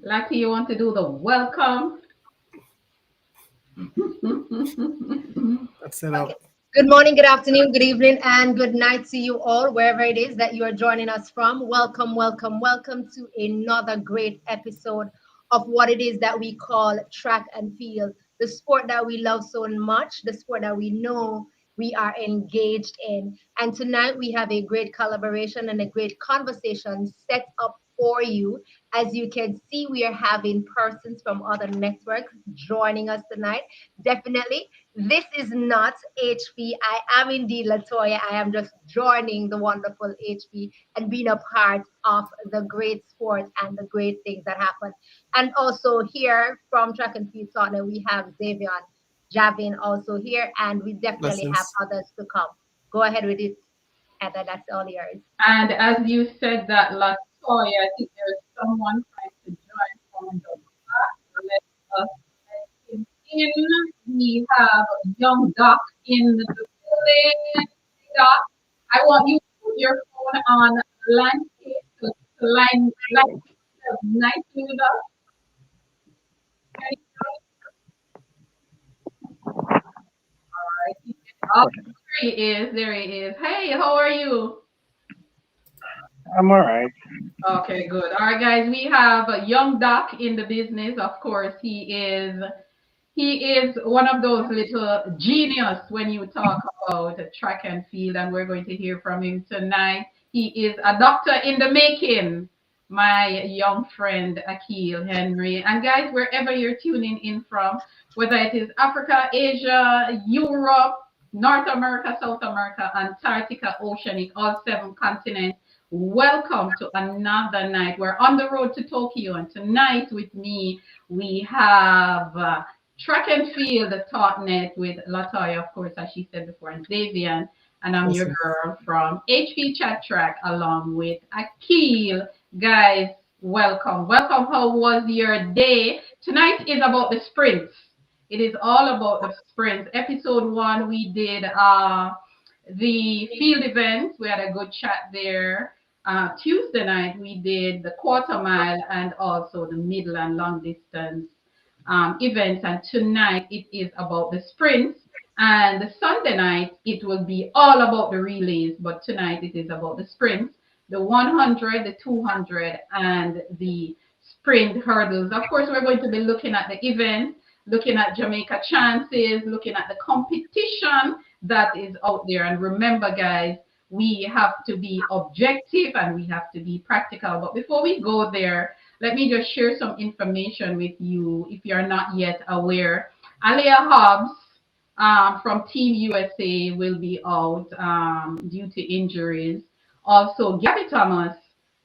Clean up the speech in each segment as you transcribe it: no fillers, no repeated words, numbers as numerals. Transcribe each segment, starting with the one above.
Lati, you want to do the welcome? That's it up. Okay. Good morning, good afternoon, good evening, and good night to you all, wherever it is that you are joining us from. Welcome, welcome, welcome to another great episode of what it is that we call track and field, the sport that we love so much, the sport that we know we are engaged in. And tonight we have a great collaboration and a great conversation set up for you. As you can see, we are having persons from other networks joining us tonight. Definitely this is not HP. I am indeed Latoya. I am just joining the wonderful HP and being a part of the great sport and the great things that happen. And also here from Track and Field Partner, we have Xavier Javin also here, and we definitely have Blessings. others to come. Go ahead with it, Heather. That's all yours. And as you said that, Latoya, I think there's someone trying to join from the back. Let us let him in. We have young Doc in the building. Doc, I want you to put your phone on landscape to line nicely with us. All right. Oh, there he is. There he is. Hey, how are you? I'm all right. Okay, good. All right, guys, we have a young Doc in the business. Of course, he is one of those little genius when you talk about track and field, and we're going to hear from him tonight. He is a doctor in the making, my young friend Akil Henry. And guys, wherever you're tuning in from, whether it is Africa, Asia, Europe, North America, South America, Antarctica, Oceanic, all seven continents, welcome to another night. We're on the road to Tokyo, and tonight with me we have track and field taught net with Latoya, of course, as she said before, and Davian. And I'm your Blessings. girl from HP Chat Track along with Akil. Guys, welcome. Welcome. How was your day? Tonight is about the sprints. It is all about the sprints. Episode one, we did the field events. We had a good chat there. Tuesday night, we did the quarter mile and also the middle and long distance events. And tonight, it is about the sprints. And the Sunday night, it will be all about the relays. But tonight, it is about the sprints, the 100, the 200, and the sprint hurdles. Of course, we're going to be looking at the event, looking at Jamaica chances, looking at the competition that is out there. And remember, guys, we have to be objective and we have to be practical. But before we go there, let me just share some information with you if you're not yet aware. Alia Hobbs from Team USA will be out due to injuries. Also, Gabby Thomas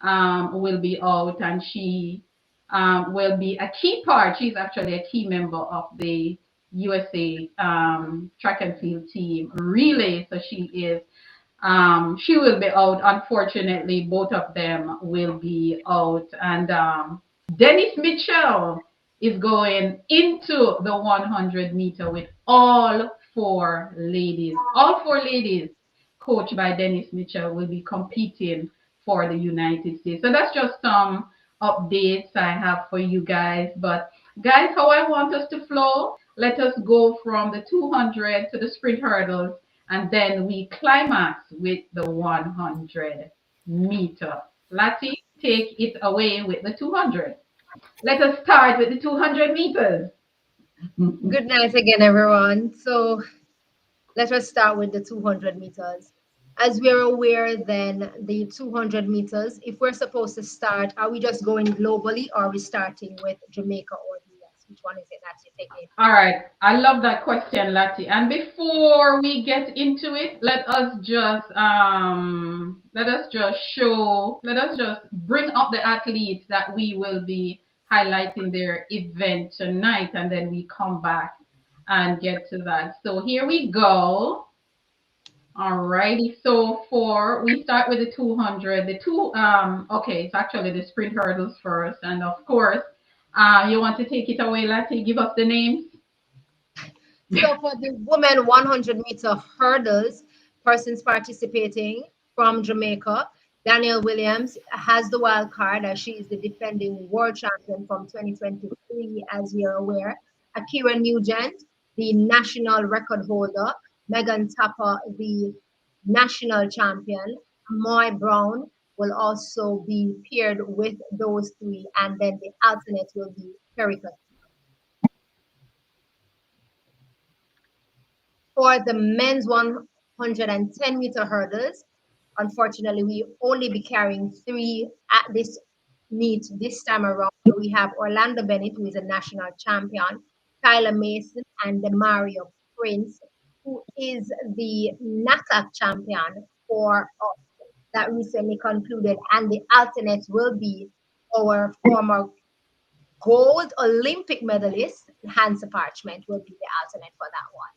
will be out, and she will be a key part. She's actually a key member of the USA track and field team relay. So she will be out. Unfortunately, both of them will be out. And Dennis Mitchell is going into the 100-meter with all four ladies. All four ladies, coached by Dennis Mitchell, will be competing for the United States. So that's just some updates I have for you guys. But guys, how I want us to flow, let us go from the 200 to the sprint hurdles, and then we climax with the 100-meter. Lati, take it away with the 200. Let us start with the 200 meters. Good night again, everyone. So let us start with the 200 meters. As we're aware, then the 200 meters, if we're supposed to start, are we just going globally or are we starting with Jamaica or the US? Which one is it that you're taking? All right, I love that question, Lati. And before we get into it, let us just bring up the athletes that we will be highlighting their event tonight, and then we come back and get to that. So here we go. All righty. So we start with the 200. Okay, it's actually the sprint hurdles first, and of course, you want to take it away, Lati? Give us the names. So for the women 100-meter hurdles, persons participating from Jamaica, Danielle Williams has the wild card as she is the defending world champion from 2023, as you're aware. Akira Nugent, the national record holder. Megan Tapper, the national champion. Moy Brown will also be paired with those three, and then the alternate will be Perica. For the men's 110-meter hurdles, unfortunately, we only be carrying three at this meet this time around. We have Orlando Bennett, who is a national champion, Tyler Mason, and Mario Prince, who is the NACAC champion for that recently concluded. And the alternate will be our former gold Olympic medalist, Hansa Parchment, will be the alternate for that one.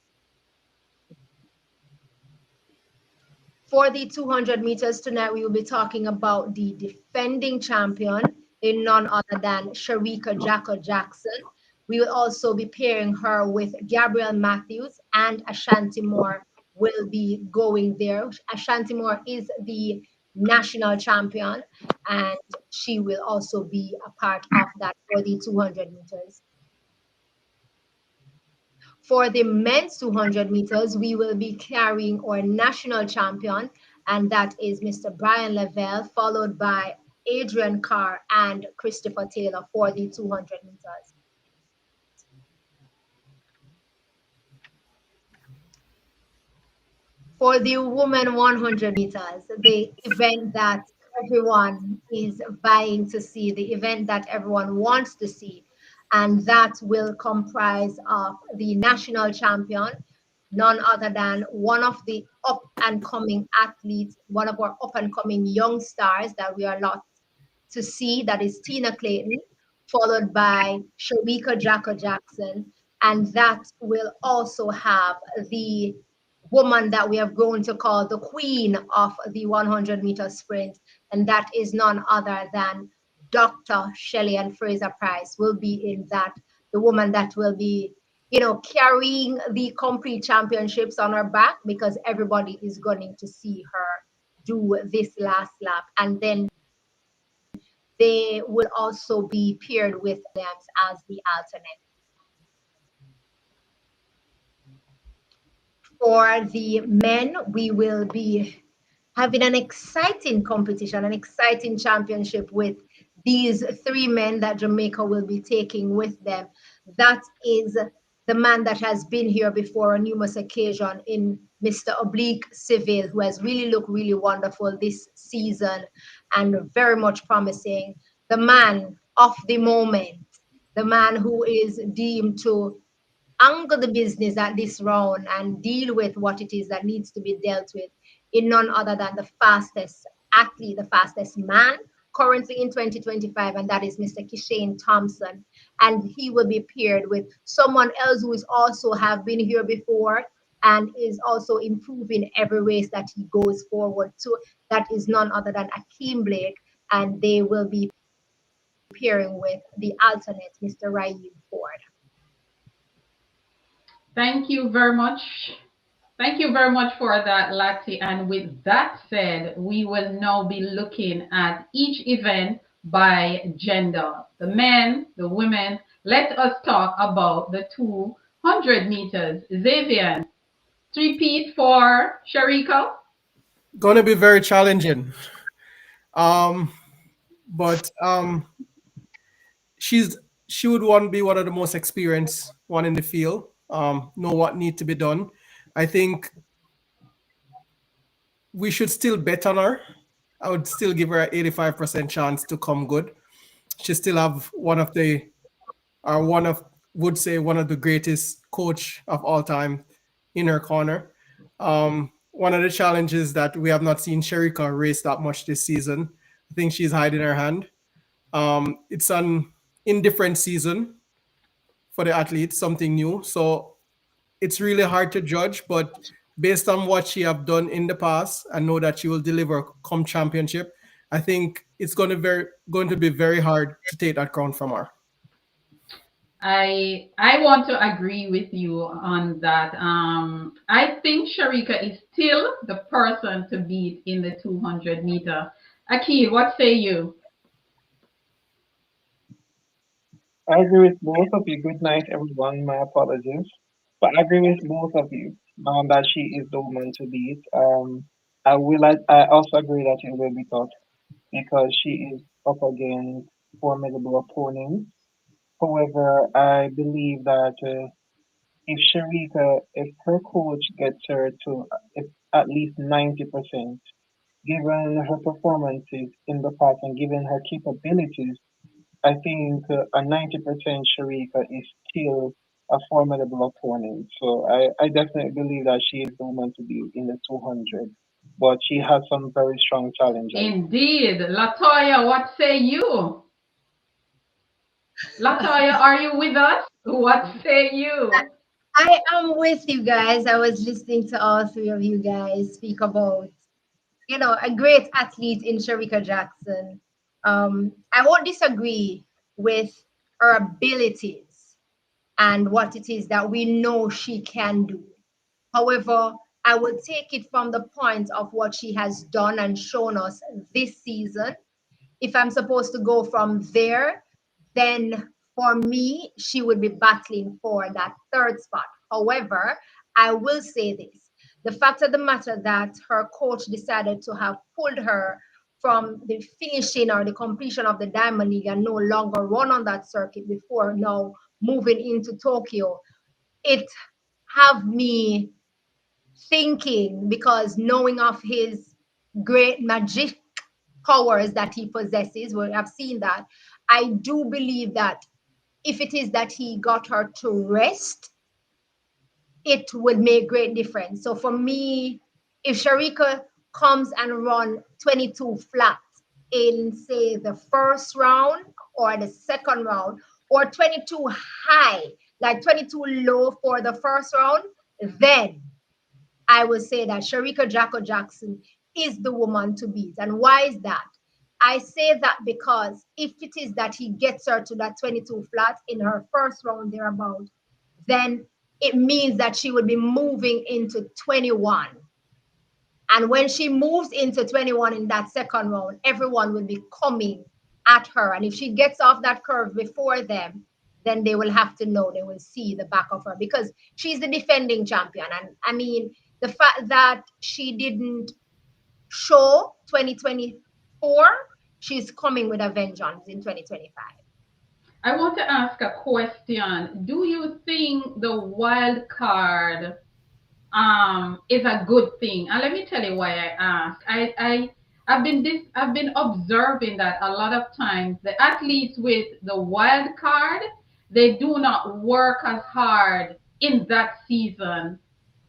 For the 200 meters tonight, we will be talking about the defending champion in none other than Sharika Jacko Jackson. We will also be pairing her with Gabrielle Matthews, and Ashanti Moore will be going there. Ashanti Moore is the national champion, and she will also be a part of that for the 200 meters. For the men's 200 meters, we will be carrying our national champion, and that is Mr. Brian Lavelle, followed by Adrian Carr and Christopher Taylor for the 200 meters. For the women 100 meters, the event that everyone is vying to see, the event that everyone wants to see, and that will comprise of the national champion, none other than one of the up and coming athletes, one of our up and coming young stars that we are lot to see, that is Tina Clayton, followed by Sharika Jacko Jackson, and that will also have the woman that we have grown to call the queen of the 100-meter sprint, and that is none other than Dr. Shelley and Fraser Price will be in that, the woman that will be, carrying the complete championships on her back, because everybody is going to see her do this last lap. And then they will also be paired with them as the alternate. For the men, we will be having an exciting competition, an exciting championship with these three men that Jamaica will be taking with them. That is the man that has been here before on numerous occasions in Mr. Oblique Civil, who has really looked really wonderful this season and very much promising. The man of the moment, the man who is deemed to angle the business at this round and deal with what it is that needs to be dealt with in none other than the fastest athlete, the fastest man currently in 2025, and that is Mr. Kishane Thompson. And he will be paired with someone else who is also have been here before and is also improving every race that he goes forward to. That is none other than Akeem Blake, and they will be pairing with the alternate, Mr. Raheem Ford. Thank you very much. Thank you very much for that, Lati. And with that said, we will now be looking at each event by gender. The men, the women. Let us talk about the 200 meters. Xavier, repeat for Sharika. Gonna be very challenging. Um, but she would want to be one of the most experienced one in the field. Know what need to be done. I think we should still bet on her. I would still give her an 85% chance to come good. She still have one of the, or one of, would say one of the greatest coach of all time in her corner. One of the challenges that we have not seen Sharika race that much this season. I think she's hiding her hand. It's an indifferent season for the athletes, something new. So it's really hard to judge, but based on what she have done in the past, I know that she will deliver come championship. I think it's going to be very hard to take that crown from her. I want to agree with you on that. I think Sharika is still the person to beat in the 200 meter. Akil, what say you? I agree with both of you. Good night, everyone. My apologies. But I agree with both of you that she is the woman to beat. I also agree that it will be tough because she is up against formidable opponents. However, I believe that if if her coach gets her to at least 90%, given her performances in the past and given her capabilities, I think a 90% Sharika is still a formidable opponent. So I definitely believe that she is the woman to be in the 200. But she has some very strong challengers. Indeed. Latoya, what say you? Latoya, are you with us? What say you? I am with you guys. I was listening to all three of you guys speak about, a great athlete in Sharika Jackson. I won't disagree with her abilities and what it is that we know she can do. However, I would take it from the point of what she has done and shown us this season. If I'm supposed to go from there, then for me, she would be battling for that third spot. However, I will say this, the fact of the matter that her coach decided to have pulled her from the finishing or the completion of the Diamond League and no longer run on that circuit before now moving into Tokyo, it have me thinking, because knowing of his great magic powers that he possesses, we have seen that. I do believe that if it is that he got her to rest, it would make great difference. So for me, if Sharika comes and run 22 flat in say the first round or the second round, or 22 high, like 22 low for the first round, then I would say that Sharika Jacko Jackson is the woman to beat. And why is that? I say that because if it is that he gets her to that 22 flat in her first round thereabout, then it means that she would be moving into 21. And when she moves into 21 in that second round, everyone will be coming at her. And if she gets off that curve before them, then they will have to know, they will see the back of her because she's the defending champion. And I mean, the fact that she didn't show 2024, she's coming with a vengeance in 2025. I want to ask a question. Do you think the wild card is a good thing? And let me tell you why I ask. I've been observing that a lot of times the athletes with the wild card, they do not work as hard in that season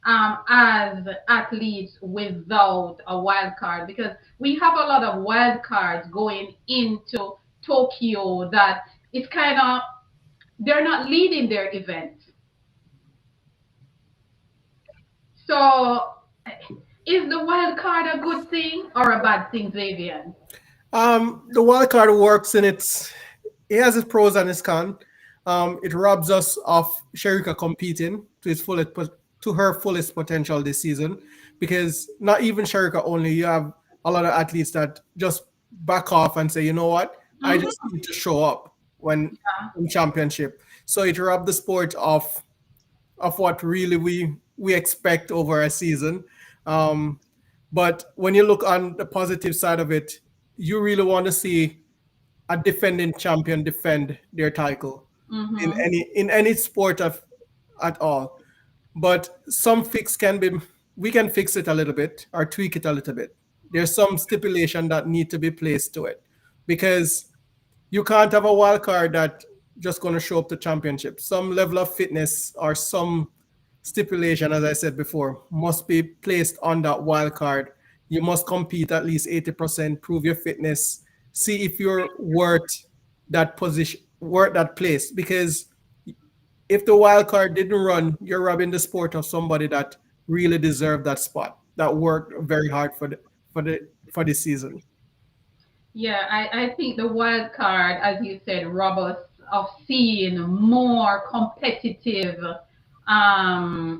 as athletes without a wild card, because we have a lot of wild cards going into Tokyo that it's kind of, they're not leading their event. So is the wild card a good thing or a bad thing, Xavier? The wild card works in it has its pros and its cons. It robs us of Sherika competing to to her fullest potential this season, because not even Sherika only, you have a lot of athletes that just back off and say, you know what, I Mhm. just need to show up when in championship. So it robbed the sport of what really we expect over a season. Um, but when you look on the positive side of it, you really want to see a defending champion defend their title Mhm. in any sport of at all. But some fix can be, we can fix it a little bit or tweak it a little bit. There's some stipulation that need to be placed to it, because you can't have a wild card that just going to show up to championship. Some level of fitness or some stipulation, as I said before, must be placed on that wild card. You must compete at least 80%, prove your fitness, see if you're worth that position, worth that place. Because if the wild card didn't run, you're robbing the sport of somebody that really deserved that spot, that worked very hard for the season. Yeah, I think the wild card, as you said, rob us of seeing more competitive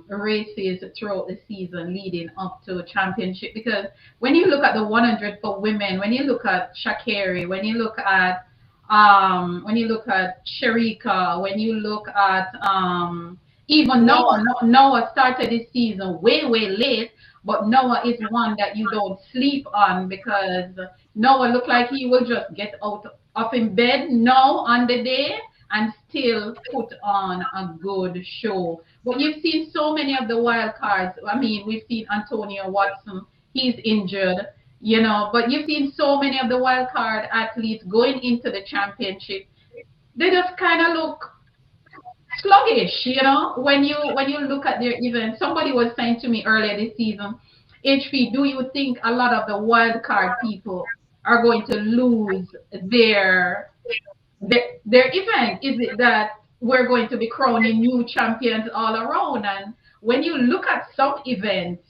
races throughout the season leading up to championship. Because when you look at the 100 for women, when you look at Shakari, when you look at Sharika, when you look at even No. Noah started this season way late, but Noah is one that you don't sleep on because Noah looked like he will just get out of in bed now on the day and still put on a good show. But you've seen so many of the wild cards. I mean, we've seen Antonio Watson, he's injured, but you've seen so many of the wild card athletes going into the championship. They just kind of look sluggish, when you look at their event. Somebody was saying to me earlier this season, HP, do you think a lot of the wild card people are going to lose their event? Is it that we're going to be crowning new champions all around? And when you look at some events,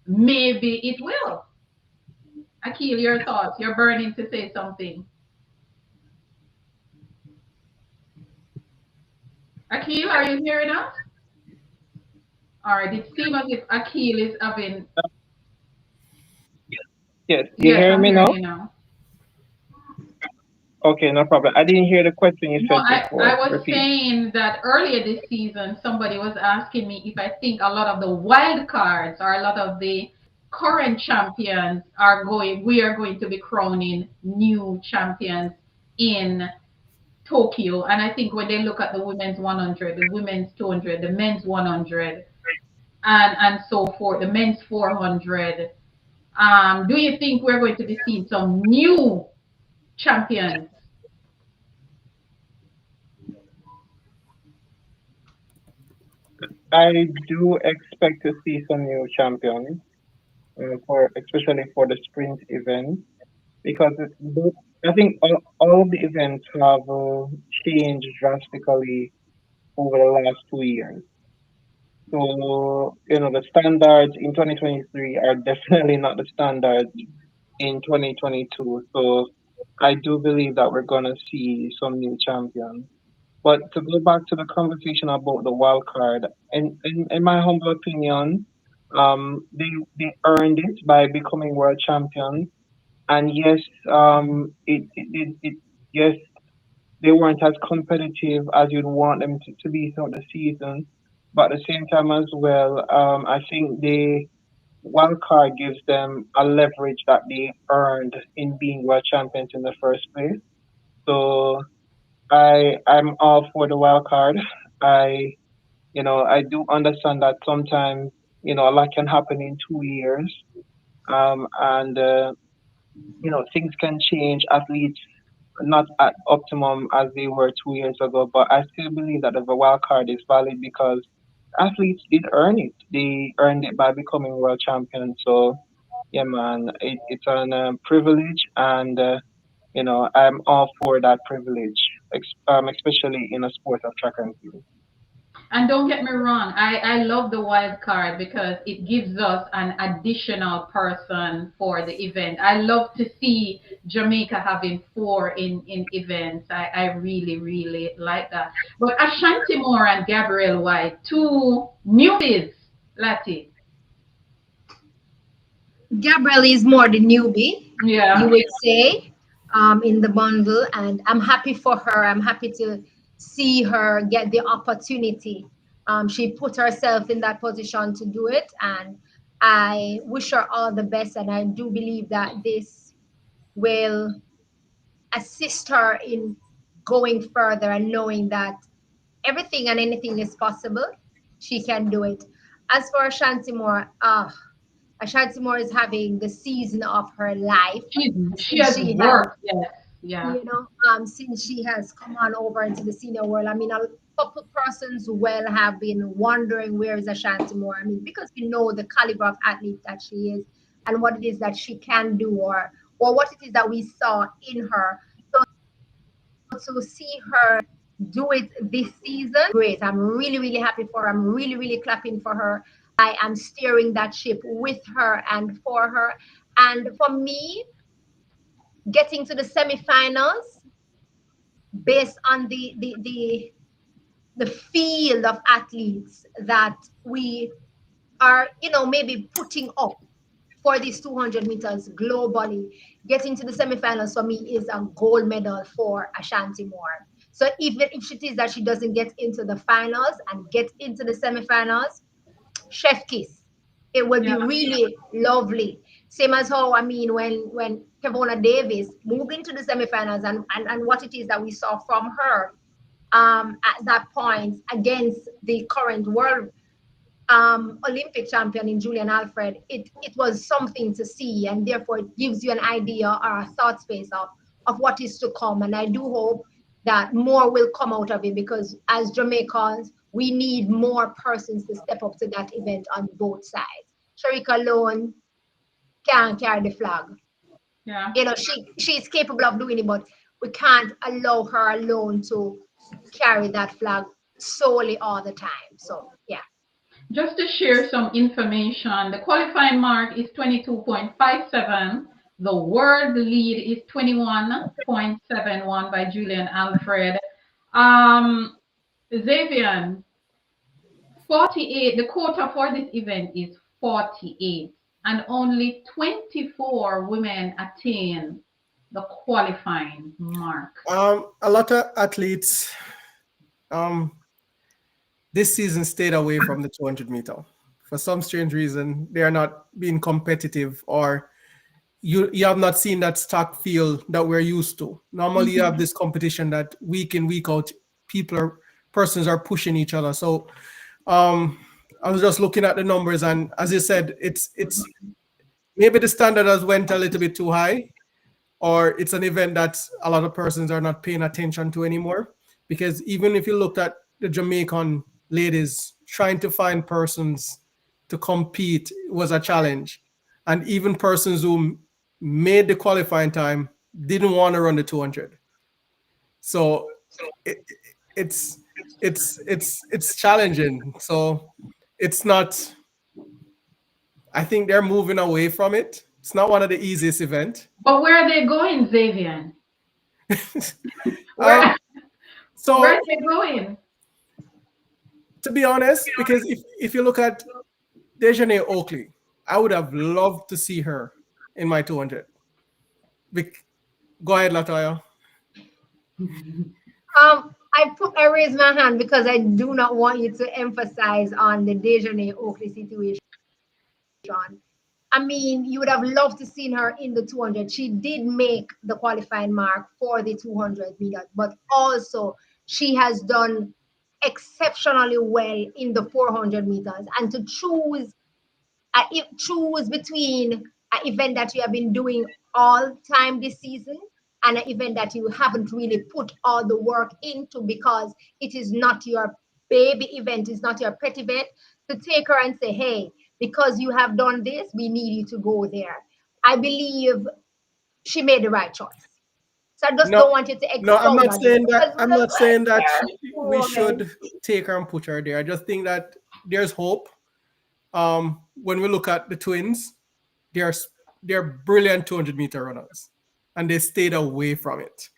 maybe it will. Akil, your thoughts? You're burning to say something. Akil, are you hearing us? All right. It seems as if Akil is having. Yes, you Yes, hear I'm me hearing now? you now. Okay, no problem. I didn't hear the question you No, said I before. was Repeat. saying that earlier this season, somebody was asking me if I think a lot of the wild cards or a lot of the current champions we are going to be crowning new champions in Tokyo. And I think when they look at the women's 100, the women's 200, the men's 100, and so forth, the men's 400, do you think we're going to be seeing some new champions? I do expect to see some new champions, for especially for the sprint event, because I think all of the events have changed drastically over the last 2 years. So, the standards in 2023 are definitely not the standards in 2022. So, I do believe that we're going to see some new champions. But to go back to the conversation about the wild card, in my humble opinion, they earned it by becoming world champions. And yes, yes, they weren't as competitive as you'd want them to be throughout the season. But at the same time as well, I think the wild card gives them a leverage that they earned in being world champions in the first place. So I'm all for the wild card. I I do understand that sometimes a lot can happen in 2 years, and things can change. Athletes not at optimum as they were 2 years ago, but I still believe that the wild card is valid because athletes did earn it. They earned it by becoming world champions. So yeah, man, it's an privilege, and I'm all for that privilege, especially in a sport of track and field. And don't get me wrong, I love the wild card because it gives us an additional person for the event. I love to see Jamaica having four in events. I really like that. But Ashanti Moore and Gabrielle White, two newbies, Lati. Gabrielle is more the newbie, you Yeah. would say, in the bundle, and I'm happy for her. I'm happy to see her get the opportunity. She put herself in that position to do it, and I wish her all the best. And I do believe that this will assist her in going further and knowing that everything and anything is possible. She can do it. As for Ashanti Moore, Ashanti Moore is having the season of her life She since has she has, worked, yes. Yeah. since she has come on over into the senior world. I mean, a couple persons well have been wondering where is Ashanti Moore. I mean, because we know the caliber of athlete that she is and what it is that she can do, or what it is that we saw in her. So to see her do it this season, great. I'm really happy for her. I'm really clapping for her. I am steering that ship with her and for her. And for me, getting to the semifinals based on the the field of athletes that we are, maybe putting up for these 200 meters globally. Getting to the semifinals for me is a gold medal for Ashanti Moore. So even if it is that she doesn't get into the finals and get into the semifinals, chef kiss. It will Yeah. be really lovely. Same as how, I mean, when Kevona Davis moved into the semifinals, and what it is that we saw from her at that point against the current world Olympic champion in Julian Alfred, it was something to see, and therefore it gives you an idea or a thought space of what is to come. And I do hope that more will come out of it, because as Jamaicans, we need more persons to step up to that event on both sides. Sharika alone can't carry the flag. Yeah. She's capable of doing it, but we can't allow her alone to carry that flag solely all the time. So yeah. Just to share some information, the qualifying mark is 22.57. The world lead is 21.71 by Julian Alfred. Xavier, 48, the quota for this event is 48, and only 24 women attain the qualifying mark. A lot of athletes um, this season stayed away from the 200 meter. For some strange reason, they are not being competitive, or you have not seen that stock field that we're used to. Normally, you have this competition that week in, week out, persons are pushing each other. So I was just looking at the numbers, and as you said, it's maybe the standard has went a little bit too high, or it's an event that a lot of persons are not paying attention to anymore. Because even if you looked at the Jamaican ladies, trying to find persons to compete was a challenge. And even persons who made the qualifying time didn't want to run the 200. So it, it's it's challenging. So it's not. I think they're moving away from it. It's not one of the easiest events. But where are they going, Xavier? Um, Where where so are they going? to be honest, because if you look at Dejanay Oakley, I would have loved to see her in my 200. Go ahead, Latoya. I raise my hand because I do not want you to emphasize on the Dejanay Oakley situation. I mean, you would have loved to seen her in the 200. She did make the qualifying mark for the 200 meters, but also she has done exceptionally well in the 400 meters. And to choose between an event that you have been doing all time this season and an event that you haven't really put all the work into because it is not your baby event, it's not your pet event, to take her and say, hey, because you have done this, we need you to go there. I believe she made the right choice. So I just No, don't want you to no, I'm expound not on it saying that. I'm not saying that we woman. should take her and put her there. I just think that there's hope. When we look at the twins, they're they're brilliant 200-meter runners, and they stayed away from it.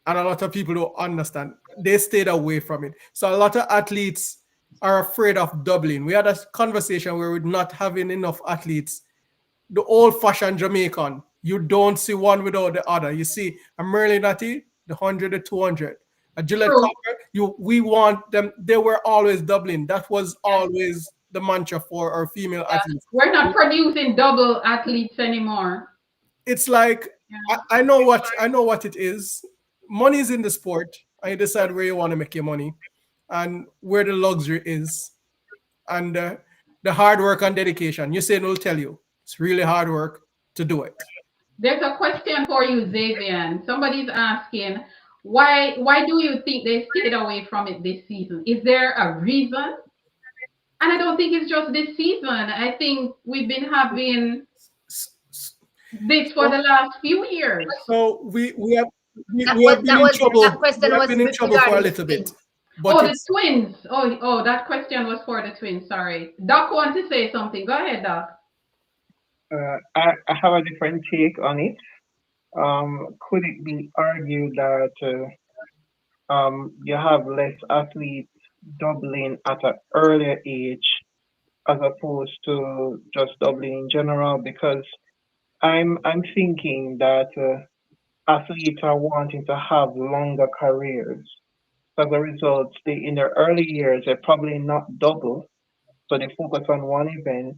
And a lot of people don't understand. They stayed away from it. So a lot of athletes are afraid of doubling. We had a conversation where we're not having enough athletes. The old-fashioned Jamaican, you don't see one without the other. You see a Merlin Natty, the 100, the 200. A Gillette True. Copper, we want them. They were always doubling. That was always the mantra for our female Yeah. athletes. We're not producing double athletes anymore. It's like Yeah. I know what it is. Money is in the sport, and you decide where you want to make your money, and where the luxury is, and the hard work and dedication. You say will tell you it's really hard work to do it. There's a question for you, Xavier. Somebody's asking, why do you think they stayed away from it this season? Is there a reason? And I don't think it's just this season. I think we've been having this for So, the last few years. so That we was have been that in was that trouble. We question have was been in trouble for a regarding the little bit, twins. but Oh, the it's twins. Oh, that question was for the twins. Sorry. Doc want to say something. Go ahead, Doc. I have a different take on it. Could it be argued that you have less athletes doubling at an earlier age as opposed to just doubling in general because I'm thinking that athletes are wanting to have longer careers. As a result, in their early years, they're probably not double, so they focus on one event.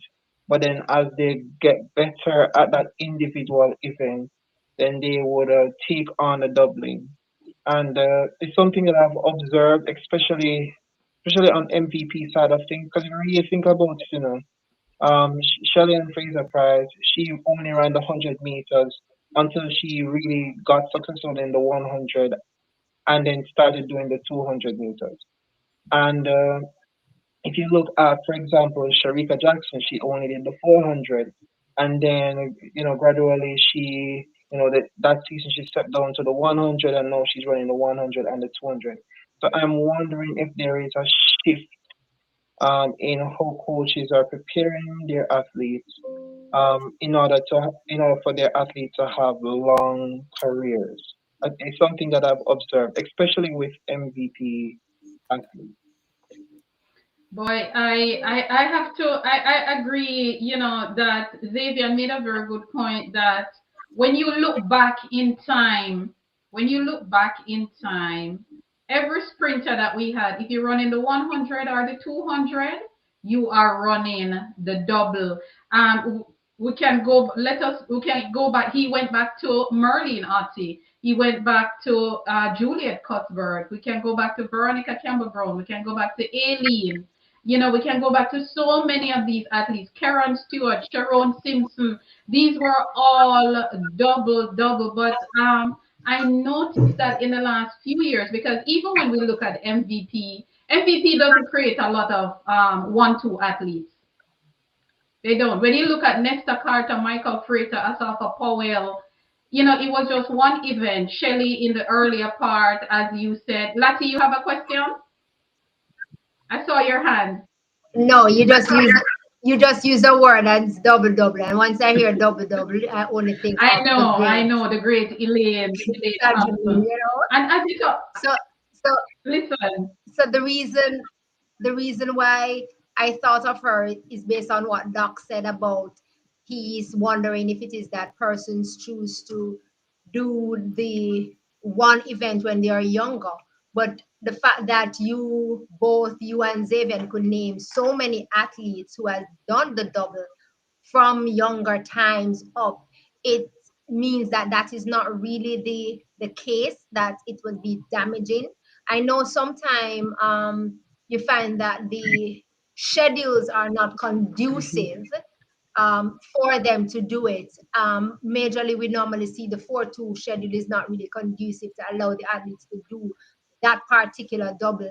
But then, as they get better at that individual event, then they would take on the doubling. And it's something that I've observed, especially on MVP side of things, because if you really think about it, Shelley and Fraser Price, she only ran the 100 meters until she really got successful in the 100 and then started doing the 200 meters. And if you look at, for example, Sharika Jackson, she only did the 400. And then, gradually that season she stepped down to the 100 and now she's running the 100 and the 200. So I'm wondering if there is a shift in how coaches are preparing their athletes in order for their athletes to have long careers. It's something that I've observed, especially with MVP athletes. Boy, I have to I agree, that Xavier made a very good point that when you look back in time, when you look back in time, every sprinter that we had, if you run in the 100 or the 200, you are running the double. Um, we can go back. He went back to Merlin Otti. He went back to Juliet Cuthbert. We can go back to Veronica Campbell Brown. We can go back to Aileen. We can go back to so many of these athletes. Karen Stewart, Sharon Simpson. These were all double, double. But I noticed that in the last few years, because even when we look at MVP doesn't create a lot of 1-2 athletes. They don't. When you look at Nesta Carter, Michael Frater, Asafa Powell, it was just one event. Shelley in the earlier part, as you said. Lati, you have a question? I saw your hand. No, you just use the word that's double double. And once I hear double double, I only think of the I great know, the great Elaine Evangeline, Thompson. And as you talk, So so listen, so the reason why I thought of her is based on what Doc said about he's wondering if it is that persons choose to do the one event when they are younger. But the fact that you and Xavier could name so many athletes who have done the double from younger times up, it means that that is not really the case, that it would be damaging. I know sometimes you find that the schedules are not conducive for them to do it. Majorly, we normally see the 4-2 schedule is not really conducive to allow the athletes to do that particular double.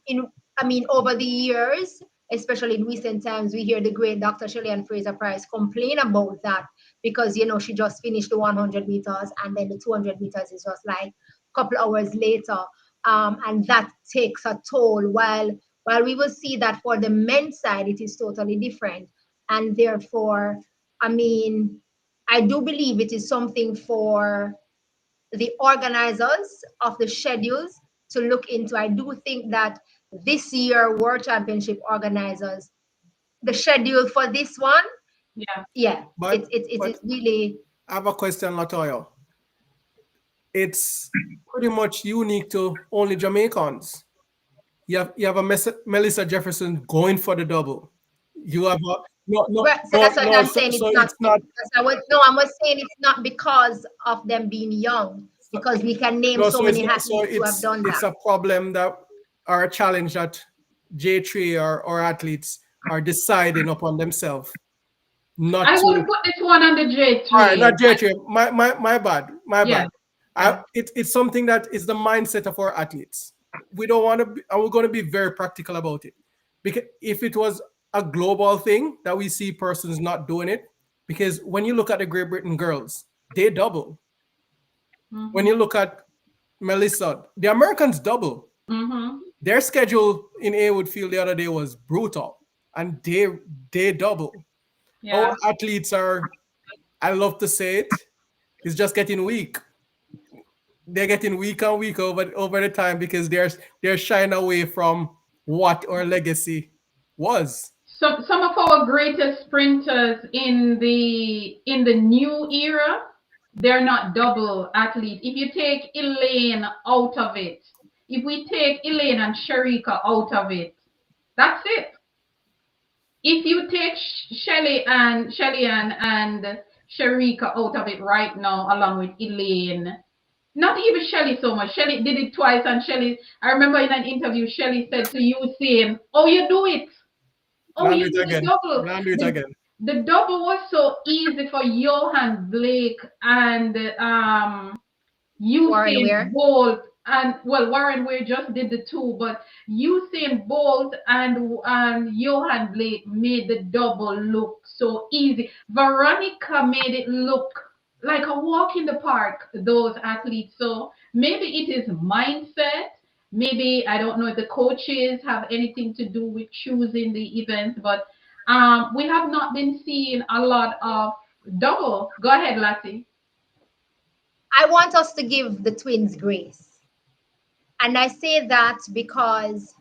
In I mean, over the years, especially in recent times, we hear the great Dr. Shirley Fraser Price complain about that because she just finished the 100 meters and then the 200 meters is just like a couple hours later, and that takes a toll. While we will see that for the men's side, it is totally different, and therefore, I mean, I do believe it is something for the organizers of the schedules to look into. I do think that this year World Championship organizers, the schedule for this one, yeah. yeah, But it but is really. I have a question, Latoya. It's pretty much unique to only Jamaicans. You have a Melissa Jefferson going for the double. You have a no no Right, so no that's what no. I'm So, saying. so It's not. it's not I was saying it's not because of them being young, because we can name no. so So it's many not. So athletes who have done it's that. a problem that or a challenge that J3 or athletes are deciding upon themselves not I would to. put this one on the All right, not J3. J3. My bad. My Yeah, bad. yeah. It's something that is the mindset of our athletes. We don't want to be, and we're going to be very practical about it. Because if it was a global thing that we see persons not doing it, because when you look at the Great Britain girls, they double. When Mm-hmm. you look at Melissa, the Americans double. Mm-hmm. Their schedule in A Field the other day was brutal, and they double. Our Yeah. athletes are, I love to say it, is just getting weak. they're getting weaker and weaker over the time because they're shying away from what our legacy was. Some of our greatest sprinters in the new era, they're not double athletes. If you take Elaine out of it, if we take Elaine and Sharika out of it, that's it. If you take Shelly and Sharika out of it right now, along with Elaine, not even Shelly so much. Shelly did it twice, and Shelly, I remember in an interview, Shelly said to you, saying, "Oh, you do it. Oh, Land you it do the again. double." Land it again. The double was so easy for Johan Blake and Warren Usain Weir. Bolt, and well, Warren Weir just did the two, but Usain Bolt and Johan Blake made the double look so easy. Veronica made it look like a walk in the park, those athletes. So maybe it is mindset. Maybe I don't know if the coaches have anything to do with choosing the event, but we have not been seeing a lot of double. Go ahead, Lati. I want us to give the twins grace. And I say that because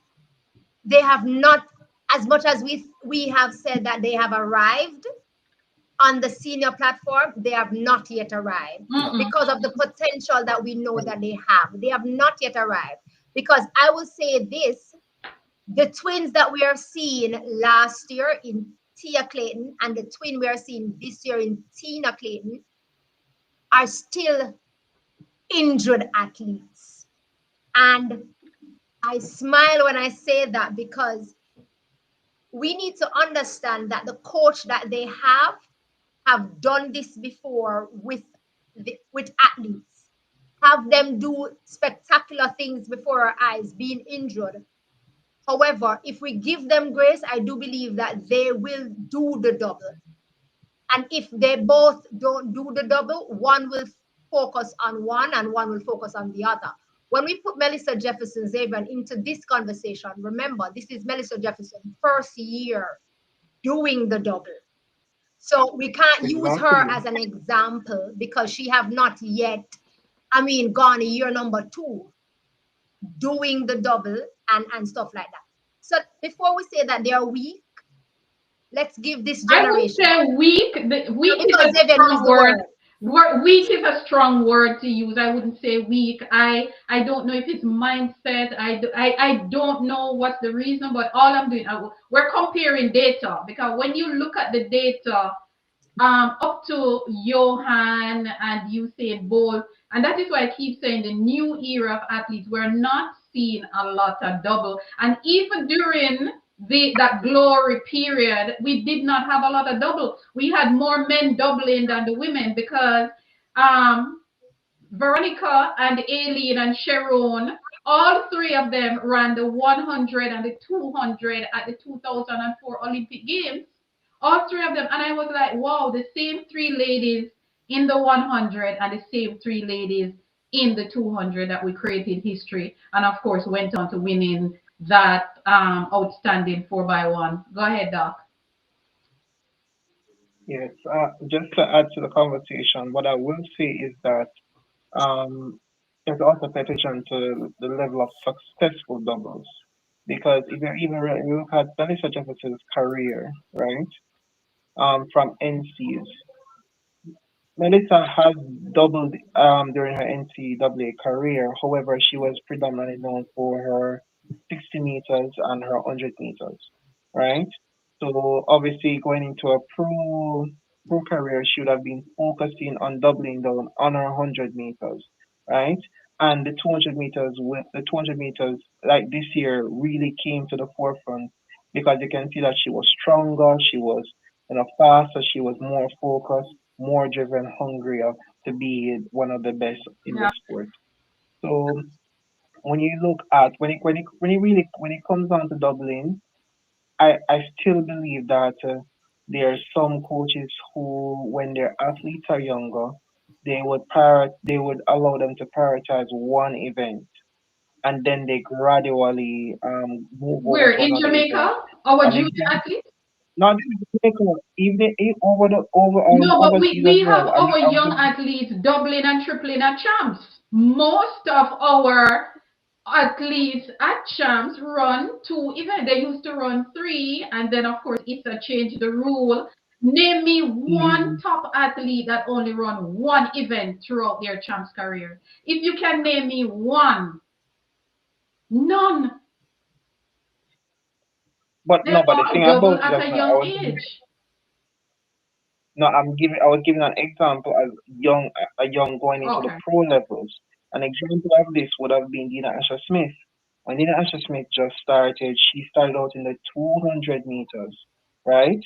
they have not, as much as we have said that they have arrived on the senior platform, they have not yet arrived No. Mm-mm. because of the potential that we know that they have. They have not yet arrived. Because I will say this, the twins that we are seeing last year in Tia Clayton and the twin we are seeing this year in Tina Clayton are still injured athletes. And I smile when I say that because we need to understand that the coach that they have done this before with athletes, have them do spectacular things before our eyes, being injured. However, if we give them grace, I do believe that they will do the double. And if they both don't do the double, one will focus on one and one will focus on the other. When we put Melissa Jefferson Xavier into this conversation, remember, this is Melissa Jefferson first year doing the double. So we can't use her Exactly. as an example because she have not yet, I mean, gone a year number two doing the double and stuff like that. So before we say that they are weak, let's give this I would generation, say weak. Weak is because a Xavier used strong the word. word. Weak is a strong word to use. I wouldn't say weak. I don't know if it's mindset. I don't know what's the reason, but all I'm doing, we're comparing data because when you look at the data, up to Johan and Usain Bolt, and that is why I keep saying the new era of athletes. We're not seeing a lot of double, and even during that glory period, we did not have a lot of double. We had more men doubling than the women because um, Veronica and Aileen and Sharon, all three of them ran the 100 and the 200 at the 2004 Olympic Games. All three of them. And I was like, wow, the same three ladies in the 100 and the same three ladies in the 200 that we created history. And of course, went on to winning that outstanding 4x1. Go ahead, Doc. Yes. Just to add to the conversation, what I will say is that um, there's also pay attention to the level of successful doubles. Because if you even you look at Melissa Jefferson's career, right, from NCs, Melissa has doubled during her NCAA career. However, she was predominantly known for her 60 meters and her 100 meters, right? So obviously going into a pro career, she would have been focusing on doubling down on her 100 meters, right? And the 200 meters, with the 200 meters, like this year, really came to the forefront because you can see that she was stronger, she was faster, she was more focused, more driven, hungrier to be one of the best in the Yeah. sport. So when you look at when it comes down to doubling, I still believe that there are some coaches who, when their athletes are younger, they would allow them to prioritize one event, and then they gradually move over We're to in another event. Jamaica, our An junior example, athletes. not just Jamaica, even over No, but we, overseas as we have well. our young athletes doubling and tripling at champs. most of our athletes at champs run two events. They used to run three, and then of course ISA changed the rule. Name me one Mhm. top athlete that only run one event throughout their champs career. If you can name me one, none. But They no, but the all thing double about it, at just a now, I young was age. no, I was giving an example as a young going into the Okay. pro levels. An example of this would have been Dina Asher Smith. When Dina Asher Smith just started, she started out in the 200 meters, right?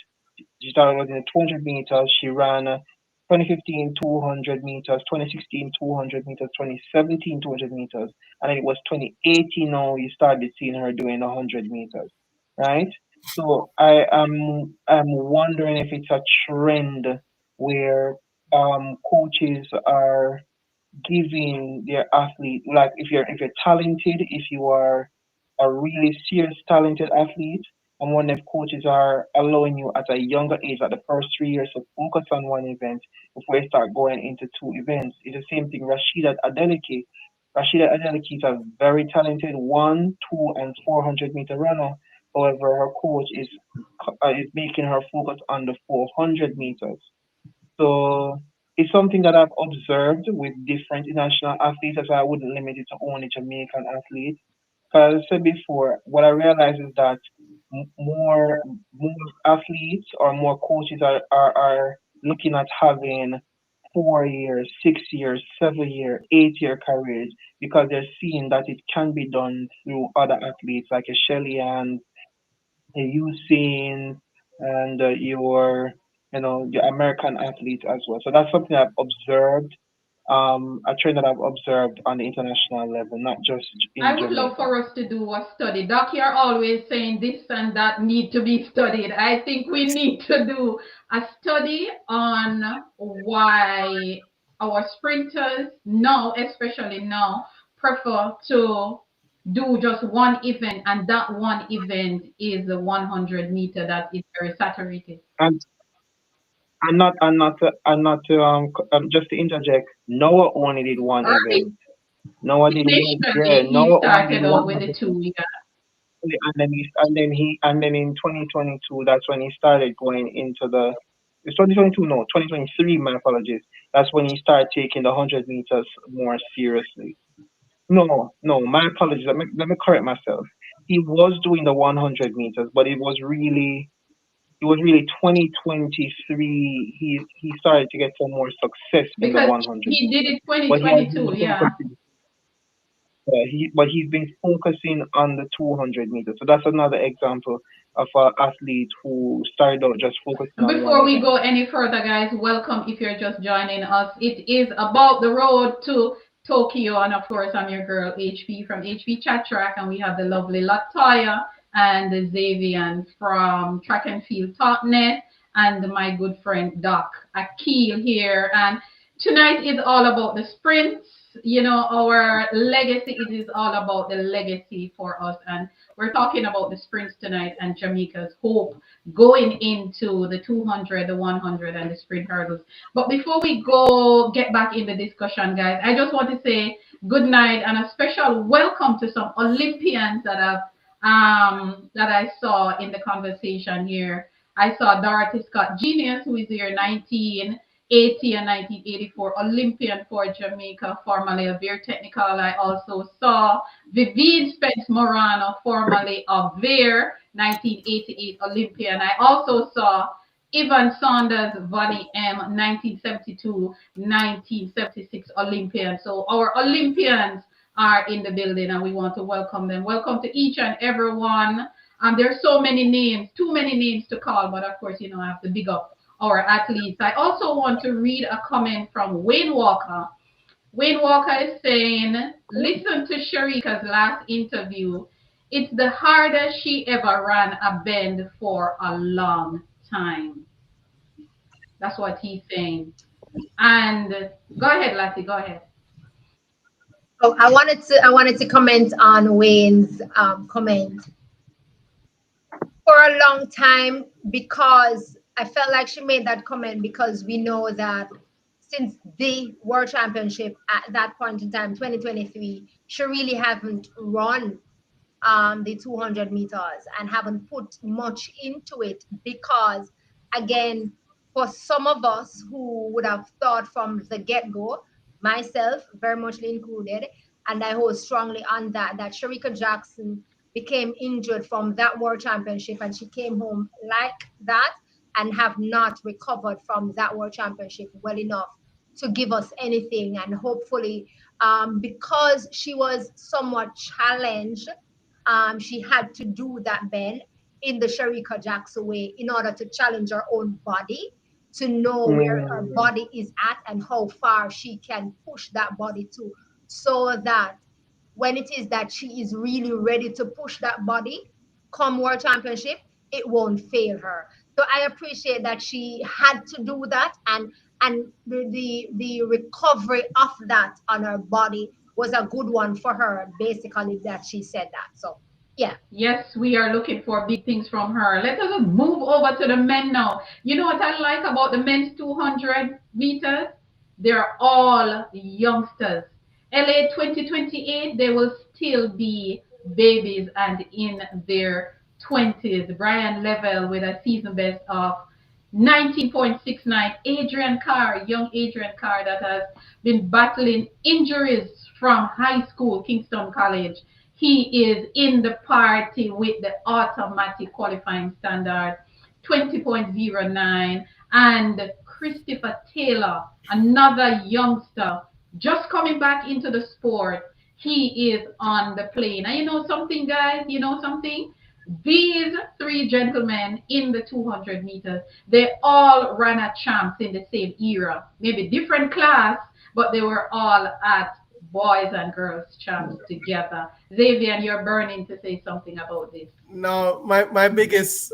She started out in the 200 meters. She ran 2015 200 meters, 2016 200 meters, 2017 200 meters, and then it was 2018 now you started seeing her doing 100 meters, right? So I'm wondering if it's a trend where coaches are giving their athlete, like if you're talented, if you are a really serious talented athlete, and one of coaches are allowing you at a younger age, at the first 3 years, to focus on one event before you start going into two events. It's the same thing. Rashida Adeleke is a very talented 1, 2, and 400 meter runner. However, her coach is making her focus on the 400 meters. So it's something that I've observed with different international athletes, as I wouldn't limit it to only Jamaican athletes. Because I said before, what I realize is that more athletes or more coaches are looking at having 4 years, 6 years, 7 year, 8 year careers because they're seeing that it can be done through other athletes like a Shelly and you've seen and your American athletes as well. So that's something I've observed, a trend that I've observed on the international level, not just I in would love Jamaica. for us to do a study. Doc, you're always saying this and that need to be studied. I think we need to do a study on why our sprinters now, especially now, prefer to do just one event, and that one event is the 100-meter that is very saturated. And just to interject, Noah only did one Right? event. Noah did one, yeah, Initially, he Noah only did started one out with the event. two. Yeah. And then in 2022, that's when he started going into the. It's 2022, no, 2023. My apologies. That's when he started taking the 100 meters more seriously. No, no, my apologies. Let me correct myself. He was doing the 100 meters, but it was really 2023. He started to get some more success in the Because 100 he did meters, it but he has been 2022. Yeah. focusing. He's been focusing on the 200 meters. So that's another example of an athlete who started out just focusing on one Before we event. go any further, guys, welcome if you're just joining us. It is about the road to Tokyo, and of course, I'm your girl HP from HP Chat Track, and we have the lovely Latoya and Xavier from Track and Field Topnet, and my good friend Doc Akil here. And tonight is all about the sprints. Our legacy. It is all about the legacy for us, and we're talking about the sprints tonight and Jamaica's hope going into the 200, the 100, and the sprint hurdles. But before we go get back in the discussion, guys, I just want to say good night and a special welcome to some Olympians that I saw in the conversation here. I saw Dorothy Scott Genius, who is here 1980 and 1984 Olympian for Jamaica, formerly of Veer Technical. I also saw Vivian Spence Morano, formerly of Veer, 1988 Olympian. I also saw Ivan Saunders, Vonnie M, 1972, 1976 Olympian. So our Olympians are in the building and we want to welcome them. Welcome to each and every one. There's so many names, too many names to call, but of course, I have to big up our athletes. I also want to read a comment from Wayne Walker. Wayne Walker is saying, listen to Sharika's last interview. It's the hardest she ever ran a bend for a long time. That's what he's saying. And go ahead, Lassie, go ahead. Oh, I wanted to comment on Wayne's comment for a long time, because I felt like she made that comment because we know that since the World Championship at that point in time, 2023, she really haven't run the 200 meters and haven't put much into it because, again, for some of us who would have thought from the get-go, myself very much included, and I hold strongly on that, that Sharika Jackson became injured from that World Championship and she came home like that and have not recovered from that World Championship well enough to give us anything. And hopefully, because she was somewhat challenged, she had to do that bend in the Sharika Jackson way in order to challenge her own body to know where her Mm. body is at and how far she can push that body to, so that when it is that she is really ready to push that body come World Championship, it won't fail her. So I appreciate that she had to do that, and the recovery of that on her body was a good one for her, basically, that she said that. So yeah. Yes, we are looking for big things from her. Let us move over to the men now. You know what I like about the men's 200 meters? They're all youngsters. LA 2028, they will still be babies and in their 20s. Brian Level with a season best of 19.69. Adrian Carr, young Adrian Carr that has been battling injuries from high school, Kingston College. He is in the party with the automatic qualifying standard 20.09. And Christopher Taylor, another youngster just coming back into the sport. He is on the plane. And you know something, guys? You know something? These three gentlemen in the 200 meters, they all ran at champs in the same era. Maybe different class, but they were all at boys and girls champs together. Xavier, you're burning to say something about this. Now, my biggest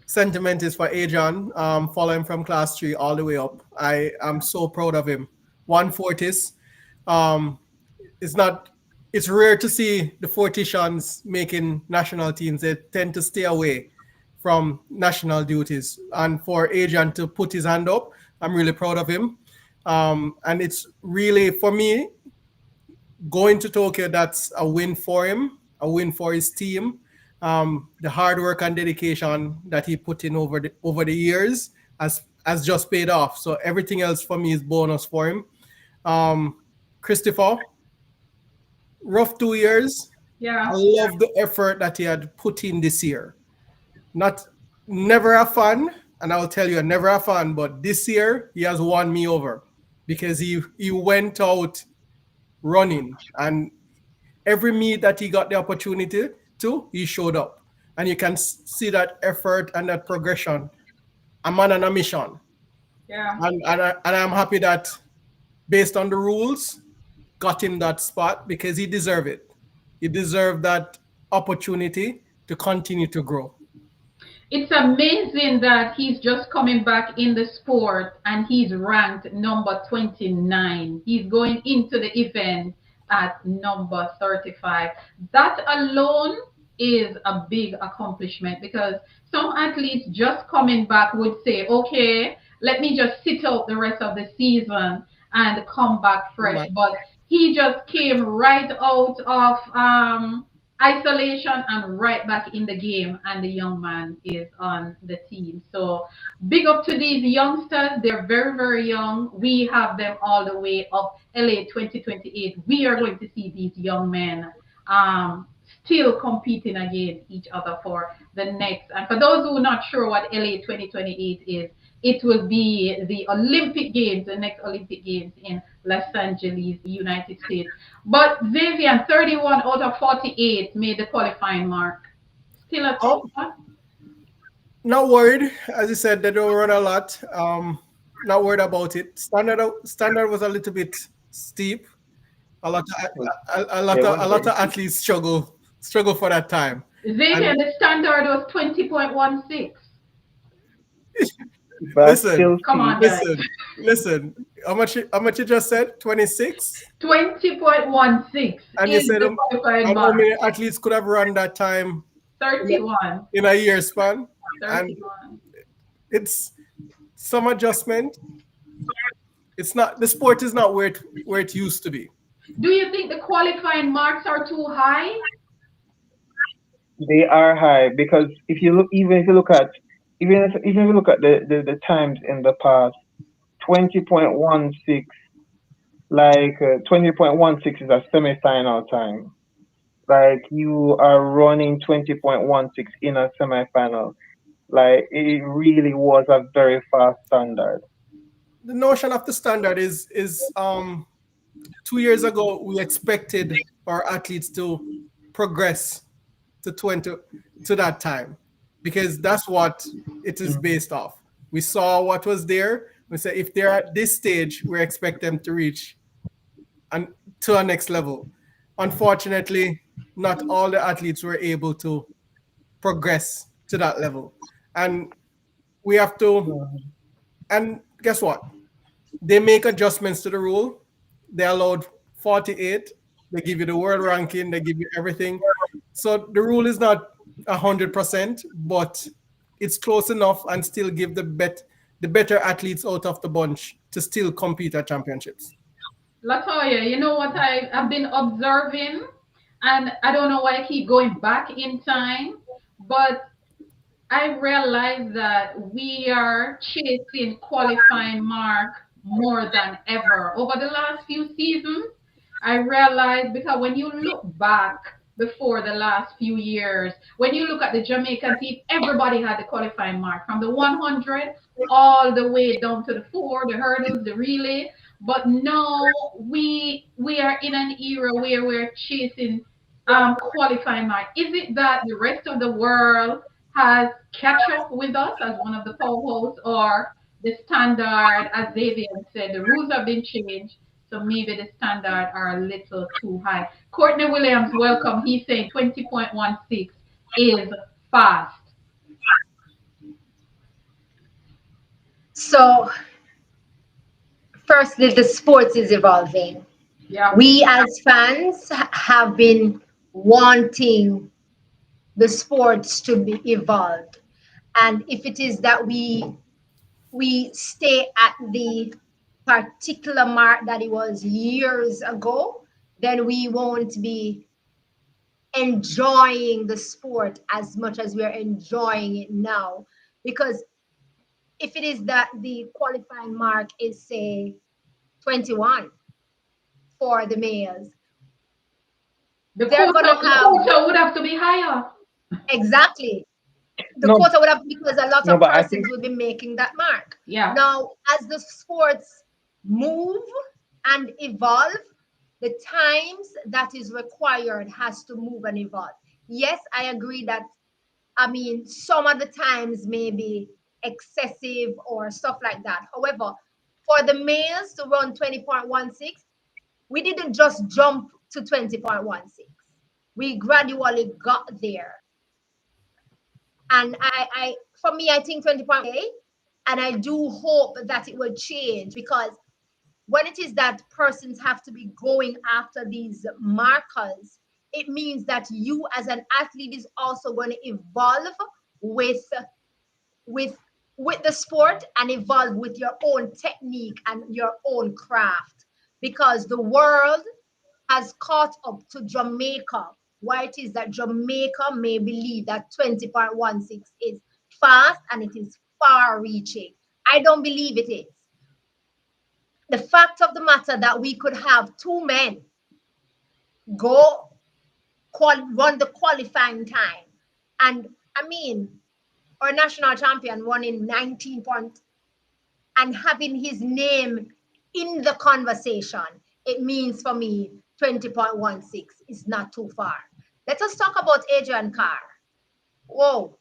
sentiment is for Adrian, following from class 3 all the way up. I am so proud of him. 140s. Um, it's not. It's rare to see the Fortitians making national teams. They tend to stay away from national duties. And for Adrian to put his hand up, I'm really proud of him. And it's really, for me, going to Tokyo, that's a win for him, a win for his team. The hard work and dedication that he put in over the years has just paid off. So everything else for me is bonus for him. Christopher, rough 2 years. I Yeah, love the effort that he had put in this year. Not never have fun, and I'll tell you, never have fun. But this year he has won me over because he went out running, and every meet that he got the opportunity to, he showed up, and you can see that effort and that progression. A man on a mission, yeah. and I'm happy that based on the rules, got him that spot because he deserved it. He deserved that opportunity to continue to grow. It's amazing that he's just coming back in the sport and he's ranked number 29. He's going into the event at number 35. That alone is a big accomplishment because some athletes just coming back would say, okay, let me just sit out the rest of the season and come back fresh. But he just came right out of isolation and right back in the game, and the young man is on the team. So big up to these youngsters. They're very, very young. We have them all the way up LA 2028. We are going to see these young men still competing against each other for the next. And for those who are not sure what LA 2028 is, it will be the Olympic Games, the next Olympic Games in Los Angeles, United States. But Vivian, 31 out of 48 made the qualifying mark. Still a tough Oh, one. not worried. As you said, they don't run a lot. Not worried about it. Standard was a little bit steep. A lot of Yeah, a lot of 140. athletes struggle for that time. Xavier, And the standard was 20.16. But listen, still Come see. on, guys. listen. How much you just said? 26. 20.16 And you is said the qualifying how mark. many athletes could have run that time in a, 31. in a year span? And 31. it's some adjustment. It's not, the sport is not where it used to be. Do you think the qualifying marks are too high? They are high because if you look, even if you look at, even if you look at the times in the past, 20.16, 20.16 is a semi-final time. Like you are running 20.16 in a semi-final. Like it really was a very fast standard. The notion of the standard is 2 years ago we expected our athletes to progress to 20 to that time because that's what it is Mhm. based off. We saw what was there. We said if they're at this stage, we expect them to reach and to our next level. Unfortunately, not all the athletes were able to progress to that level. And we have to, Mhm. and guess what? They make adjustments to the rule. They allowed 48. They give you the world ranking. They give you everything. So the rule is not 100%, but it's close enough and still give the better athletes out of the bunch to still compete at championships. Latoya, you know what I have been observing? And I don't know why I keep going back in time, but I realize that we are chasing qualifying mark more than ever. Over the last few seasons, I realized because when you look back before the last few years, when you look at the Jamaican team, everybody had the qualifying mark from the 100 all the way down to the four, the hurdles, the relay. But now we are in an era where we're chasing qualifying mark. Is it that the rest of the world has catch up with us as one of the co-hosts, or the standard, as Davian said, the rules have been changed, so maybe the standard are a little too high. Courtney Williams, welcome. He's saying 20.16 is fast. So, firstly, the sports is evolving. Yeah. We as fans have been wanting the sports to be evolved. And if it is that we stay at the particular mark that it was years ago, then we won't be enjoying the sport as much as we're enjoying it now. Because if it is that the qualifying mark is, say, 21 for the males, they're going to The have quota would have to be higher. exactly the No, quota would have, because a lot no, of but I think persons will be making that mark. Yeah. Now, as the sports move and evolve, the times that is required has to move and evolve. Yes, I agree that, I mean, some of the times may be excessive or stuff like that. However, for the males to run 20.16, we didn't just jump to 20.16. We gradually got there. And for me, I think 20.8, and I do hope that it will change, because when it is that persons have to be going after these markers, it means that you as an athlete is also going to evolve with with with the sport and evolve with your own technique and your own craft, because the world has caught up to Jamaica. Why it is that Jamaica may believe that 20.16 is fast and it is far reaching. I don't believe it is. The fact of the matter that we could have two men go run the qualifying time. And I mean, our national champion won in 19 point, and having his name in the conversation, it means for me 20.16 is not too far. Let us talk about Adrian Carr. Whoa.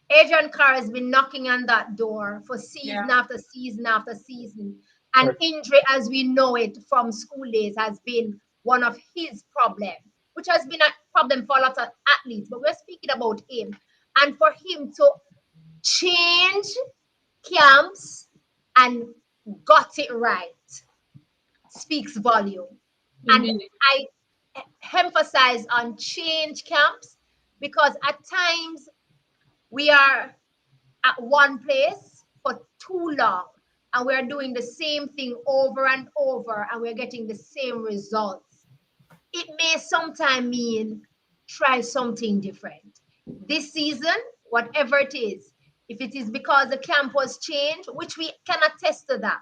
Adrian Carr has been knocking on that door for Yeah. season after season after season. And correct. injury, as we know it from school days, has been one of his problems, which has been a problem for a lot of athletes. But we're speaking about him. And for him to change camps and got it right speaks volume. And Indeed. I emphasize on change camps, because at times we are at one place for too long. and we're doing the same thing over and over and we're getting the same results, it may sometimes mean try something different. This season, whatever it is, if it is because the camp was changed, which we can attest to that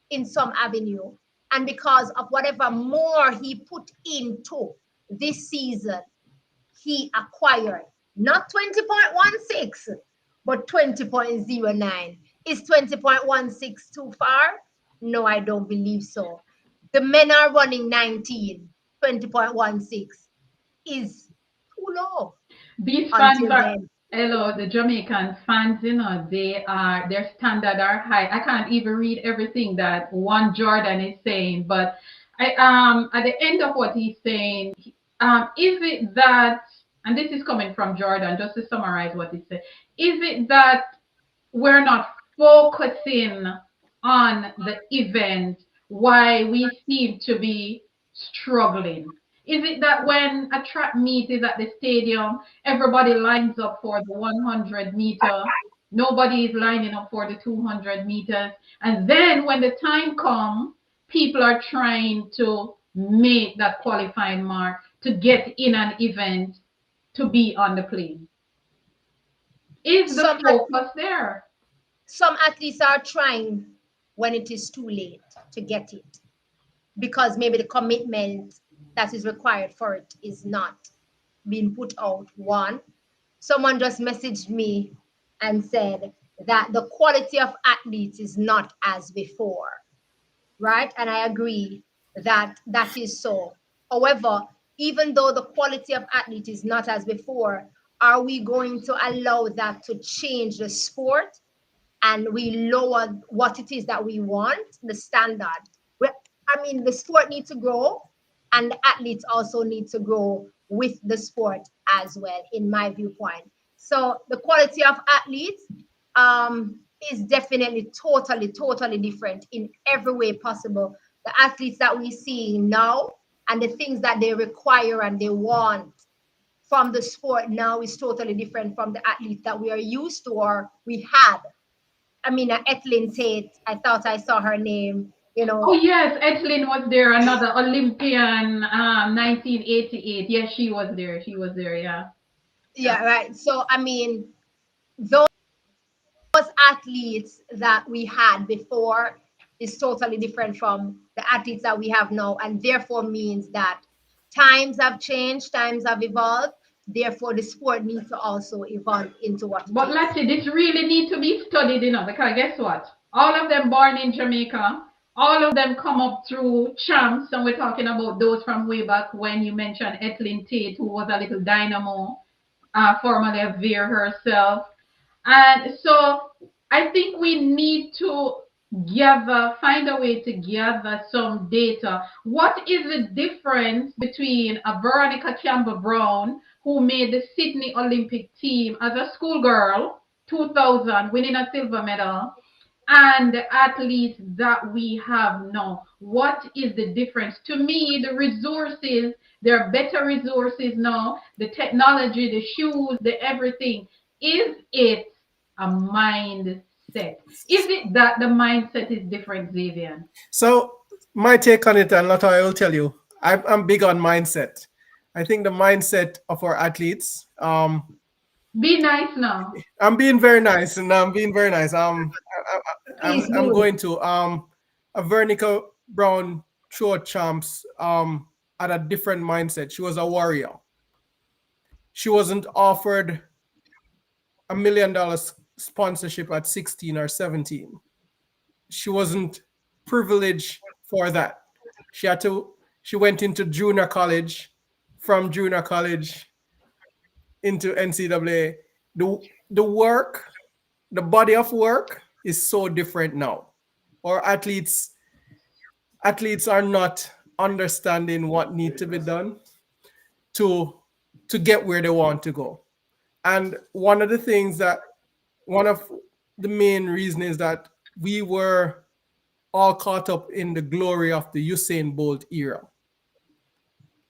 in some avenue, and because of whatever more he put into this season, he acquired not 20.16, but 20.09. Is 20.16 too far? No, I don't believe so. The men are running 19. 20.16 is too low These fans until are, then. hello, the Jamaican fans, their standard are high. I can't even read everything that one Jordan is saying, but at the end of what he's saying, is it that, and this is coming from Jordan, just to summarize what he said, is it that we're not focusing on the event, why we seem to be struggling? Is it that when a track meet is at the stadium, everybody lines up for the 100-meter, nobody is lining up for the 200 meters, and then when the time comes, people are trying to make that qualifying mark to get in an event to be on the plane? Is the Some focus there? some athletes are trying when it is too late to get it because maybe the commitment that is required for it is not being put out. One, someone just messaged me and said that the quality of athletes is not as before, right? And I agree that that is so. However, even though the quality of athlete is not as before, are we going to allow that to change the sport and we lower what it is that we want, the standard? I mean, the sport needs to grow and the athletes also need to grow with the sport as well, in my viewpoint. So the quality of athletes um, is definitely totally different in every way possible. The athletes that we see now and the things that they require and they want from the sport now is totally different from the athletes that we are used to or we had. I mean, Ethlyn Tate, I thought I saw her name, Oh yes, Etlin was there, another Olympian, 1988. Yes, she was there. She was there. Yeah, yeah. Yeah, right. So, I mean, those athletes that we had before is totally different from the athletes that we have now, and therefore means that times have changed, times have evolved. Therefore, the sport needs to also evolve into what it But is. let's see, this really need to be studied, because guess what? All of them born in Jamaica. All of them come up through champs, and we're talking about those from way back when you mentioned Etlin Tate, who was a little dynamo, formerly a Veer herself. And so I think we need to find a way to gather some data. What is the difference between a Veronica Campbell Brown, who made the Sydney Olympic team as a schoolgirl, 2000, winning a silver medal, and the athletes that we have now? What is the difference? To me, the resources, there are better resources now, the technology, the shoes, the everything. Is it a mindset? Is it that the mindset is different, Xavier? So my take on it, and Lotto, I will tell you, I'm big on mindset. I think the mindset of our athletes. Be nice now. I'm being very nice, and I'm being very nice. Please I'm do. going to a Vernica Brown throat champs had a different mindset. She was a warrior. She wasn't offered $1 million sponsorship at 16 or 17. She wasn't privileged for that. She went into junior college, from junior college into NCAA. The work, the body of work is so different now. Our athletes are not understanding what need to be done to get where they want to go. And one of the main reasons is that we were all caught up in the glory of the Usain Bolt era.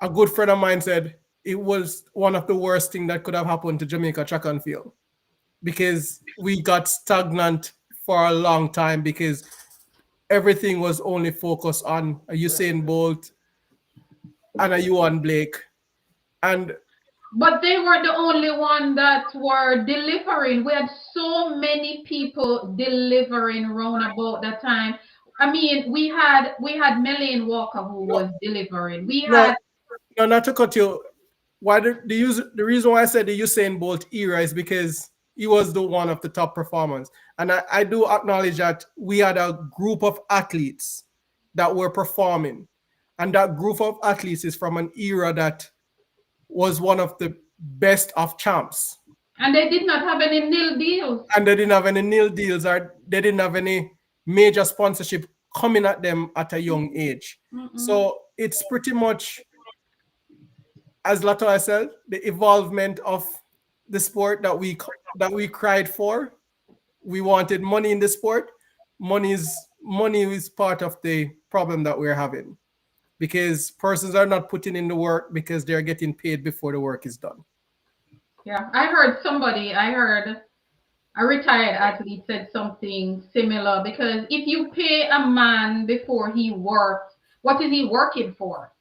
A good friend of mine said it was one of the worst things that could have happened to Jamaica track and field, because we got stagnant for a long time because everything was only focused on a Usain Bolt and a Yuan Blake. And But they were the only one that were delivering. We had so many people delivering round about that time. I mean, we had Melaine Walker who no, was delivering. We no, had no, not to cut you. Why the reason why I said the Usain Bolt era is because he was the one of the top performers. And I do acknowledge that we had a group of athletes that were performing. And that group of athletes is from an era that was one of the best of champs. and they did not have any nil deals. And they didn't have any nil deals or they didn't have any major sponsorship coming at them at a young age. Mm-mm. So it's pretty much, as Latoya said, the evolvement of the sport that we cried for. We wanted money in the sport. Money is part of the problem that we're having because persons are not putting in the work because they're getting paid before the work is done. Yeah, I heard a retired athlete said something similar because if you pay a man before he works, what is he working for?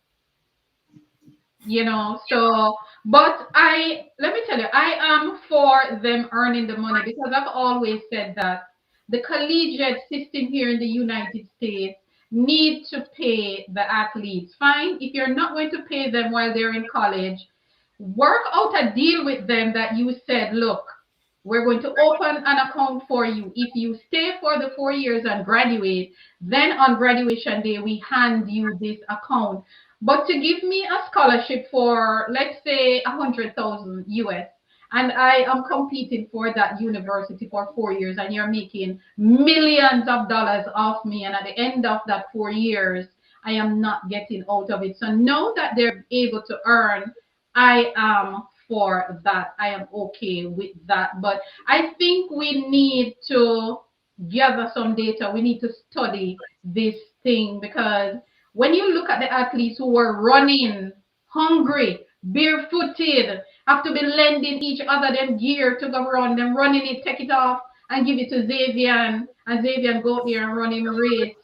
So but I let me tell you, I am for them earning the money because I've always said that the collegiate system here in the United States need to pay the athletes. Fine, if you're not going to pay them while they're in college, work out a deal with them that you said, look, we're going to open an account for you. If you stay for the 4 years and graduate, then on graduation day, we hand you this account. But to give me a scholarship for, let's say, 100,000 US, and I am competing for that university for 4 years, and you're making millions of dollars off me, and at the end of that 4 years, I am not getting out of it. So now that they're able to earn, I am for that. I am okay with that. But I think we need to gather some data. We need to study this thing because when you look at the athletes who were running hungry, barefooted, have to be lending each other them gear to go around, them running it, take it off and give it to Xavier, and Xavier go out there and run him a race.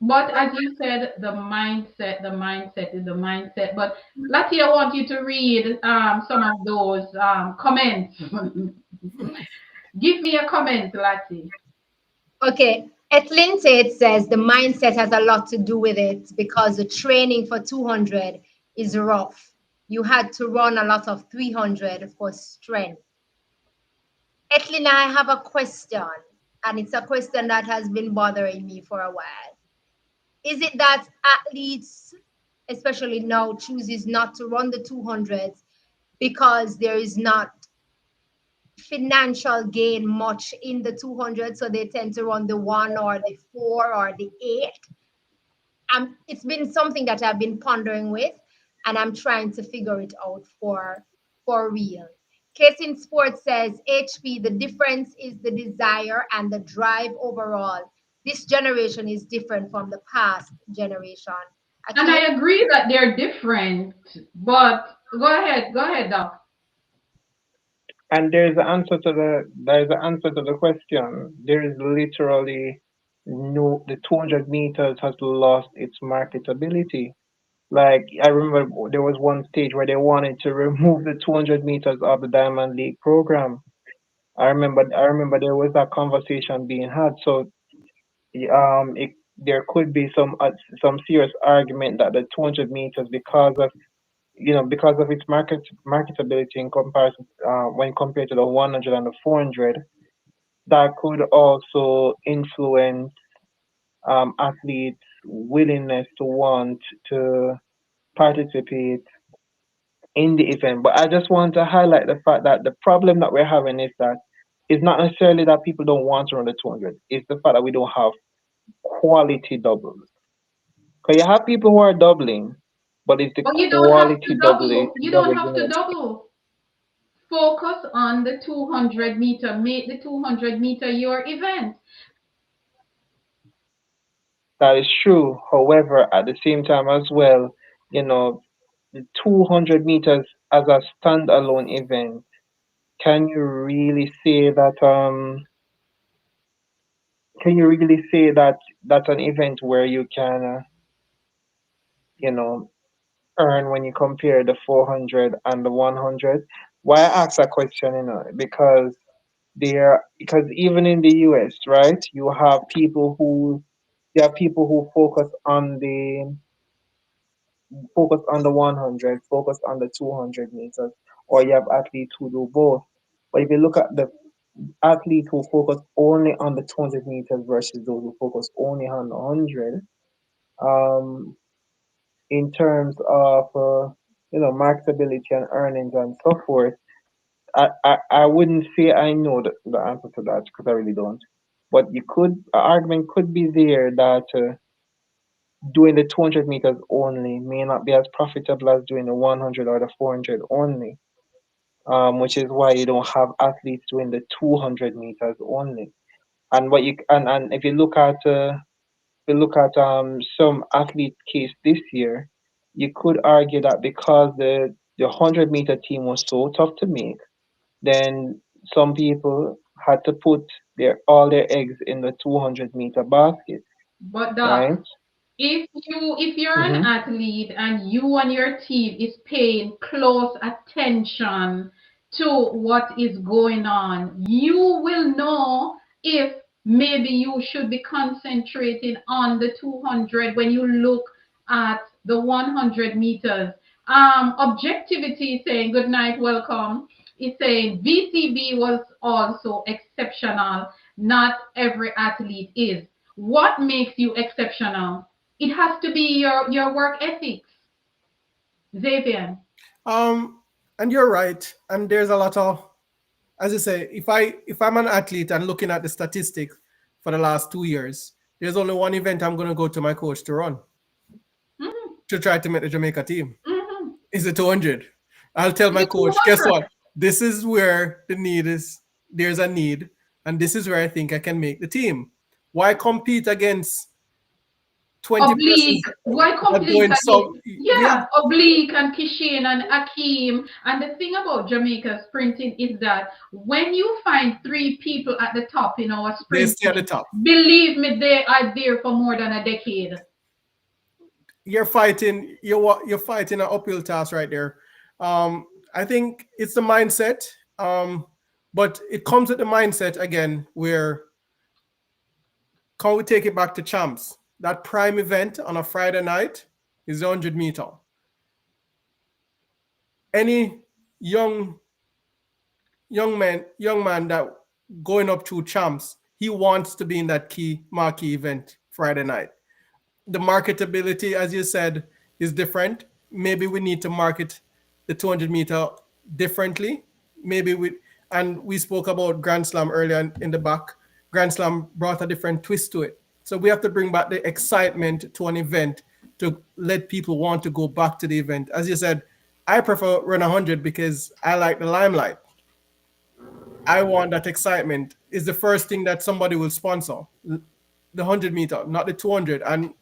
But as you said, the mindset is the mindset. But Lati, I want you to read some of those comments. Give me a comment, Lati. Okay. Etlin Tate says the mindset has a lot to do with it because the training for 200 is rough. You had to run a lot of 300 for strength. Etlin, I have a question, and it's a question that has been bothering me for a while. Is it that athletes, especially now, chooses not to run the 200s because there is not financial gain much in the 200, so they tend to run the 1 or the 4 or the 8? It's been something that I've been pondering with, and I'm trying to figure it out for real. Case in Sports says HP, the difference is the desire and the drive overall. This generation is different from the past generation. And Akeem? I agree that they're different, but go ahead, Doc. And there's an answer to the question. There is literally no, the 200 meters has lost its marketability. Like I remember there was one stage where they wanted to remove the 200 meters of the Diamond League program. I remember there was that conversation being had. So there could be some serious argument that the 200 meters, because of its marketability in comparison, when compared to the 100 and the 400, that could also influence athletes' willingness to want to participate in the event. But I just want to highlight the fact that the problem that we're having is that it's not necessarily that people don't want to run the 200. It's the fact that we don't have quality doubles. Because you have people who are doubling, but it's the But you don't have to quality double. You don't double have to double. Focus on the 200 meter. Make the 200 meter your event. that is true. However, at the same time as well, you know, the 200 meters as a standalone event, can you really say that can you really say that that's an event where you can, you know, earn when you compare the 400 and the 100? Why I ask that question, because even in the US, right, you have people who focus on the 100, focus on the 200 meters, or you have athletes who do both. But if you look at the athletes who focus only on the 200 meters versus those who focus only on the 100, um, in terms of marketability and earnings and so forth, I wouldn't say I know the answer to that because I really don't. But an argument could be there that doing the 200 meters only may not be as profitable as doing the 100 or the 400 only, which is why you don't have athletes doing the 200 meters only. And what you and if you look at some athlete case this year, you could argue that because the 100-meter team was so tough to make, then some people had to put all their eggs in the 200-meter basket, But Doc, right? if you're an Hmm. athlete and you and your team is paying close attention to what is going on, you will know if maybe you should be concentrating on the 200 when you look at the 100 meters. Objectivity is saying good night, welcome. It's saying VCB was also exceptional. Not every athlete is. What makes you exceptional? It has to be your work ethics, Xavier. Um, and you're right. And there's a lot of, as you say, if I'm an athlete and looking at the statistics for the last 2 years, there's only one event I'm going to go to my coach to run Mm-hmm, to try to make the Jamaica team. mm-hmm. Is the 200. I'll tell my The coach, guess 200. what? This is where the need is. There's a need, and this is where I think I can make the team. Why compete against 20 Oblique. persons Why that complete going again? some? Yeah, Yeah, Oblique and Kishin and Akeem. And the thing about Jamaica sprinting is that when you find three people at the top in our they stay at the sprinting, top. believe me, they are there for more than a decade. You're fighting an uphill task right there. I think it's the mindset. But it comes with the mindset again where can we take it back to champs? That prime event on a Friday night is the 100 meter. Any young young man that going up to champs, he wants to be in that key marquee event Friday night. The marketability, as you said, is different. Maybe we need to market the 200 meter differently. Maybe we spoke about Grand Slam earlier in the back. Grand Slam brought a different twist to it. So we have to bring back the excitement to an event to let people want to go back to the event. As you said, I prefer run 100 because I like the limelight. I want that excitement. Is the first thing that somebody will sponsor the 100 meter, not the 200, and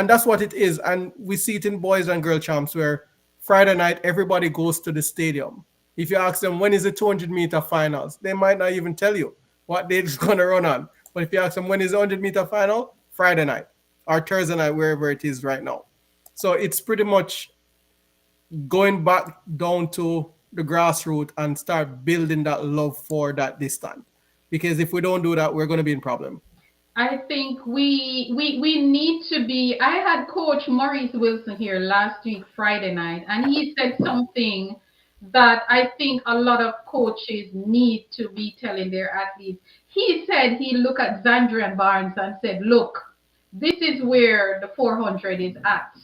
that's what it is. And we see it in boys and girl champs where Friday night everybody goes to the stadium. If you ask them when is the 200 meter finals, they might not even tell you what they're just gonna run on. But if you ask them when is the 100 meter final, Friday night or Thursday night, wherever it is right now. So it's pretty much going back down to the grassroots and start building that love for that distance. Because if we don't do that, we're going to be in problem. I think we need to be. I had Coach Maurice Wilson here last week, Friday night, and he said something that I think a lot of coaches need to be telling their athletes. He said he looked at Zandrian Barnes and said, "Look, this is where the 400 is at.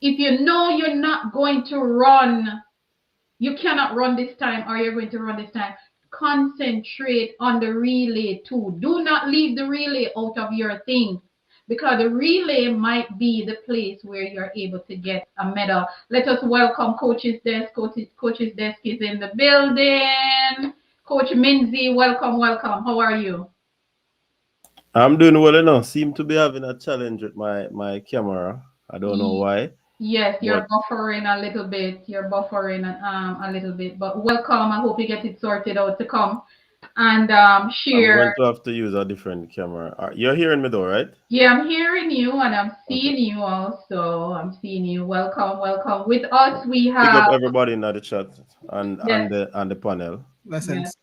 If you know you're not going to run, you cannot run this time or you're going to run this time. Concentrate on the relay too. Do not leave the relay out of your thing because the relay might be the place where you're able to get a medal. Let us welcome Coach's Desk. Coach's Desk is in the building. Coach Minzy, welcome, welcome. How are you? I'm doing well enough. Seem to be having a challenge with my camera. I don't know why, Yes, you're but buffering a little bit. You're buffering a little bit, but welcome. I hope you get it sorted out to come. and I'm going share. to have to use a different camera. You're hearing me though, right? Yeah, I'm hearing you and I'm Okay. seeing you also. I'm seeing you. Welcome, welcome. With us, we Big up have, everybody in the chat and yes, the panel. yes. Lessons.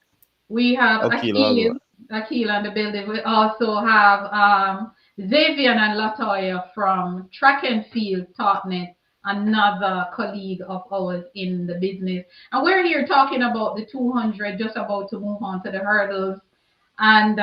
We have Okay, well, Akil on the building. We also have Xavier and Latoya from Track and Field Topnet, another colleague of ours in the business. And we're here talking about the 200, just about to move on to the hurdles. And,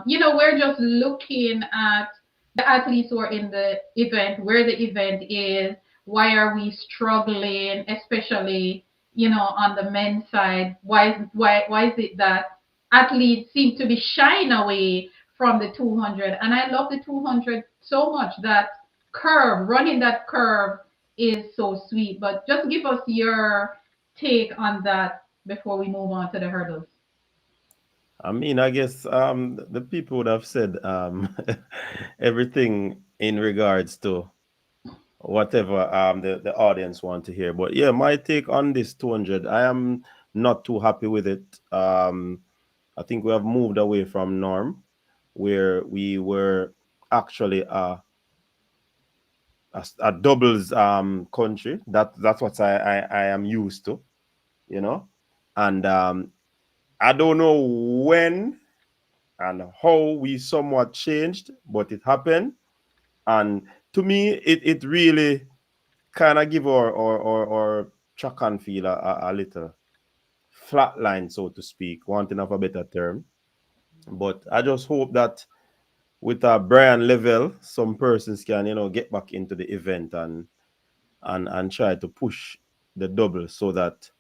we're just looking at the athletes who are in the event, where the event is, why are we struggling, especially, on the men's side. Why is it that athletes seem to be shying away from the 200? And I love the 200 so much. That curve, running that curve is so sweet. But just give us your take on that before we move on to the hurdles. I mean, I guess the people would have said everything in regards to whatever the audience want to hear. But yeah, my take on this 200, I am not too happy with it. I think we have moved away from norm where we were actually a doubles country. That's what I am used to, you know. And I don't know when and how we somewhat changed, but it happened. And to me, it really kind of give our track and field a little flat line, so to speak, wanting of a better term. But I just hope that with a Brian level, some persons can, get back into the event and try to push the double so that,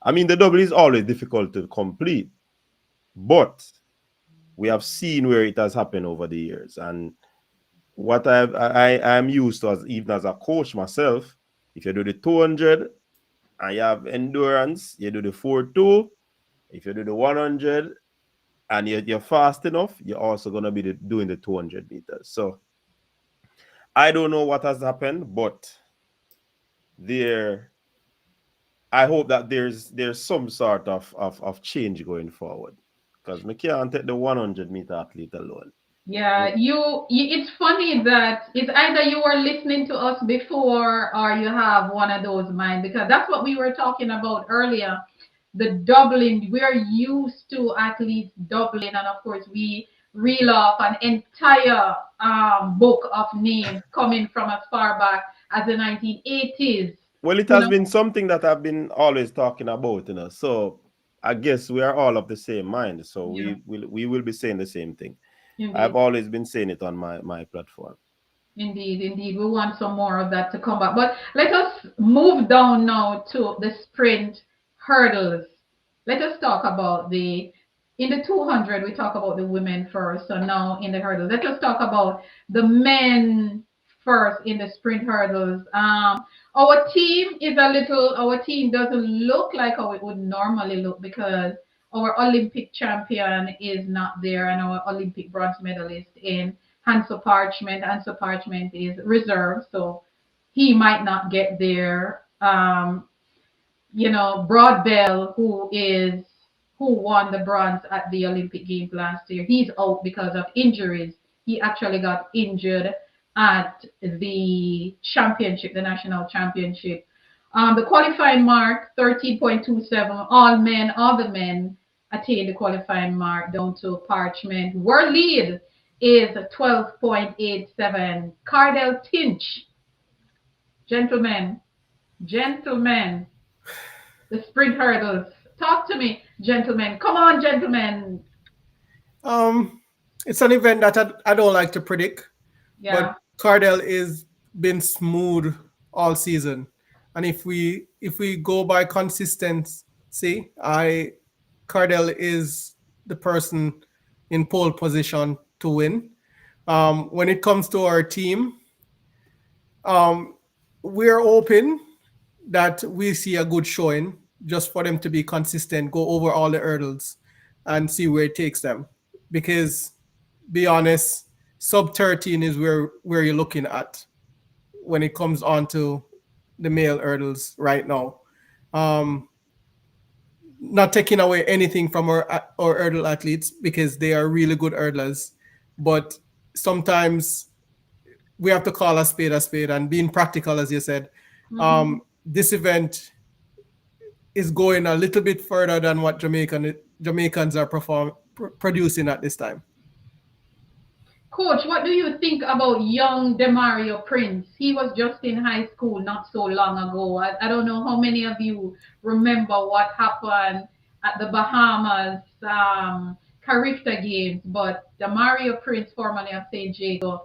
I mean, the double is always difficult to complete, but we have seen where it has happened over the years. And what I am used to, as even as a coach myself, if you do the 200 and you have endurance, you do the 4-2. If you do the 100 and you're fast enough, you're also going to be doing the 200 meters. So I don't know what has happened, but there, I hope that there's some sort of change going forward, because we can't take the 100-meter athlete alone. Yeah, it's funny that it's either you were listening to us before or you have one of those minds, because that's what we were talking about earlier. The doubling, we're used to athletes doubling, and of course, we reel off an entire book of names coming from as far back as the 1980s. Well, it You has know, been something that I've been always talking about, So I guess we are all of the same mind. So yeah, we will be saying the same thing. I've indeed. always been saying it on my platform. Indeed, indeed. We want some more of that to come back. But let us move down now to the sprint hurdles. Let us talk about in the 200, we talk about the women first. So now in the hurdles, let us talk about the men first in the sprint hurdles. Our team doesn't look like how it would normally look, because our Olympic champion is not there, and our Olympic bronze medalist in Hanso Parchment is reserved, so he might not get there. Broadbell, who won the bronze at the Olympic Games last year, he's out because of injuries. He actually got injured at the championship, the national championship. The qualifying mark 13.27. All the men attained the qualifying mark down to Parchment. World lead is 12.87. Cardell Tinch, gentlemen, gentlemen, the sprint hurdles. Talk to me, gentlemen. Come on, gentlemen. Um, it's an event that I don't like to predict, Yeah, but Cardell is been smooth all season, and if we go by consistency, I Cardell is the person in pole position to win. When it comes to our team, um, we're open that we see a good showing, just for them to be consistent, go over all the hurdles, and see where it takes them. Because, be honest, sub 13 is where you're looking at when it comes on to the male hurdles right now. Um, not taking away anything from our hurdle athletes because they are really good hurdlers, but sometimes we have to call a spade, and being practical, as you said. Mhm. This event is going a little bit further than what Jamaicans are producing at this time. Coach, what do you think about young Demario Prince? He was just in high school not so long ago. I don't know how many of you remember what happened at the Bahamas Carifta Games, but Demario Prince, formerly of St. Jago,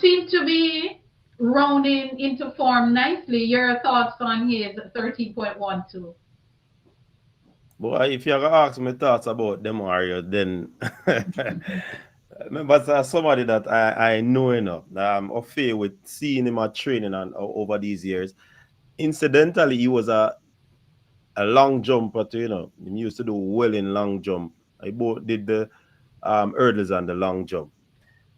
seemed to be rounding into form nicely. Your thoughts on his 13.12? Boy, if you're gonna ask me thoughts about them Mario, then remember somebody that I know enough. Of fair with seeing him at training and over these years. Incidentally, he was a long jumper too, He used to do well in long jump. I both did the hurdles and the long jump.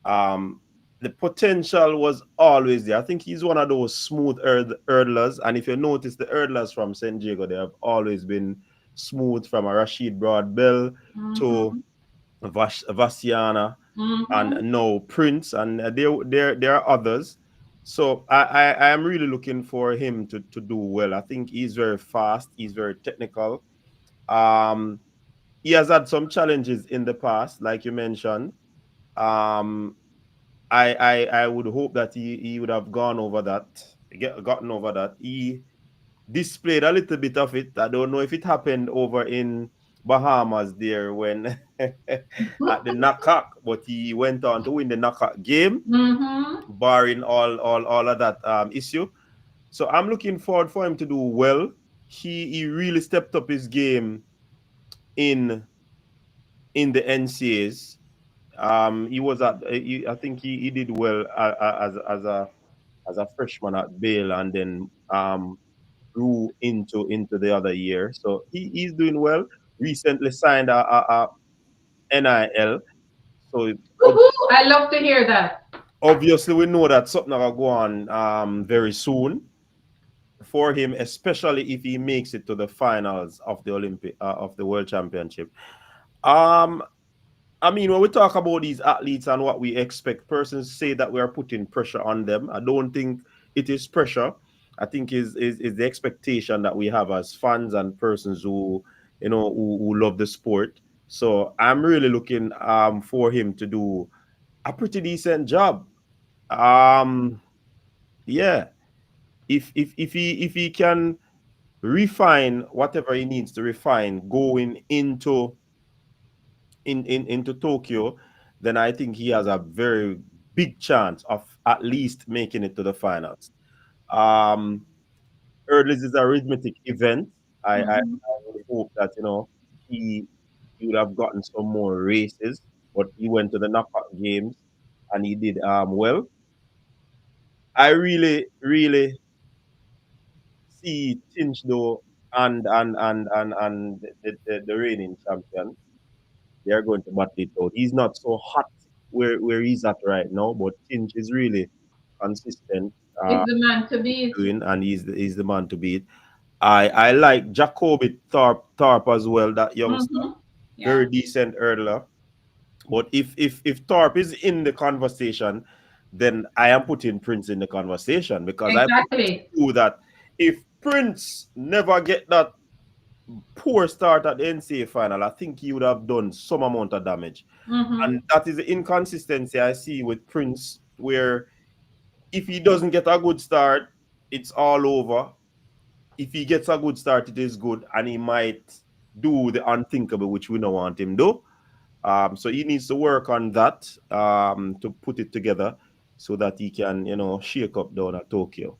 Um, the potential was always there. I think he's one of those smooth hurdlers. And if you notice, the hurdlers from St. Jago, they have always been smooth, from a Rashid Broadbell to Mm-hmm. Vasiana and Mm-hmm. now Prince, and there are others. So I am really looking for him to do well. I think he's very fast. He's very technical. Um, he has had some challenges in the past, like you mentioned. Um, I would hope that he would have gotten over that. He displayed a little bit of it. I don't know if it happened over in Bahamas there when at the knockout, but he went on to win the knockout game, Mm-hmm. barring all of that issue. So I'm looking forward for him to do well. He really stepped up his game in the NCAs. He was I think he did well as a freshman at Bale, and then grew into the other year. So he's doing well. Recently signed a NIL. So Woohoo! I love to hear that. obviously we know that something will go on very soon for him, especially if he makes it to the finals of the of the World Championship. Um, I mean, when we talk about these athletes and what we expect, persons say that we are putting pressure on them. I don't think it is pressure. I think is the expectation that we have as fans and persons who who love the sport. So I'm really looking for him to do a pretty decent job. Um, yeah, if he can refine whatever he needs to refine going into Tokyo, then I think he has a very big chance of at least making it to the finals. Um, Hurdles is a rhythmic event. I Mm-hmm. would hope that he would have gotten some more races, but he went to the knockout games and he did well. I really see Tinch though and the reigning champion. They're going to battle it out. He's not so hot where he's at right now, but Tinch is really consistent Is the man to beat. doing, and he's the man to beat. I like Jacoby Tarp as well, that youngster, Mm-hmm. Yeah, very decent hurdler. But if Tarp is in the conversation, then I am putting Prince in the conversation, because I exactly. knew that if Prince never get that poor start at the NCAA final, I think he would have done some amount of damage. Mm-hmm. And that is the inconsistency I see with Prince, where if he doesn't get a good start, it's all over. If he gets a good start, it is good, and he might do the unthinkable, which we don't want him to do. So he needs to work on that to put it together so that he can, shake up down at Tokyo.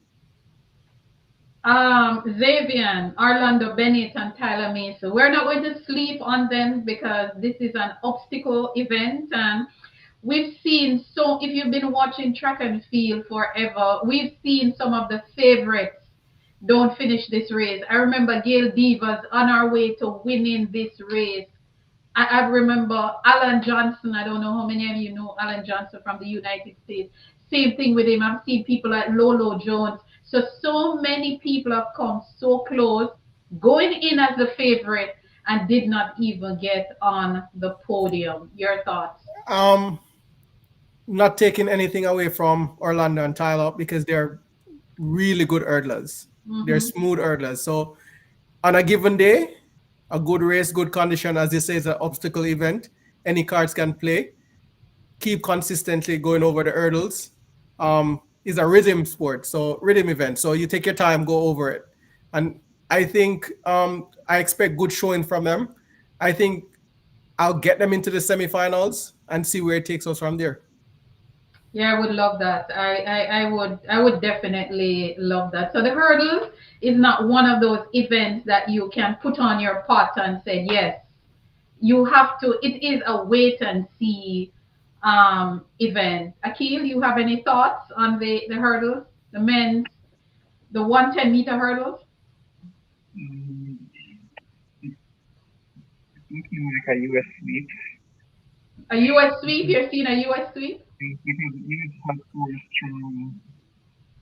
Xavier, Orlando Bennett, and Tyler Mason. We're not going to sleep on them because this is an obstacle event, and we've seen so. If you've been watching track and field forever, we've seen some of the favorites don't finish this race. I remember Gail Divas on our way to winning this race. I remember Alan Johnson. I don't know how many of you know Alan Johnson from the United States. Same thing with him. I've seen people like Lolo Jones. So many people have come so close. going in as the favorite and did not even get on the podium. Your thoughts? Um, Not taking anything away from Orlando and Tyler because they're really good hurdlers. They're Mm-hmm. smooth hurdlers. So on a given day, a good race, good condition, as they say, is an obstacle event. Any cards can play. Keep consistently going over the hurdles. It's a rhythm sport, so rhythm event. So you take your time, go over it. And I think I expect good showing from them. I think I'll get them into the semifinals and see where it takes us from there. Yeah, I would love that. I would definitely love that. So the hurdles is not one of those events that you can put on your pot and say yes. You have to. It is a wait and see event. Akil, you have any thoughts on the hurdles, the men's, the 110-meter hurdles? Mm, looking like a US sweep. A U.S. sweep? You're seeing a U.S. sweep? Because US has four strong.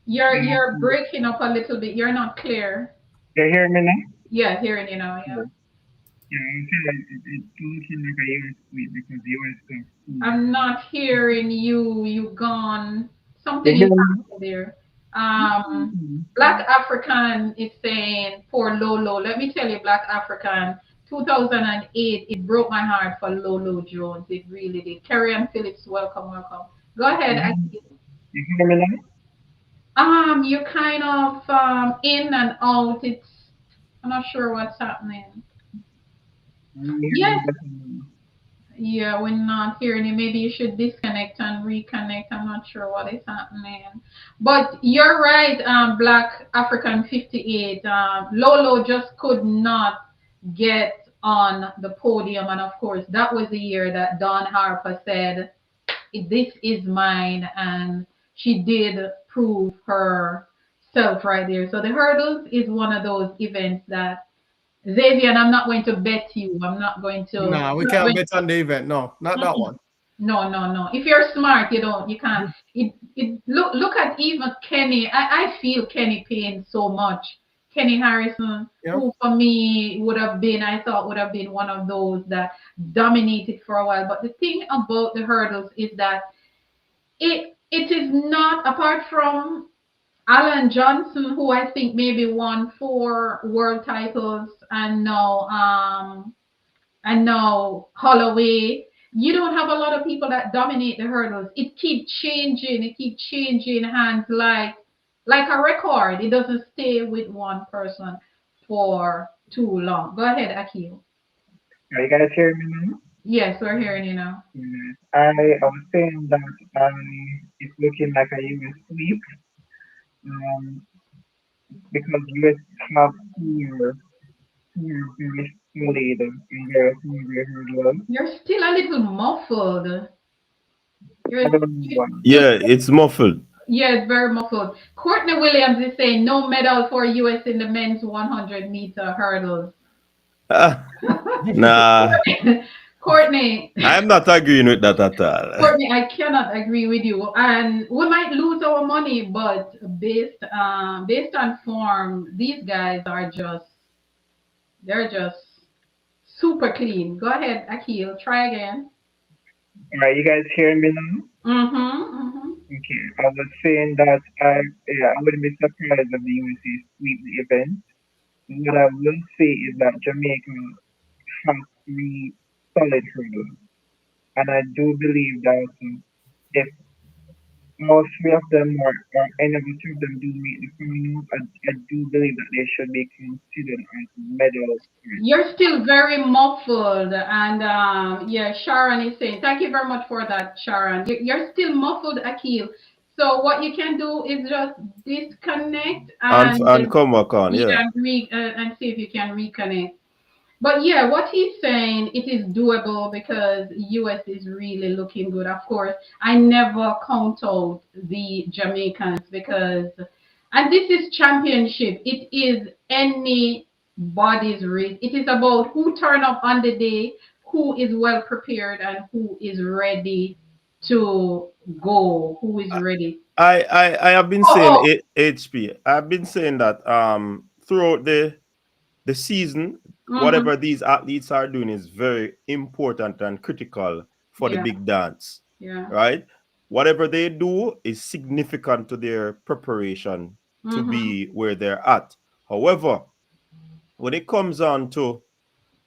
You're breaking up a little bit. You're not clear. You hear me now? Yeah, hearing you now. Yeah. Yeah. Yeah, I feel like it's looking like a US sweep because US has I'm four. not hearing you. You gone. You Something hear is me? happening there. Um, Mm-hmm. Black African is saying for Lolo. Let me tell you, Black African, 2008, it broke my heart for Lolo Jones. It really did. Kerry and Phillips, welcome, welcome. Go ahead. You hear, you hear me now? You're kind of in and out. I'm not sure what's happening. You hear me Yes. better? Yeah, we're not hearing you. Maybe you should disconnect and reconnect. I'm not sure what is happening. But you're right, Black African 58. Lolo just could not get on the podium. And of course, that was the year that Dawn Harper said, "This is mine." And she did prove herself right there. So the hurdles is one of those events that, Xavier, and I'm not going to bet you. I'm not going to. Nah, we I'm not can't going bet on the event. No, not that Mm-mm. one. No, no, no. If you're smart, you can't. Look at even Kenny. I feel Kenny Payne so much. Kenny Harrison, Yeah. who for me I thought would have been one of those that dominated for a while. But the thing about the hurdles is that it is not, apart from Alan Johnson, who I think maybe won 4 world titles, and now Holloway. You don't have a lot of people that dominate the hurdles. It keeps changing. It keeps changing hands like a record. It doesn't stay with one person for too long. Go ahead, Akil. Are you guys hearing me now? Yes, we're hearing you now. Yeah. I was saying that it's looking like a US sweep um, because US have four very solid and very hungry hurdlers. You're still a little muffled. I You're don't know you, why. you Yeah, it's muffled. Yeah, it's very muffled. Courtney Williams is saying no medal for US in the men's 100-meter hurdles. Ah, nah, Courtney, I'm not agreeing with that at all. Courtney, I cannot agree with you, and we might lose our money, but based on form, these guys are just super clean. Go ahead, Akil, try again. Alright, you guys hearing me now? Mm-hmm. Okay, I was saying that I wouldn't be surprised if the USA sweep the event. What I will say is that Jamaica has three solid hurdles, and I do believe that if all three of them or any of the two of them do make the finals, I do believe that they should be considered as medal You're still very muffled, and yeah, Sharon is saying, thank you very much for that, Sharon. You're still muffled, Akil. So what you can do is just disconnect and And come back on, yeah, yeah. and see if you can reconnect. But yeah, what he's saying, it is doable because US is really looking good. Of course, I never count out the Jamaicans because, and this is championship. It is anybody's race. It is about who turn up on the day, who is well prepared, and who is ready to go. Who is ready? I have been saying Oh, HP. I've been saying that throughout the the season, Mm-hmm. whatever these athletes are doing is very important and critical for the Yeah. big dance, Yeah. right? Whatever they do is significant to their preparation to Mm-hmm. be where they're at. However, when it comes on to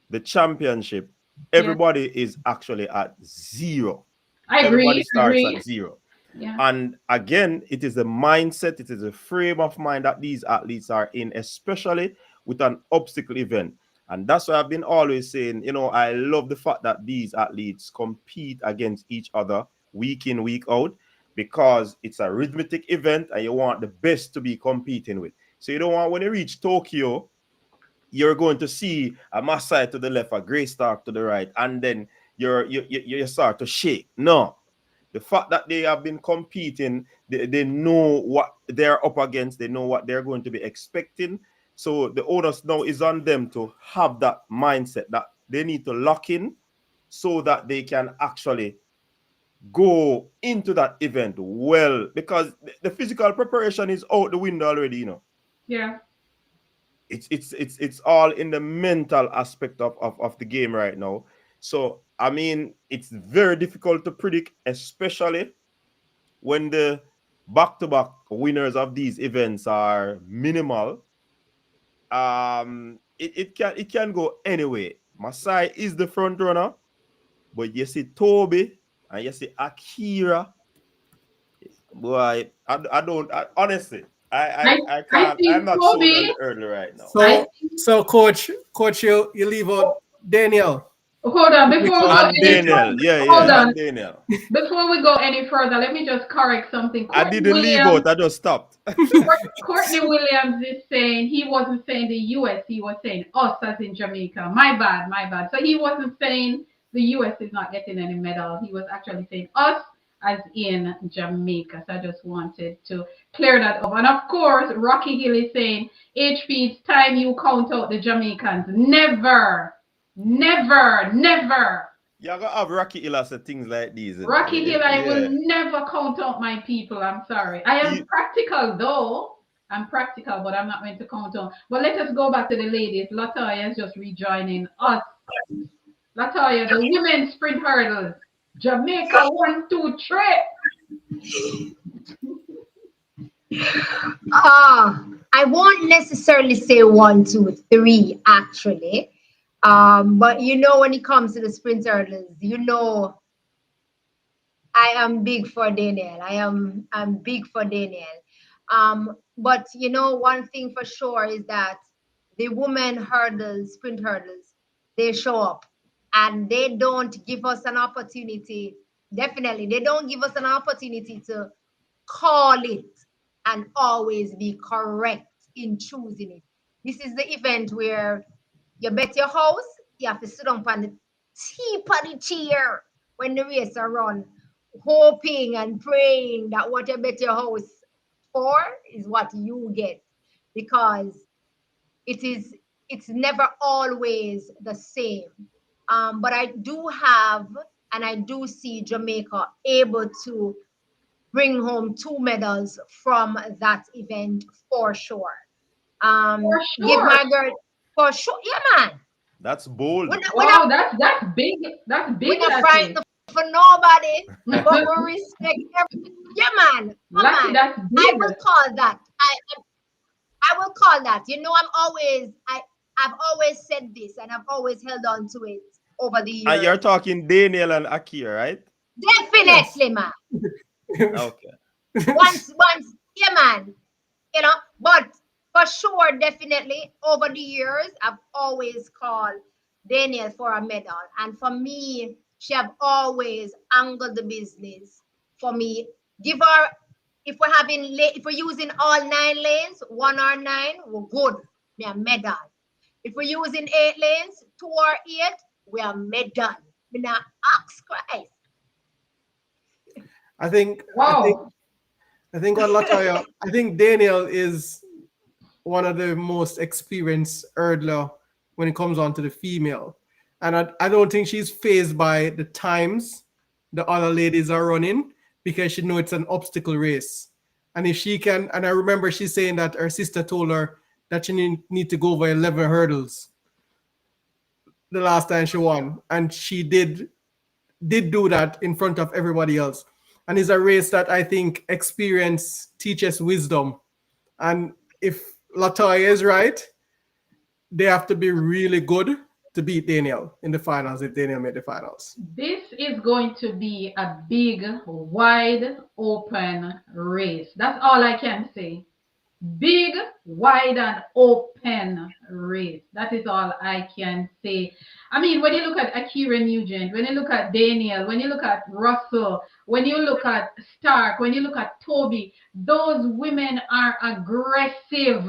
the championship, Yeah. everybody is actually at zero. I Everybody agree. starts Agree. at zero. Yeah. And again, it is a mindset, it is a frame of mind that these athletes are in, especially with an obstacle event. And that's why I've been always saying, I love the fact that these athletes compete against each other week in, week out, because it's a rhythmic event and you want the best to be competing with. So you don't want, when you reach Tokyo, you're going to see a Maasai to the left, a Grey Stark to the right, and then you start to shake. No, the fact that they have been competing, they know what they're up against, they know what they're going to be expecting. So the onus now is on them to have that mindset that they need to lock in so that they can actually go into that event well, because the physical preparation is out the window already. Yeah. It's all in the mental aspect of the game right now. So I mean, it's very difficult to predict, especially when the back-to-back winners of these events are minimal. It can go anyway. Masai is the front runner, but you see Toby and you see Akira. Boy, honestly, I I can't. I'm think not sold on Kobe. the early right now. I So, so coach, you leave out Daniel. hold on before we go And any Daniel, further. yeah, Hold yeah, on. and Daniel. Before we go any further, let me just correct something. I didn't leave out. I just stopped. Courtney Williams is saying he wasn't saying the US, he was saying us as in Jamaica. My bad, my bad. So he wasn't saying the US is not getting any medal. He was actually saying us as in Jamaica. So I just wanted to clear that up. And of course, Rocky Hill is saying, HP, it's time you count out the Jamaicans. Never, never, never. You're gonna have Rocky Illa say things like these, Rocky Hill, I will yeah. never count out my people. I'm sorry. I am practical though. I'm practical, but I'm not going to count on. But let us go back to the ladies. Latoya is just rejoining us. Latoya, the women's sprint hurdles. Jamaica, 1, 2, 3. I won't necessarily say 1, 2, 3 actually. But when it comes to the sprint hurdles, I am big for Daniel. I'm big for Daniel. But one thing for sure is that the women hurdles, sprint hurdles, they show up and they don't give us an opportunity. Definitely, they don't give us an opportunity to call it and always be correct in choosing it. This is the event where you bet your house, you have to sit on the tip of the chair when the race are run, hoping and praying that what you bet your house for is what you get, because it's never always the same. But I do have and I do see Jamaica able to bring home 2 medals from that event for sure. For Give sure. my girl for sure. Yeah, man. That's bold. Wow, that's big. That's We're big, not Lassie. frightened for nobody, but we respect everything. Yeah, man. Come Lassie, on. that's I big. will call that. I will call that. I've always said this and I've always held on to it over the And you're years. talking Daniel and Akira, right? Yes. Definitely, man. Okay. Once, yeah, man. But for sure, definitely over the years, I've always called Daniel for a medal. And for me, she have always angled the business for me. Give her, if we're using all 9 lanes, 1 or 9, we're good. We are medal. If we're using 8 lanes, 2 or 8, we are medal. We not ask Christ. I think Wow. on Latoya, I think Daniel is one of the most experienced hurdler when it comes on to the female. And I don't think she's phased by the times the other ladies are running, because she knows it's an obstacle race. And if she can, and I remember she's saying that her sister told her that she need to go over 11 hurdles the last time she won, and she did do that in front of everybody else. And it's a race that I think experience teaches wisdom. And if Latoya is right, they have to be really good to beat Daniel in the finals if Daniel made the finals. This is going to be a big, wide open race. That's all I can say. Big, wide, and open race. That is all I can say. I mean, when you look at Akira Nugent, when you look at Daniel, when you look at Russell, when you look at Stark, when you look at Toby, those women are aggressive.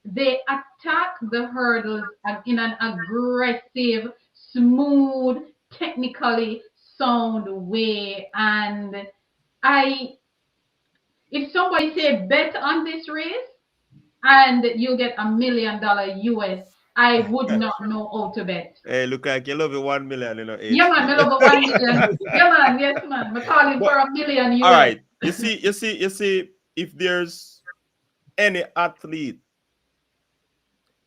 They attack the hurdles in an aggressive, smooth, technically sound way. And I, if somebody say bet on this race and you get $1 million US, I would not know how to bet. Hey, look like you love it 1 million, you know. Yeah, man, I love a 1 million. Yeah, man, yes, man. I'm calling for $1 million US. All right. You see, if there's any athlete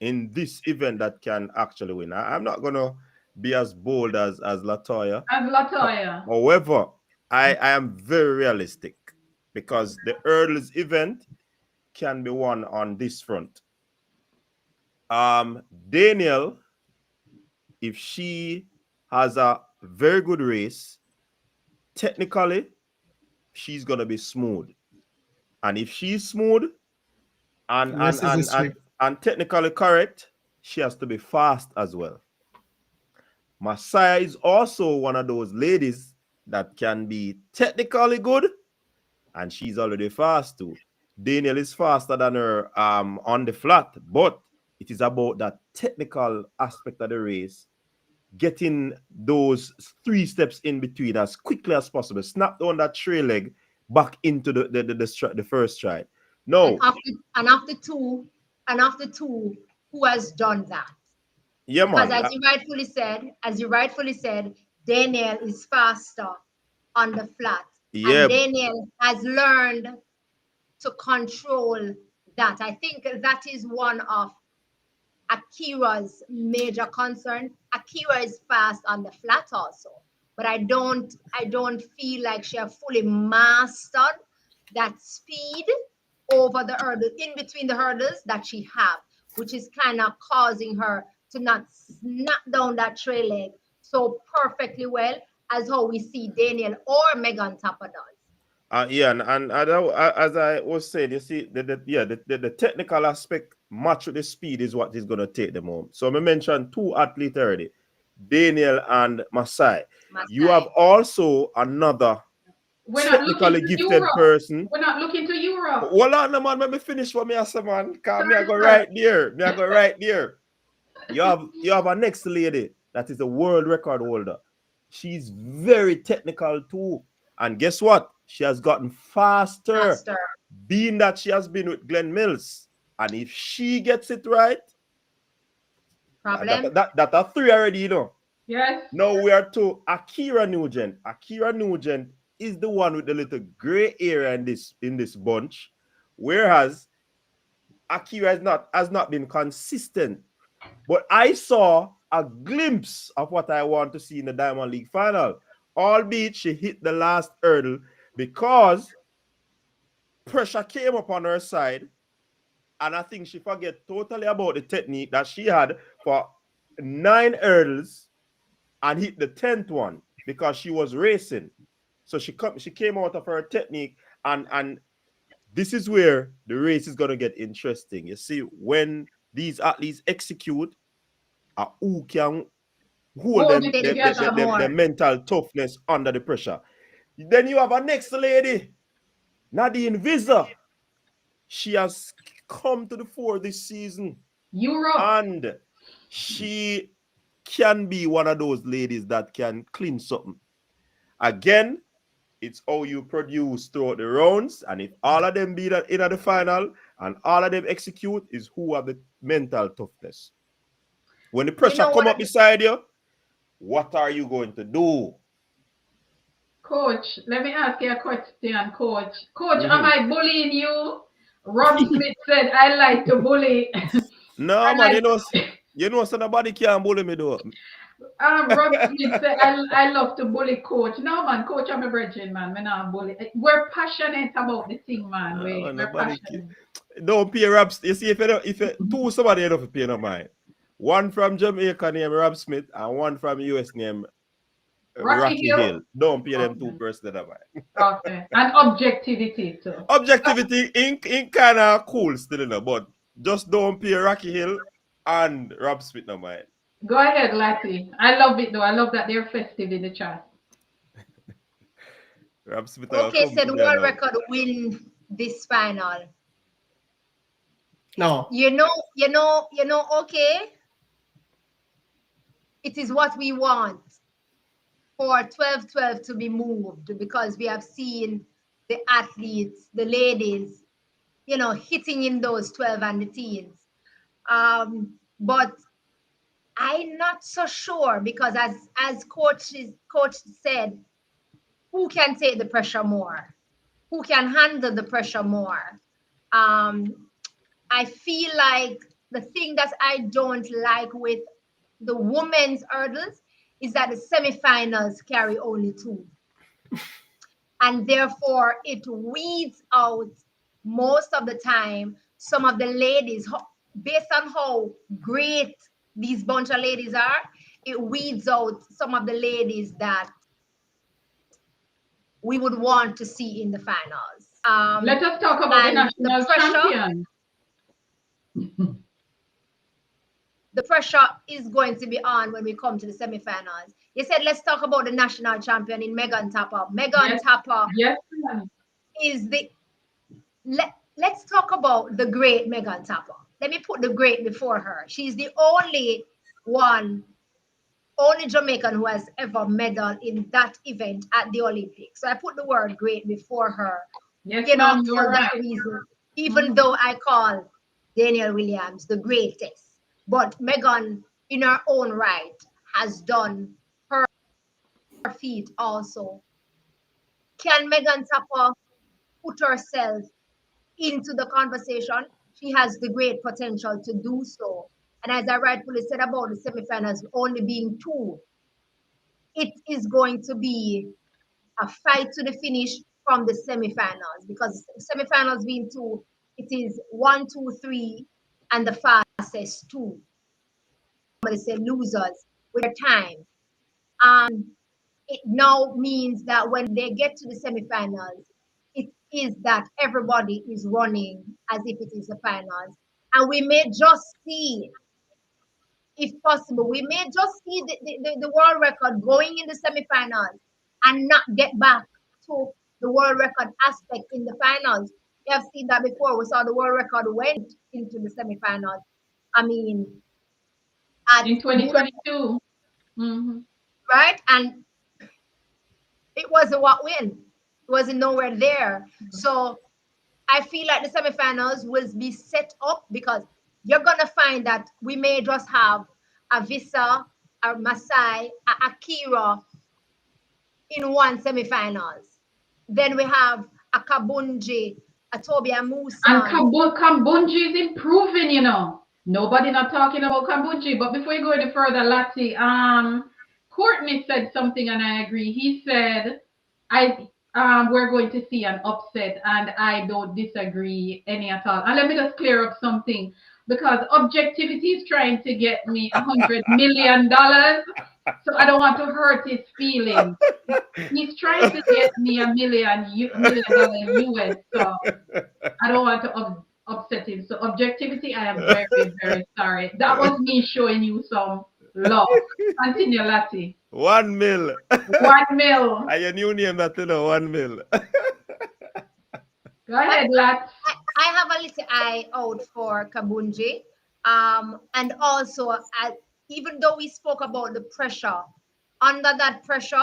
in this event that can actually win, I'm not gonna be as bold as Latoya. As Latoya. However, I am very realistic because the hurdles event can be won on this front. Daniel, if she has a very good race, technically, she's gonna be smooth. And if she's smooth and technically correct, she has to be fast as well. Messiah is also one of those ladies that can be technically good, and she's already fast too. Daniel is faster than her on the flat, but it is about that technical aspect of the race, getting those 3 steps in between as quickly as possible, snap down that trail leg back into the first stride. No. And after two, who has done that? Yeah, because man. as you rightfully said, Daniel is faster on the flat. Yeah. And Daniel has learned to control that. I think that is one of Akira's major concern. Akira is fast on the flat also, but I don't feel like she has fully mastered that speed over the hurdle, in between the hurdles that she have, which is kind of causing her to not snap down that trail leg so perfectly well as how we see Daniel or Megan Tapper does. Yeah, and as I was saying, you see, the technical aspect match with the speed is what is going to take them home. So I mentioned 2 athletes already, Daniel and Masai. You have also another technically gifted person. We're not looking to Europe. Hold on, man. Let me finish what me I say, man. Because me I go right there. You have a next lady that is a world record holder. She's very technical too. And guess what? She has gotten faster. Being that she has been with Glenn Mills. And if she gets it right, that are 3 already, you know. Yes. Now we are to Akira Nugent. Akira Nugent is the one with the little gray area in this bunch, whereas Akira has not been consistent. But I saw a glimpse of what I want to see in the Diamond League final, albeit she hit the last hurdle because pressure came up on her side, and I think she forget totally about the technique that she had for 9 hurdles and hit the 10th one because she was racing. So she came out of her technique, and this is where the race is going to get interesting. You see, when these athletes execute, who can hold their mental toughness under the pressure. Then you have a next lady, Nadine Visser. She has come to the fore this season. Europe. And she can be one of those ladies that can clean something. Again, it's how you produce throughout the rounds. And if all of them be in at the final and all of them execute, is who have the mental toughness. When the pressure come up beside you, what are you going to do? Coach, let me ask you a question, Coach. Coach, am I bullying you? Rob Smith said, I like to bully. No, I man, like you know, so nobody can bully me though. Rob Smith said, I love to bully coach. No man, coach I'm a virgin man. We not bully. We're passionate about the thing, man. No, man, We're nobody passionate. don't pay Rob. You see, if you two somebody enough pay no mind. One from Jamaica named Rob Smith and one from US named Rocky Rocky Hill. Hill. Don't pay them two Okay. person no mind. Okay. And objectivity too. Objectivity in kind of cool still, you know, but just don't pay Rocky Hill and Rob Smith no mind. Go ahead, Lati. I love it though. I love that they're festive in the chat. Rob Smith Okay, come said to me world now. record win this final. No. Okay. It is what we want for 12-12 to be moved because we have seen the athletes, the ladies, hitting in those 12 and the teens. But I'm not so sure because as coach said, who can take the pressure more? Who can handle the pressure more? I feel like the thing that I don't like with the women's hurdles is that the semifinals carry only two. And therefore, it weeds out most of the time some of the ladies, based on how great these bunch of ladies are, it weeds out some of the ladies that we would want to see in the finals. Let us talk about the And national champion. the pressure is going to be on when we come to the semifinals. You said, let's talk about the national champion in Megan Tapper. Megan Tapper Yes. is let's talk about the great Megan Tapper. Let me put the great before her. She's the only Jamaican who has ever medaled in that event at the Olympics. So I put the word great before her. Yes, For you're that right. reason. Even though I call Daniel Williams the greatest, but Megan, in her own right, has done her feat also. Can Megan Tapper put herself into the conversation? She has the great potential to do so. And as I rightfully said about the semifinals only being two, it is going to be a fight to the finish from the semifinals because semifinals being two, it is 1, 2, 3, and the fastest two. Somebody say losers with their time. It now means that when they get to the semifinals, it is that everybody is running as if it is the finals. And we may just see, if possible, we may just see the world record going in the semifinals and not get back to the world record aspect in the finals. We have seen that before. We saw the world record went into the semifinals. I mean, at in 2022. Mm-hmm. right? And it wasn't what win. It wasn't nowhere there. So I feel like the semifinals will be set up because you're gonna find that we may just have a Visa, a Masai, a Akira in one semifinals. Then we have a Kabunji, a Toby Musa. And Kambunji is improving, Nobody not talking about Kambunji. But before you go any further, Lati, Courtney said something and I agree. He said, we're going to see an upset, and I don't disagree any at all. And let me just clear up something because objectivity is trying to get me $100 million. So I don't want to hurt his feelings. He's trying to get me $1 million US. So I don't want to upset him. So objectivity, I am very, very sorry. That was me showing you some love. Continue, Lati. 1 mil. 1 mil. I new name that 1 mil. Go ahead, Lat. I have a little eye out for Kabunji. And also, even though we spoke about the pressure, under that pressure,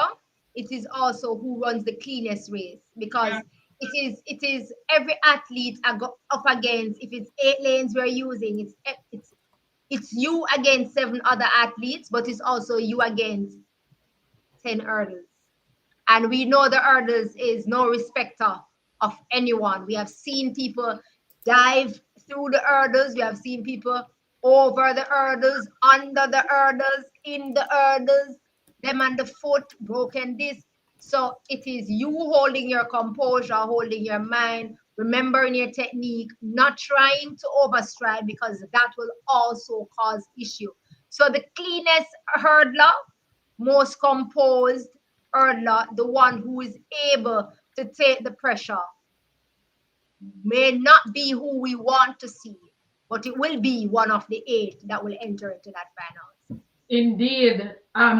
it is also who runs the cleanest race because it is every athlete up against. If it's 8 lanes we're using, it's you against 7 other athletes, but it's also you against 10 hurdles. And we know the hurdles is no respecter of anyone. We have seen people dive through the hurdles. We have seen people over the hurdles, under the hurdles, in the hurdles, them on the foot, broken this. So it is you holding your composure, holding your mind, remembering your technique, not trying to overstride because that will also cause issue. So the cleanest hurdler, most composed hurdler, the one who is able to take the pressure, may not be who we want to see, but it will be one of the 8 that will enter into that finals. Indeed.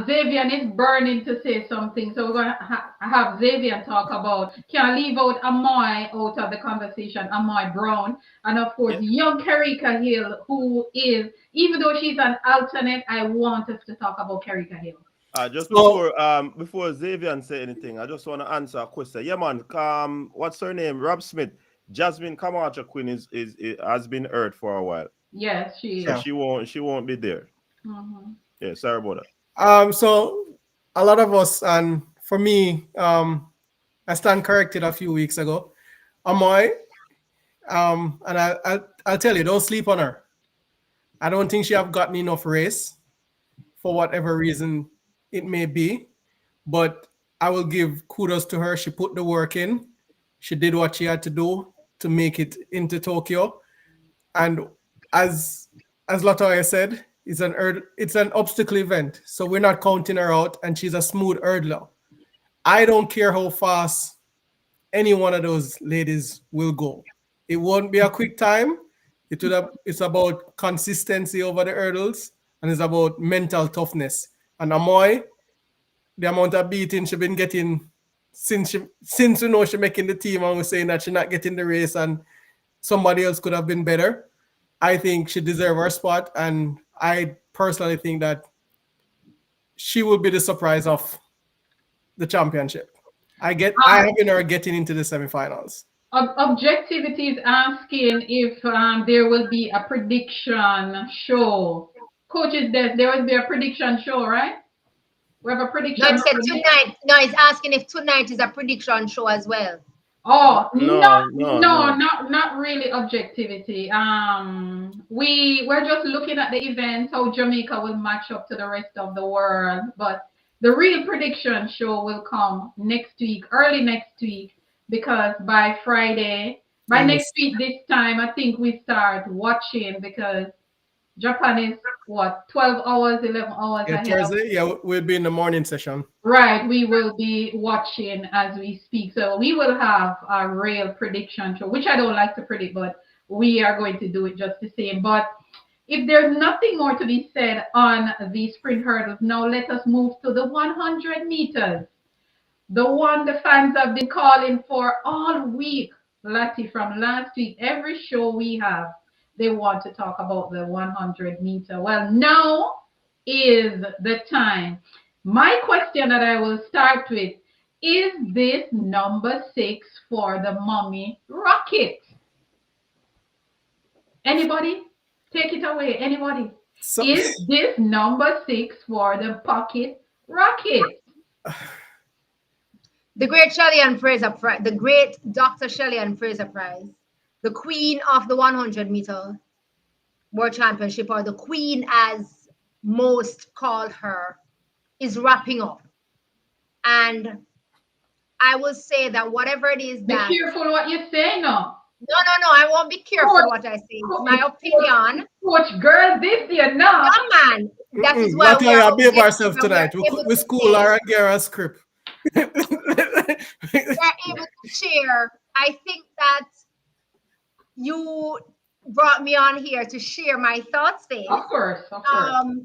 Xavier is burning to say something, so we're going to have Xavier talk about, can I leave out Amoy out of the conversation, Amoy Brown, and of course, young Karika Hill, who is, even though she's an alternate, I want us to talk about Karika Hill. Just before Xavier say anything, I just want to answer a question. Yeah, man. What's her name? Rob Smith. Jasmine Camacho Queen is has been hurt for a while. Yes, she is. So she won't be there. Mm-hmm. Yeah, sorry about that. So a lot of us, and for me, I stand corrected a few weeks ago. Amoy, and I'll tell you, don't sleep on her. I don't think she have gotten enough race for whatever reason it may be, but I will give kudos to her. She put the work in. She did what she had to do to make it into Tokyo. And as Latoya said, it's an obstacle event. So we're not counting her out, and she's a smooth hurdler. I don't care how fast any one of those ladies will go. It won't be a quick time. It's about consistency over the hurdles, and it's about mental toughness. And Amoy, the amount of beating she's been getting since we know she's making the team, and we're saying that she's not getting the race and somebody else could have been better, I think she deserves her spot, and I personally think that she will be the surprise of the championship. I have in her getting into the semifinals. Objectivity is asking if there will be a prediction show. Coaches, there will be a prediction show, right? We have a prediction. No, he said tonight. No, he's asking if tonight is a prediction show as well. Oh, No. not really objectivity. We're just looking at the event, how Jamaica will match up to the rest of the world. But the real prediction show will come next week, early next week, because by next week this time, I think we start watching, because Japan is what, 12 hours, 11 hours ahead. Thursday, we'll be in the morning session. Right, we will be watching as we speak. So we will have a real prediction show, which I don't like to predict, but we are going to do it just the same. But if there's nothing more to be said on the sprint hurdles, now let us move to the 100 meters. The one the fans have been calling for all week, Lati, from last week. Every show we have, they want to talk about the 100 meter. Well, now is the time. My question that I will start with, is this number 6 for the Mommy Rocket? Anybody? Take it away. Anybody? Is this number 6 for the Pocket Rocket? The great Shelley-Ann Fraser Prize, the great Dr. Shelley-Ann Fraser Prize, the queen of the 100 meter world championship, or the queen as most call her, is wrapping up. And I will say that whatever it is that... Be careful what you say now. No, I won't be careful what I say. It's my opinion. Coach girl, this year now. Yeah, man. That is why we are behave ourselves tonight. We school our Gara script. We're able to share. I think that you brought me on here to share my thoughts, Faith. Of course.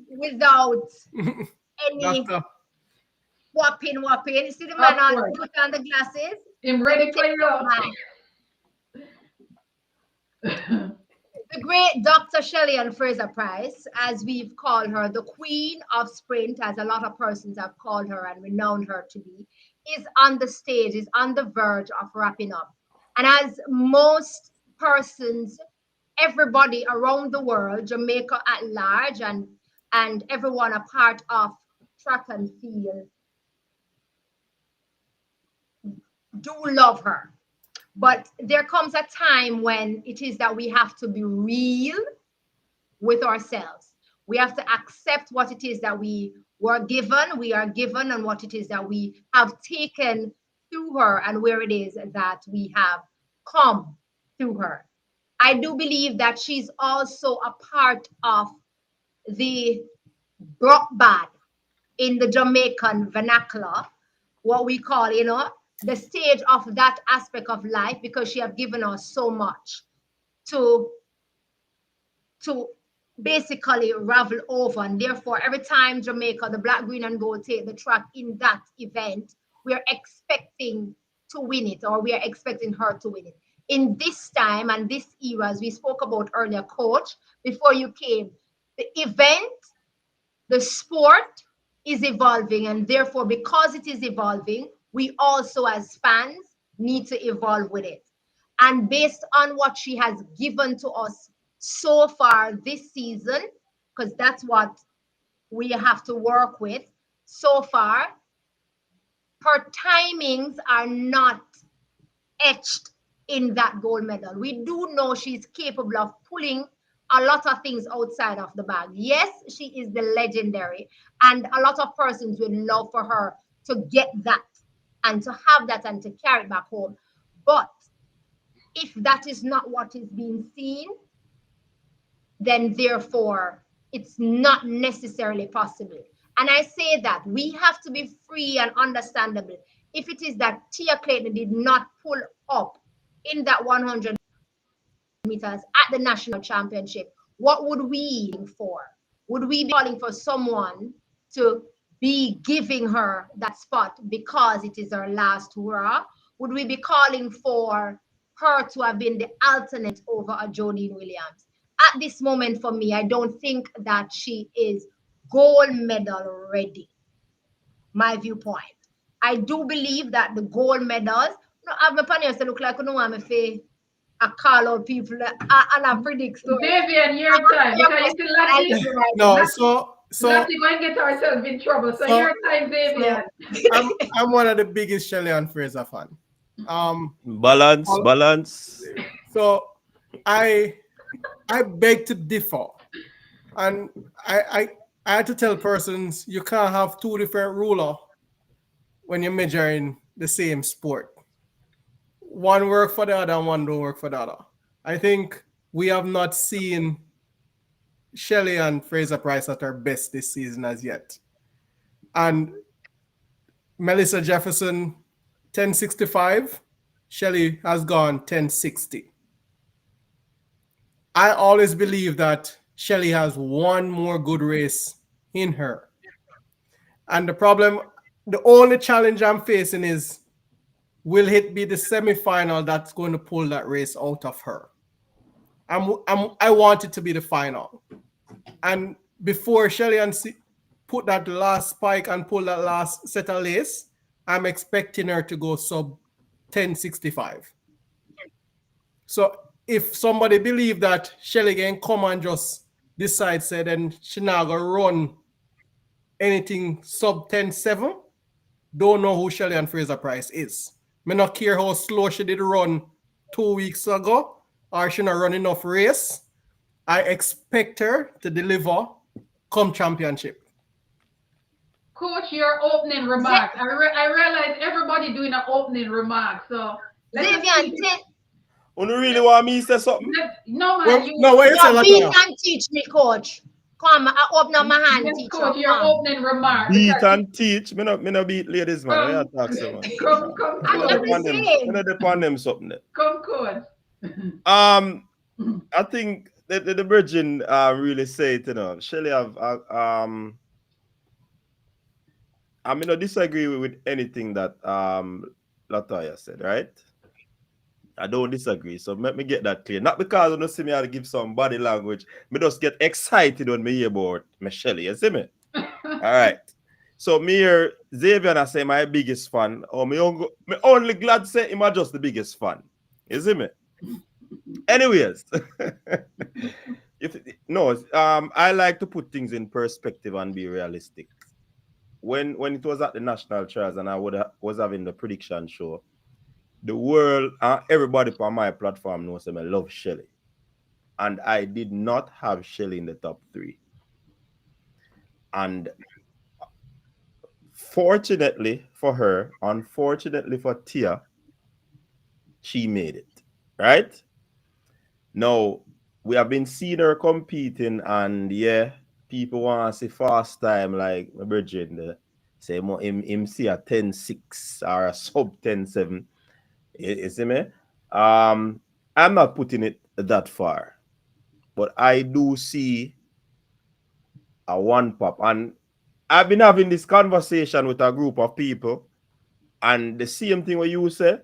Without any whopping. You see the man put on the glasses? I'm ready for you. The great Dr. Shelley-Ann Fraser Price, as we've called her, the queen of sprint, as a lot of persons have called her and renowned her to be, is on the stage, is on the verge of wrapping up. And as most persons, everybody around the world, Jamaica at large, and everyone a part of track and field, do love her. But there comes a time when it is that we have to be real with ourselves. We have to accept what it is that we are given, and what it is that we have taken through her, and where it is that we have come through her. I do believe that she's also a part of the brought bad in the Jamaican vernacular, what we call, the stage of that aspect of life, because she have given us so much to to basically ravel over. And therefore, every time Jamaica, the black, green, and gold take the track in that event, we're expecting to win it, or we are expecting her to win it. In this time and this era, as we spoke about earlier, coach, before you came, the event, the sport is evolving, and therefore, because it is evolving, we also as fans need to evolve with it. And based on what she has given to us so far this season, because that's what we have to work with so far, her timings are not etched in that gold medal. We do know she's capable of pulling a lot of things outside of the bag. Yes, she is the legendary, and a lot of persons would love for her to get that and to have that and to carry it back home. But if that is not what is being seen, then therefore it's not necessarily possible. And I say that we have to be free and understandable. If it is that Tia Clayton did not pull up in that 100 meters at the national championship, what would we be for? Would we be calling for someone to be giving her that spot because it is her last hurrah? Would we be calling for her to have been the alternate over a Jodine Williams? At this moment, for me, I don't think that she is gold medal ready. My viewpoint. I do believe that the gold medals, I'm a panel to look like no one I call out people and I predict stories. Davian, your time. Because you see Lottie, No, so Lottie going to get herself in trouble. So your time, Davian. I'm one of the biggest Shelley Fraser fan. Balance. So I beg to differ, and I had to tell persons you can't have two different rulers when you're measuring the same sport. One work for the other and one don't work for the other. I think we have not seen Shelley and Fraser Price at her best this season as yet. And Melissa Jefferson, 1065. Shelley has gone 1060. I always believe that Shelley has one more good race in her. And the only challenge I'm facing is, will it be the semifinal that's going to pull that race out of her? I want it to be the final. And before Shelley put that last spike and pull that last set of lace, I'm expecting her to go sub 1065. So if somebody believe that Shelley can come and just decide, say, then she not gonna run anything sub 10.7, don't know who Shelley and Fraser Price is. Me not care how slow she did run 2 weeks ago, or she not run enough race. I expect her to deliver come championship. Coach, your opening remarks. I realize everybody doing an opening remark. So Vivian, You really want me to say something? No, man. Well, no, wait a second. beat and teach me, coach. Come, I open up my hand, Yes, teacher. coach, your opening remark. Beat and teach. Me no beat ladies, man. Come, I'm not the same. Me no depend them something. Come, coach. I think the Virgin really say it, Shelley have I mean, I disagree with anything that Latoya said, right? I don't disagree. So let me get that clear. Not because I don't see me how to give some body language. Me just get excited when me hear about me Shelley. You see me? All right. So me here, Xavier, and I say my biggest fan. Or me only glad say him are just the biggest fan. You see me? Anyways. I like to put things in perspective and be realistic. When it was at the national trials and I was having the prediction show, the world and everybody on my platform knows that I love Shelly. And I did not have Shelly in the top 3. And fortunately for her, unfortunately for Tia, she made it. Right? Now, we have been seeing her competing, and yeah, people want to see fast time like my Bridget. Say him see a 10-6 or a sub 10-7. You see me? I'm not putting it that far, but I do see a one pop. And I've been having this conversation with a group of people, and the same thing what you say,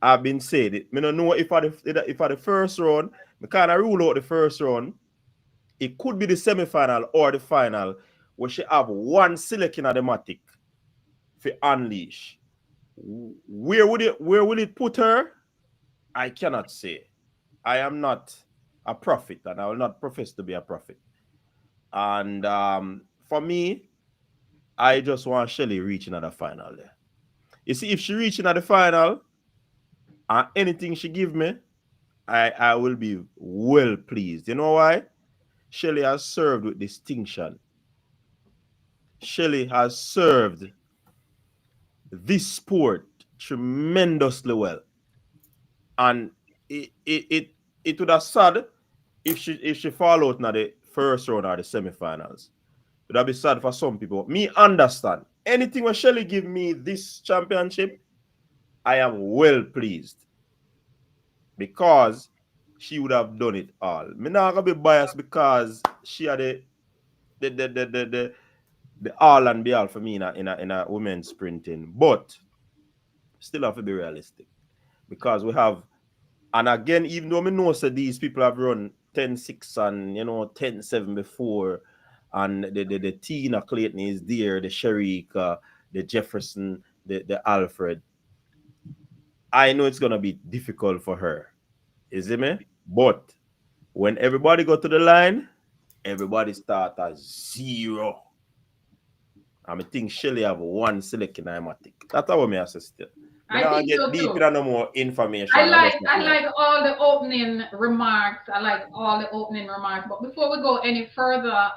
I've been saying it. I don't know if at the first round, I kind of rule out the first round. It could be the semi-final or the final where she have one selecting automatic for unleash. Where will it put her? I cannot say. I am not a prophet, and I will not profess to be a prophet. And for me, I just want Shelly reaching at the final there. You see, if she reaching at the final and anything she give me, I will be well pleased. You know why? Shelly has served with distinction. Shelly has served this sport tremendously well. And it would have sad if she fall out in the first round or the semi-finals. It would be sad for some people. Me understand. Anything when Shelly give me this championship, I am well pleased. Because she would have done it all. Me not gonna be biased because she had the all and be all for me in a women's sprinting. But still have to be realistic. Because we have, and again, even though we know that these people have run 10-6 and 10-7 before, and the Tina Clayton is there, the Sharika, the Jefferson, the Alfred. I know it's gonna be difficult for her. Is it me? But when everybody go to the line, everybody start at 0. I think Shelly have one selecting automatic. That's how me assist it. I think get so deep too. in no more information. I like all the opening remarks. But before we go any further,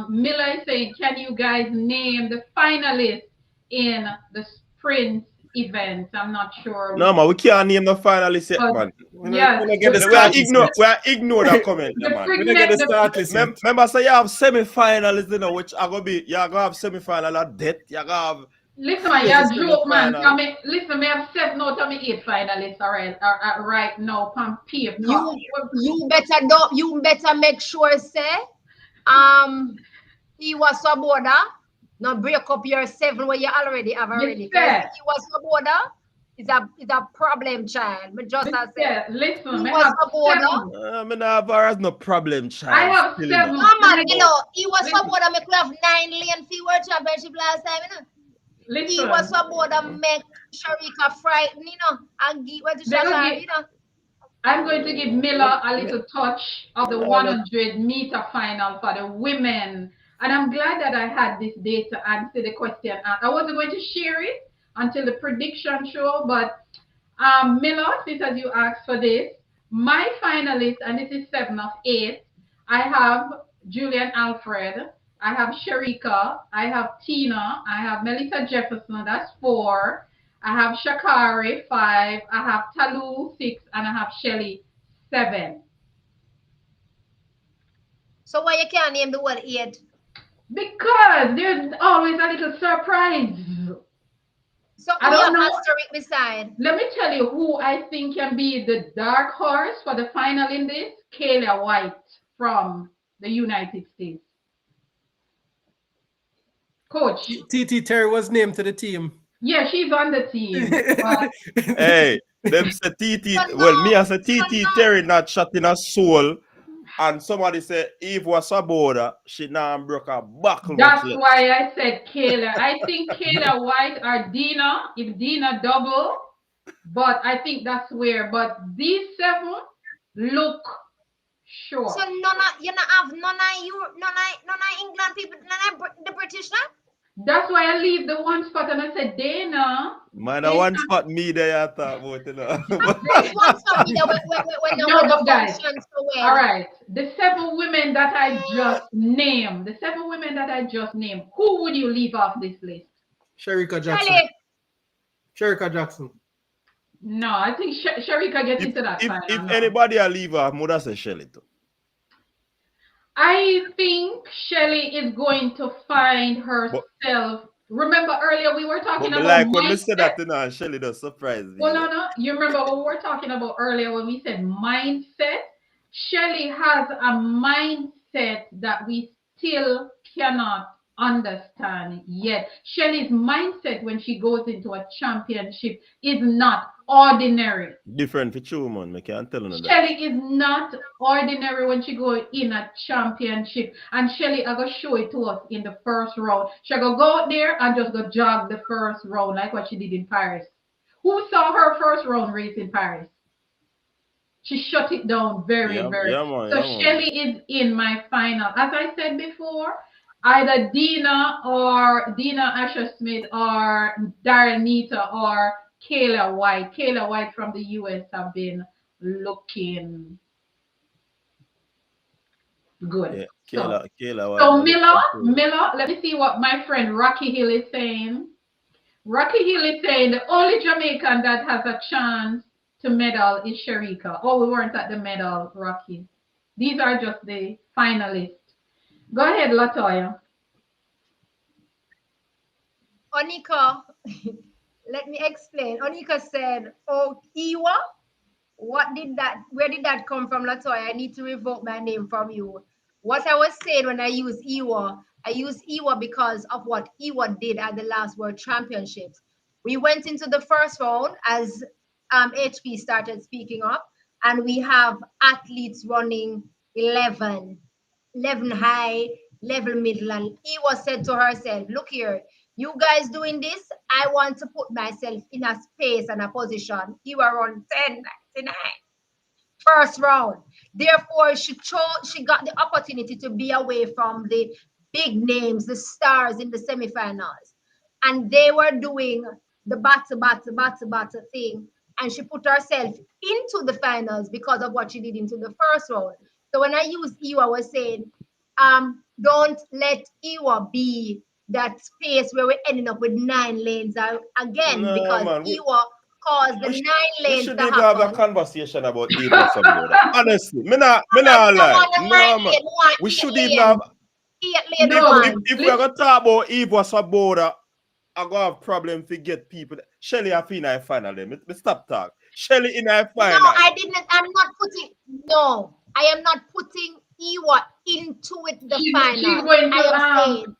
Miller is saying, can you guys name the finalists in the sprint event? I'm not sure. No, man, we can't name the finalists yet, man. Yes. We are ignore that comment, man. We don't get the start list yet. Remember, say you have semi-finals, which are gonna be, you're gonna have semi-final at death. You're gonna have. Listen, man, you're joke, man. Listen, me have 7 out of me 8 finalists, all right now, on paper. You better make sure, say, he was a border. Now break up your 7 where you already have already. Yes, he was a border. It's a problem, child. But just as yeah, listen, he was a border. I mean, I no problem, child. I have 7. No, man, he was a border. Me could have 9 lane for World Championship last time, Listen, he was a border make Sharika frightened, and give what to I'm going to give Miller a little touch of the 100-meter final for the women. And I'm glad that I had this day to answer the question. I wasn't going to share it until the prediction show, but Miller, since as you asked for this, my finalists, and this is 7 of 8, I have Julian Alfred, I have Sharika, I have Tina, I have Melissa Jefferson, that's 4, I have Shakari, 5, I have Talu, 6, and I have Shelly, 7. So why you can't name the whole 8? Because there's always a little surprise. So I don't know. Asterisk beside. Let me tell you who I think can be the dark horse for the final in this. Kayla White from the United States. Coach. TT Terry was named to the team. Yeah, she's on the team. Hey, them say TT. Well, me as a TT Terry not shot in a soul. And somebody said Eve was a border, she now broke her back. That's why I said Kayla. I think Kayla White or Dina, if Dina double, but I think that's where. But these 7 look sure. So none of England people, none of the British now? That's why I leave the one spot and I said, Dana, Man, a is one spot me there I thought about, you know. There's one for me that when no, the but guys, function so all well. right. The seven women that I just named, who would you leave off this list? Sherika Jackson. Shelly, Sherika Jackson. No, I think Sharika gets if into that if final if now. anybody I leave off, mother say Shelly too. I think Shelly is going to find But herself. Remember earlier we were but talking me about like when me say mindset? that, you know, and Shelly does surprise me, Well, you know. no, no. You remember what we were talking about earlier when we said mindset? Shelly has a mindset that we still cannot understand yet. Shelly's mindset when she goes into a championship is not ordinary. Different for true, man. Me can't tell you that. Shelly is not ordinary when she go in a championship. And Shelly, I go show it to us in the first round. She go out there and just go jog the first round like what she did in Paris. Who saw her first round race in Paris? She shut it down very, Yeah, very. yeah, man, So yeah, man. Shelly is in my final. As I said before, either Dina Asher Smith or Darren Nita or Kayla White. Kayla White from the US have been looking good. Yeah, So Kayla White, so that look cool. Miller, let me see what my friend Rocky Hill is saying. Rocky Hill is saying the only Jamaican that has a chance to medal is Sharika. Oh, we weren't at the medal, Rocky. These are just the finalists. Go ahead, Latoya. Onika, let me explain. Onika said, "Oh, Iwa, where did that come from, Latoya? I need to revoke my name from you. What I was saying when I used Iwa because of what Iwa did at the last World Championships. We went into the first round as HP started speaking up, and we have athletes running 11, 11 high, level middle, and Iwa said to herself, look here, you guys doing this, I want to put myself in a space and a position. Iwa run 10:99 first round. Therefore, she got the opportunity to be away from the big names, the stars in the semifinals. And they were doing the batter thing. And she put herself into the finals because of what she did into the first round. So when I used Iwa, I was saying, don't let Iwa be that space where we're ending up with 9 lanes again, No, because man. Iwa caused the We, sh- 9 lanes should to even have a happen. conversation about Eva Saboda. Honestly, me No, not we don't lie. want a No, 9 man. lane, we want We 8 should even lane. have 8 lane we No, want. if we are gonna talk about Eva Saboda, I gonna have problem to get people. Shelly I feel in final then. Me stop talk. Shelly in a No, final. I am not putting Iwa into it the she's final. going I to am saying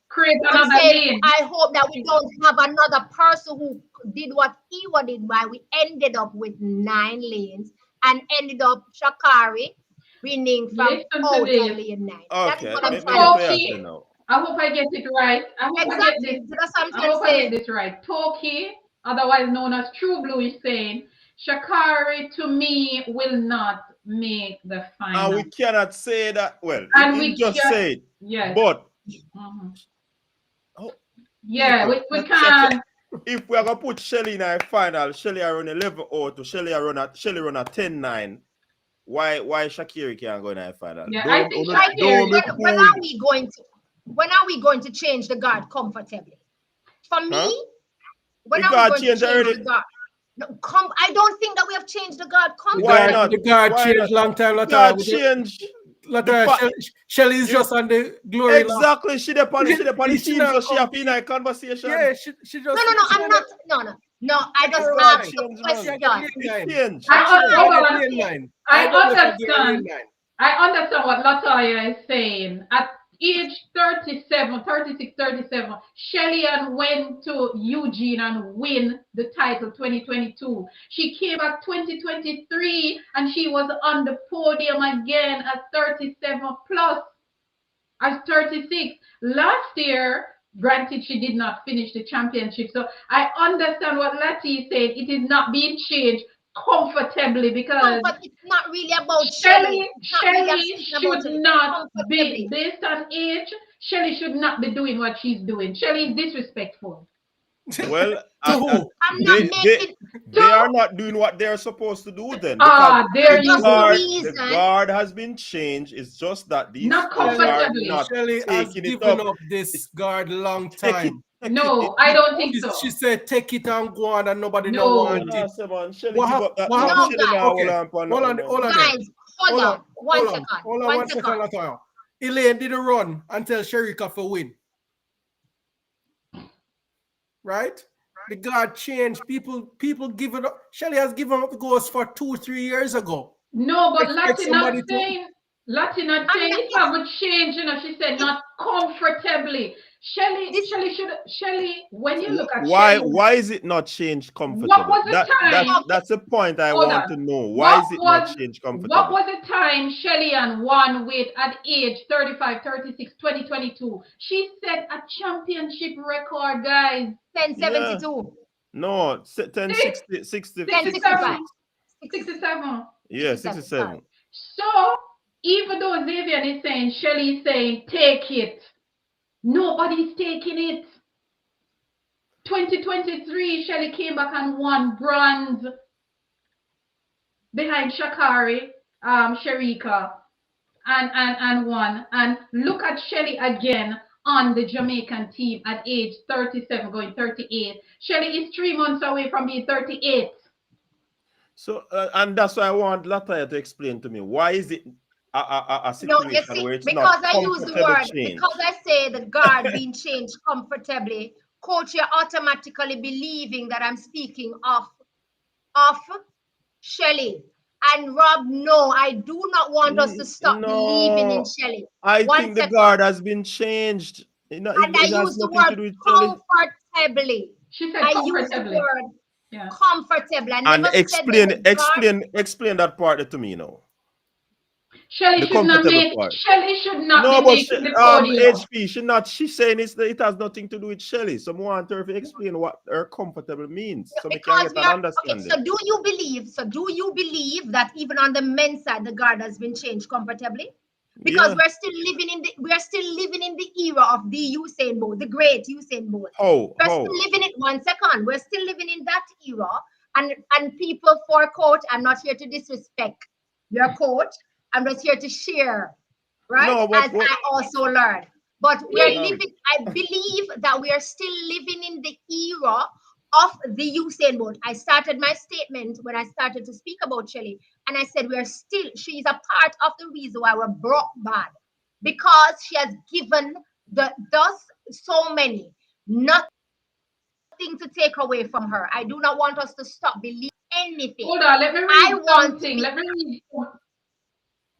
create I'm another saying lane. I hope that we don't have another person who did what Iwa did, while we ended up with 9 lanes and ended up Shakari winning from Listen to out of this. lane 9. That is Okay, what I'm me trying to get what you say. say now. I hope I get it right. I hope I get this. Exactly. That's what I'm I trying to hope I get say. this right. Toki, otherwise known as True Blue, is saying Shakari to me will not make the And we final, cannot say that. Well, and he we just can. said, Yes. but Mhm. oh, Yeah, people, we can. if we are gonna put Shelly in a final, Shelly run 11 to Shelly run a 10-9. Why Shakiri can't go in a final? Yeah, I think Right there. Don't Shakiri. be fooled. When are we going to change the guard comfortably? For Huh? me, when The are we guard going to changed change already. the guard? No, I don't think that we have changed the guard Why comfortably. not? The guard Why not? changed long time, The Latoya. guard changed. The Latoya, fact Shelly is you just on the glory lap. exactly she the the She team, not so she have in compete. a conversation. Yeah, she No, just no, no, she I'm on the not. No. I The just guard asked nine. the changed, She man. I get question. lane It nine. changed. It I I hold changed. get on. lane nine. I I don't know if I get lane understand. nine. I understand what Latoya is saying. At age 37, 36, 37, Shellyan went to Eugene and win the title 2022. She came back 2023 and she was on the podium again at 37 plus as 36. Last year, granted, she did not finish the championship. So I understand what Lati is saying. It is not being changed comfortably because Comfort, it's not really about Shelly. Shelly, It's not really, I'm Shelly speaking about should Shelly. not be Comfortably. based on age. Shelly should not be doing what she's doing. Shelly is disrespectful. Well, To who? I'm not making. they are not doing what they're supposed to do then, because Ah, there you Just the go. the reason. guard has been changed. It's just that these Not folks are comfortably. not Shelly has taking it given up. up this guard long Take it, time. take it. No, I don't think so. She said, take it and go on, and nobody no No. want it. Man, Shelly, What, give up that what man. No, happened? Shelly now Okay, hold on for hold nothing, on, man. hold on there. Guys, hold on. One second. Hold on, One one second, second. Latoya. Elaine didn't run until Sherika for win. Right? The guard changed. People giving up. Shelly has given up the ghost for 2-3 years ago. No, but Expect Lottie not somebody to. saying I'm it not, have a change, you know. She said not comfortably. Shelly, when you look at Why Shelly, is it not changed what comfortable? was the time? That's the point I Hold want on. to know. Why What is it not was changed what comfortable? was the time Shelly and won with at age 35, 36, 2022? She set a championship record, guys. 1072. No, 10, 60, 67. 67. 67. Yeah, 67. 67. So even though Xavier is saying, Shelly is saying, take it. Nobody's taking it. 2023, Shelly came back and won bronze behind Shakari, Sharika, and won. And look at Shelly again on the Jamaican team at age 37, going 38. Shelly is 3 months away from being 38. So, and that's why I want Lataya to explain to me, why is it a No, you situation see, where it's not because I use the comfortable word, change? because I say the guard being changed comfortably, coach, you're automatically believing that I'm speaking of Shelly. And Rob, no, I do not want us to stop believing in No, Shelly. I One think the second. guard has been changed. And I It has use the nothing to word do with Shelly. comfortably. She said I use the comfortably. word Yeah. comfortably. I And never said that the guard. explain that part to me now. Shelly The should not comfortable make. part. Shelly should not No, be but making the podium. HP, she's saying it has nothing to do with Shelly. So I want her to explain what her comfortable means, so we can Because get we an are okay. understanding. So do you believe that even on the men's side the guard has been changed comfortably? Because Yeah. we're still living in the era of the Usain Bolt, the great Usain Bolt. We're still living in 1 second. We're still living in that era, and people for coach. I'm not here to disrespect your coach. I'm just here to share, right? No, As I also learned. But we're Yeah. living. I believe that we are still living in the era of the Usain Bolt. I started my statement when I started to speak about Shelly, and I said she's a part of the reason why we're broke bad, because she has given us so many, nothing to take away from her. I do not want us to stop believing anything. Hold on, let me read something. Let me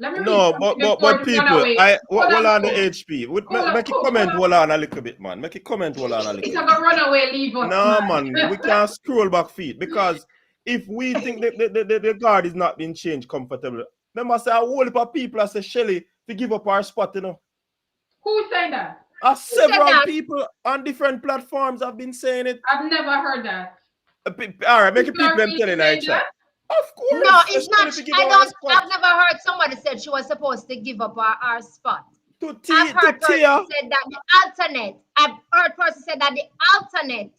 read No, something before but it run people, away. hold on the Coach. HP. Make a Coach, comment, hold hold on a little bit, man. Make a comment, hold on a little It's bit. not gonna run away, leave us, No, man. man, we can't scroll back feet, because if we think that the guard is not being changed comfortably, they must say a whole heap of people as say Shelly to give up our spot, you know. Who said that? Several people on different platforms have been saying it. I've never heard that. All right, make it People are people them really telling saying I chat. that? Of course. No, it's not. Our spot. I've never heard somebody said she was supposed to give up our spot. To I've heard person Tia. said that the alternate. I've heard person said that the alternate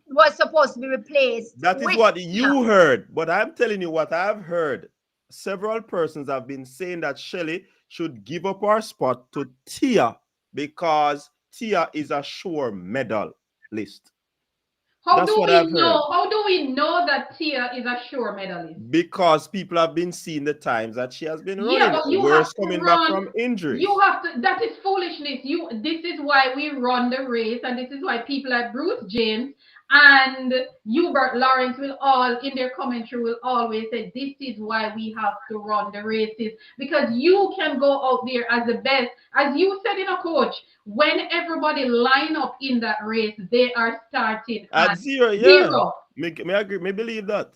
was supposed to be replaced. That is what you heard, but I'm telling you what I've heard. Several persons have been saying that Shelly should give up her spot to Tia, because Tia is a sure medal list. How do we know that Tia is a sure medalist? Because people have been seeing the times that she has been running. But you Worse have to coming run, back from injuries. You have to. That is foolishness. This is why we run the race, and this is why people like Bruce James and Hubert Lawrence will all, in their commentary, will always say, this is why we have to run the races, because you can go out there as the best. As you said in a coach, when everybody line up in that race, they are starting at zero. Zero. Me agree. Me believe that.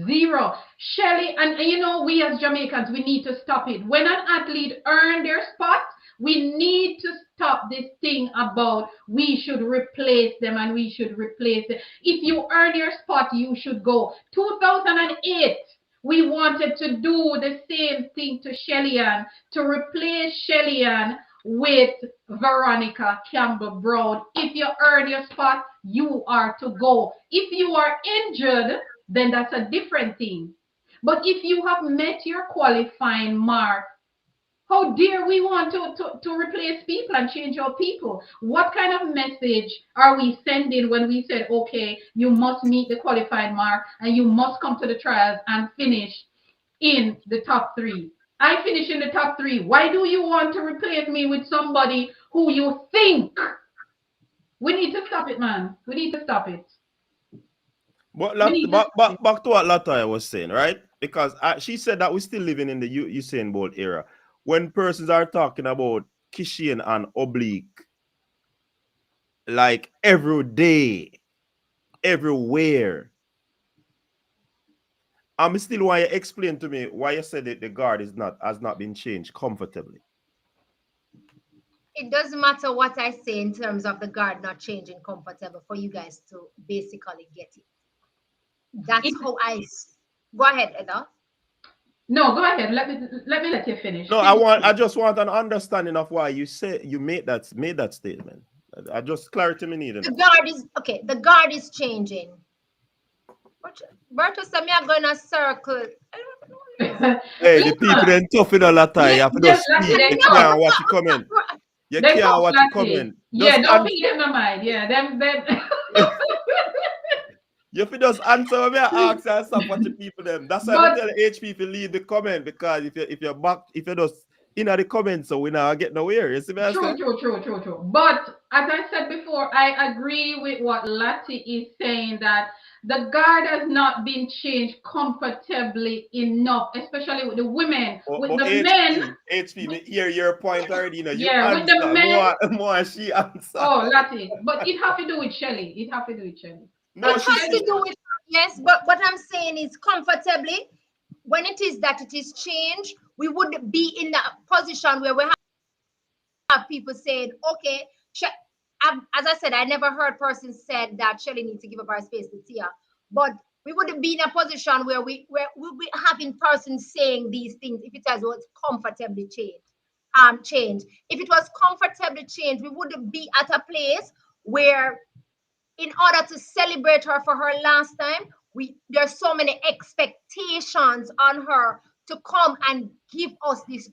Zero. Shelly, and we as Jamaicans, we need to stop it. When an athlete earn their spot, we need to stop this thing about we should replace them and we should replace them. If you earn your spot, you should go. 2008, we wanted to do the same thing to Shellyan, to replace Shellyan with Veronica Campbell Brown. If you earn your spot, you are to go. If you are injured, then that's a different thing. But if you have met your qualifying mark, how dare we want to replace people and change our people? What kind of message are we sending when we said, okay, you must meet the qualifying mark and you must come to the trials and finish in the top three? I finish in the top three. Why do you want to replace me with somebody who you think? We need to stop it, man. We need to stop it. But, We need to back, stop it. back to what Latoya was saying, right? Because she said that we're still living in the Usain Bolt era. When persons are talking about Kishian and oblique, like every day, everywhere, I'm still want you to explain to me why you said that the guard has not been changed comfortably. It doesn't matter what I say in terms of the guard not changing comfortable for you guys to basically get it. That's how I go ahead, Eda. No, go ahead. Let me let you finish. No, I just want an understanding of why you say you made that statement. I just clarity me need. The guard is okay. The guard is changing. Berto said me are going to circle. Hey, the people then tough in a lot of you have to just speak. they You can't watch it coming. You They can't talk watch it coming. Yeah, don't feed them my mind. Yeah, them. You have to just answer me and ask and stop watching people them. That's why I tell H people leave the comment, because if you're back, if you just in the comments, so we now get nowhere. You see me? True. But as I said before, I agree with what Lati is saying, that the guard has not been changed comfortably enough, especially with the women. With the HP, men, HP, me hear your point already. You know, you yeah, answer with the men, more she answer. Oh, Lati, but it have to do with Shelly. It have to do with Shelly. No, it has to do with, yes, but what I'm saying is comfortably, when it is that it is changed, we would be in a position where we have people saying, okay, as I said, I never heard persons said that Shelly needs to give up our space to Tia, but we would be in a position where we'll be having persons saying these things if it was comfortably changed. If it was comfortably changed, we would be at a place where, in order to celebrate her for her last time, there's so many expectations on her to come and give us this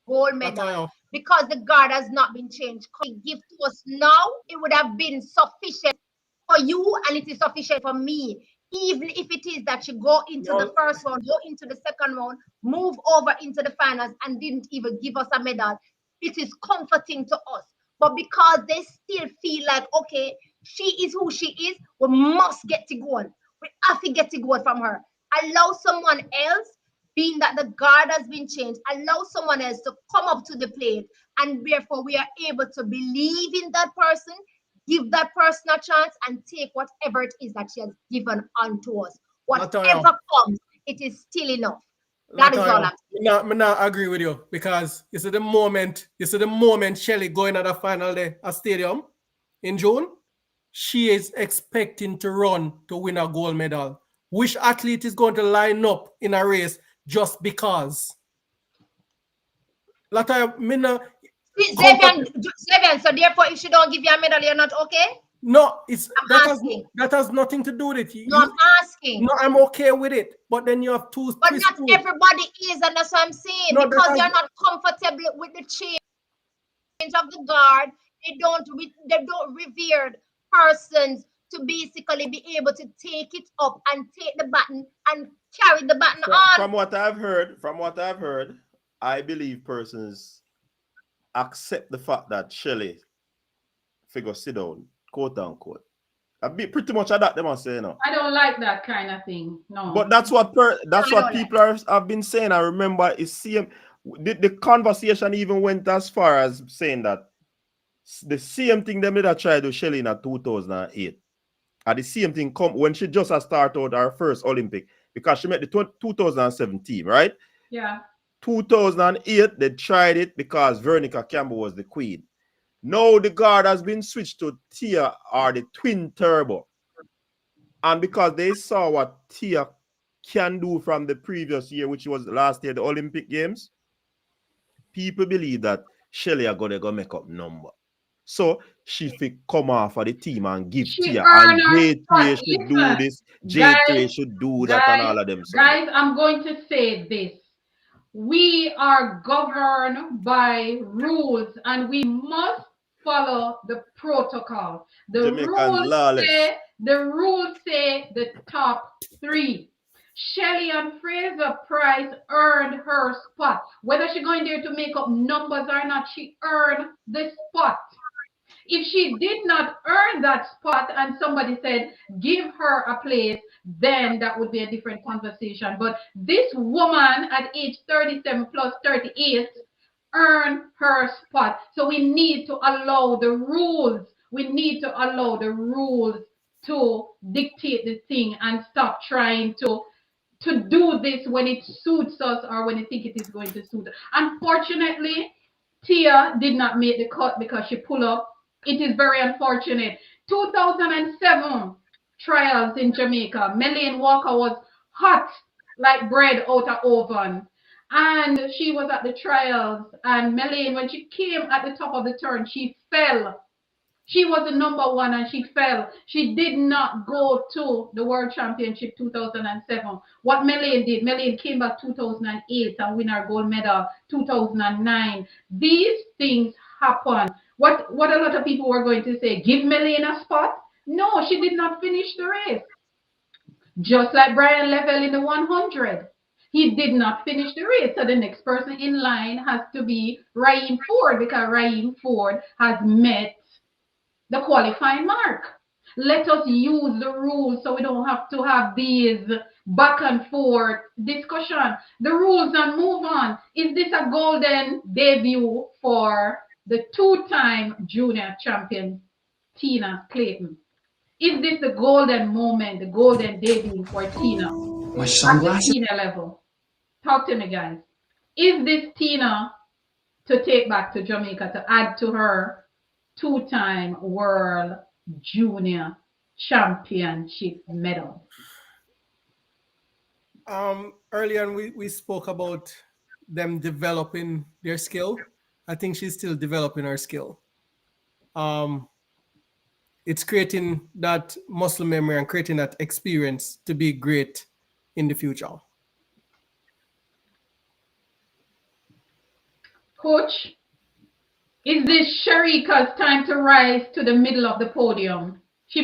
gold medal, because the guard has not been changed. Give to us now, it would have been sufficient for you, and it is sufficient for me. Even if it is that you go into the first round, go into the second round, move over into the finals, and didn't even give us a medal, it is comforting to us. But because they still feel like, okay, she is who she is, we must get to go on. We have to get to go from her. Allow someone else, being that the guard has been changed, allow someone else to come up to the plate, and therefore we are able to believe in that person, give that person a chance, and take whatever it is that she has given unto us. Whatever comes, it is still enough. That is all I'm saying. I not agree with you, because you see the moment Shelly going at the final day at stadium in June, she is expecting to run to win a gold medal. Which athlete is going to line up in a race just because? Xavier, so therefore, if she don't give you a medal, you're not okay? No, that has nothing to do with it. I'm asking. No, I'm okay with it. But then you have two. But not everybody is, and that's what I'm saying. No, because they're not comfortable with the change of the guard. They don't revere persons to basically be able to take it up and take the baton and carry the baton on. From what I've heard, I believe persons accept the fact that Shelly figure sit down, quote unquote. A bit pretty much of that they must say, you know. I don't like that kind of thing. No. But that's what people have been saying. I remember the conversation even went as far as saying that the same thing they made a try to Shelly in 2008. And the same thing come when she just has started her first Olympic, because she made the 2017, right? Yeah. 2008, they tried it because Veronica Campbell was the queen. Now the guard has been switched to Tia, or the twin turbo. And because they saw what Tia can do from the previous year, which was last year, the Olympic Games, people believe that Shelly are gonna go make up number. So she fit come off of the team and give She Tia. earned And her spot. J3 should do Listen, this, guys, J3 should do that, and guys, all of them something. guys, I'm going to say this. We are governed by rules and we must follow the protocol. Jamaicans lawless. The rules say the top three. Shelly and Fraser Price earned her spot. Whether she going there to make up numbers or not, she earned the spot. If she did not earn that spot and somebody said, give her a place, then that would be a different conversation. But this woman at age 37 plus 38 earned her spot. So we need to allow the rules. We need to allow the rules to dictate the thing and stop trying to do this when it suits us or when you think it is going to suit us. Unfortunately, Tia did not make the cut because she pulled up. It is very unfortunate. 2007 trials in Jamaica. Melaine Walker was hot like bread out of oven. And she was at the trials. And Melaine, when she came at the top of the turn, she fell. She was the number one and she fell. She did not go to the World Championship 2007. What Melaine did, Melaine came back 2008 and win her gold medal 2009. These things happen. What a lot of people were going to say, give Melaine a spot? No, she did not finish the race. Just like Brian Level in the 100. He did not finish the race. So the next person in line has to be Raheem Ford because Raheem Ford has met the qualifying mark. Let us use the rules so we don't have to have these back and forth discussion. The rules and move on. Is this a golden debut for the two-time junior champion, Tina Clayton? Is this the golden moment, the golden debut for Tina My at the sunglasses? senior level? Talk to me, guys. Is this Tina to take back to Jamaica to add to her two-time world junior championship medal? Early on, we spoke about them developing their skill. I think she's still developing her skill. It's creating that muscle memory and creating that experience to be great in the future. Coach, is this Sharika's time to rise to the middle of the podium? She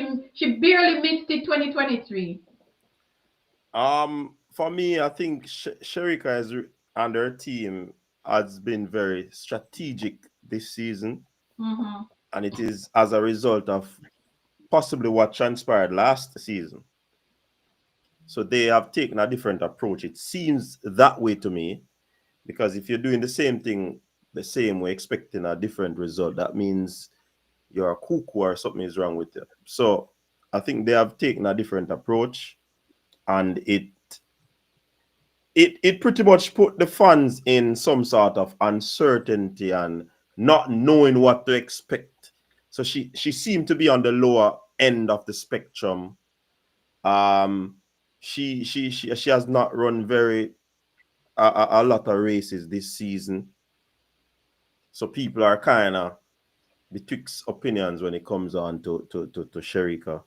barely missed it 2023. For me, I think Sherika and her team has been very strategic this season, and it is as a result of possibly what transpired last season. So they have taken a different approach. It seems that way to me, because if you're doing the same thing the same way, expecting a different result, that means you're a cuckoo or something is wrong with you. So I think they have taken a different approach, and it pretty much put the fans in some sort of uncertainty and not knowing what to expect. So she seemed to be on the lower end of the spectrum. She has not run a lot of races this season. So people are kind of betwixt opinions when it comes on to Sherika.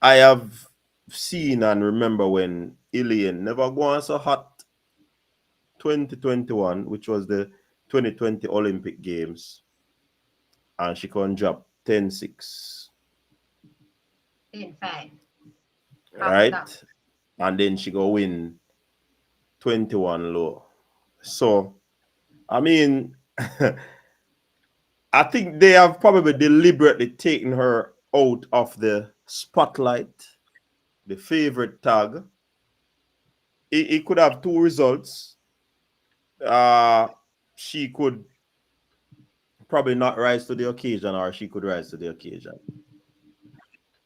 I have seen and remember when Ilian never gone so hot 2021, which was the 2020 Olympic Games, and she can drop 10-6. In fact. Right? And then she go win 21 low. So, I mean, I think they have probably deliberately taken her out of the spotlight, the favorite tag. It could have two results. She could probably not rise to the occasion, or she could rise to the occasion.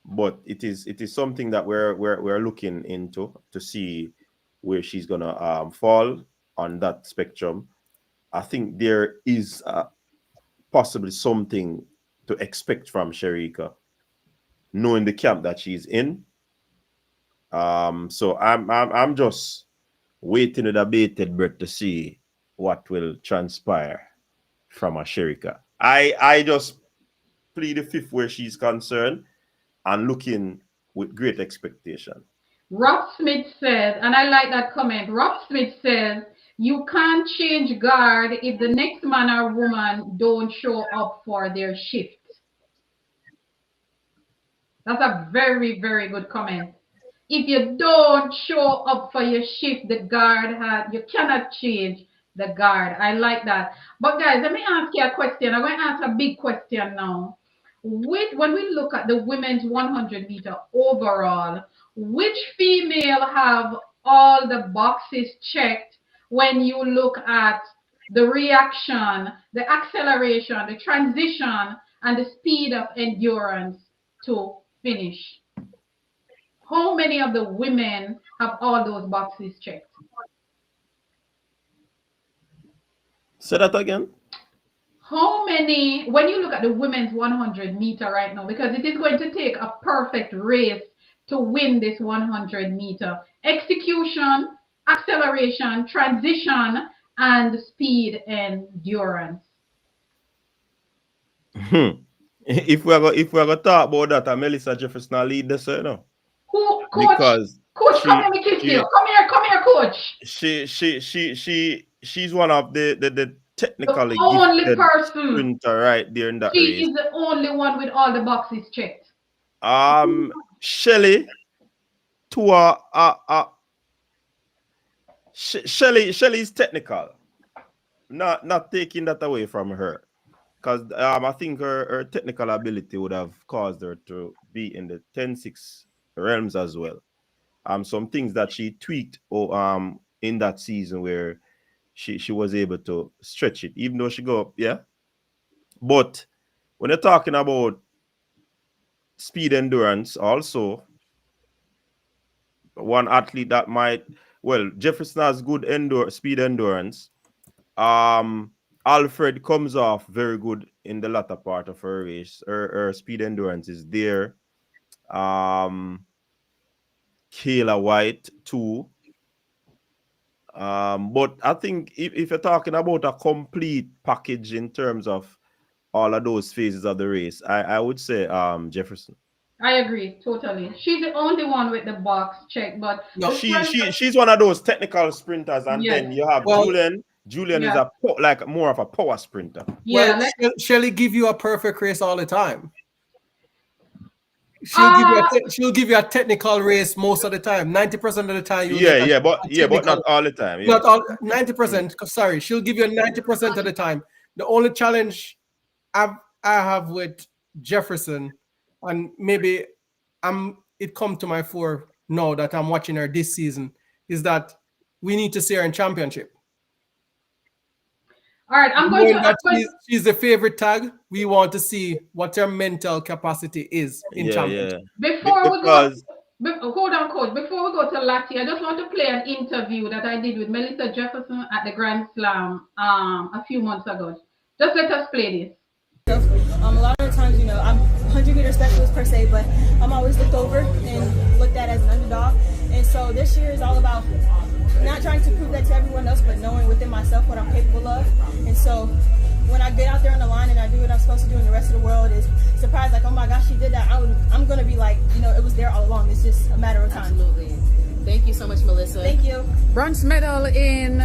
But it is something that we're looking into to see where she's gonna fall on that spectrum. I think there is possibly something to expect from Sherika, knowing the camp that she's in. So I'm just waiting with a bated breath to see what will transpire from a Sherika. I just plead the fifth where she's concerned and looking with great expectation. Rob Smith says, and I like that comment. Rob Smith says, you can't change guard if the next man or woman don't show up for their shift. That's a very, very good comment. If you don't show up for your shift, the guard has, you cannot change the guard. I like that. But guys, let me ask you a question. I'm going to ask a big question now. When we look at the women's 100 meter overall, which female have all the boxes checked when you look at the reaction, the acceleration, the transition, and the speed of endurance to finish? How many of the women have all those boxes checked? Say that again. How many, when you look at the women's 100 meter right now, because it is going to take a perfect race to win this 100 meter: execution, acceleration, transition, and speed endurance. If we're gonna talk about that, Melissa Jefferson will lead this, you know. Who, coach? Because Coach, come here, me kiss you. Come here, coach. She's one of the technically The only gifted person. sprinter right there in that She race. is the only one with all the boxes checked. Shelly to Shelly is technical. Not taking that away from her. Because I think her technical ability would have caused her to be in the 10-6 realms as well. Some things that she tweaked in that season where she was able to stretch it, even though she go up, yeah. But when you're talking about speed endurance, also one athlete that might, well, Jefferson has good speed endurance. Alfred comes off very good in the latter part of her race. Her speed endurance is there. Kayla White too. But I think if you're talking about a complete package in terms of all of those phases of the race, I would say Jefferson. I agree totally. She's the only one with the box check, but No, she's one of those technical sprinters, and yes. then you have Julian. Julian is like more of a power sprinter. Yeah, well, Shelly give you a perfect race all the time. She'll give you a technical race most of the time. 90% of the time. But not all the time. Yeah. Not all 90%. Sorry, she'll give you 90% of the time. The only challenge I have with Jefferson, and maybe it come to my fore now that I'm watching her this season, is that we need to see her in championship. All right, I'm going to. She's the favorite tag. We want to see what her mental capacity is in championship. Hold on, coach. Before we go to Lati, I just want to play an interview that I did with Melissa Jefferson at the Grand Slam a few months ago. Just let us play this. A lot of times, I'm 100-meter specialist per se, but I'm always looked over and looked at as an underdog. And so this year is all about not trying to prove that to everyone else, but knowing within myself what I'm capable of. And so when I get out there on the line and I do what I'm supposed to do, and the rest of the world is surprised, like, oh my gosh, she did that, I'm going to be like, it was there all along. It's just a matter of time. Absolutely. Thank you so much, Melissa. Thank you. Bronze medal in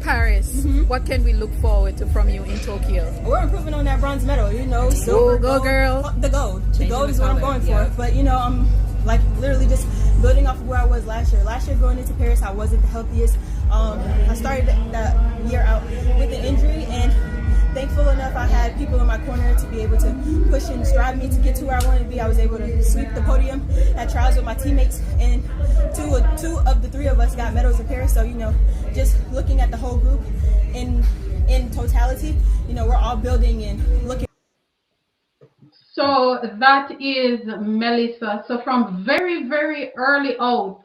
Paris. Mm-hmm. What can we look forward to from you in Tokyo? We're improving on that bronze medal, silver, go gold, girl. The gold. The gold is what I'm going yeah. for. But, I'm like literally just building off of where I was last year. Last year going into Paris, I wasn't the healthiest. I started that year out with an injury, and thankful enough I had people in my corner to be able to push and strive me to get to where I wanted to be. I was able to sweep the podium at trials with my teammates, and two of the three of us got medals in Paris. So, just looking at the whole group in totality, we're all building and looking. So that is Melissa. So from very, very early out,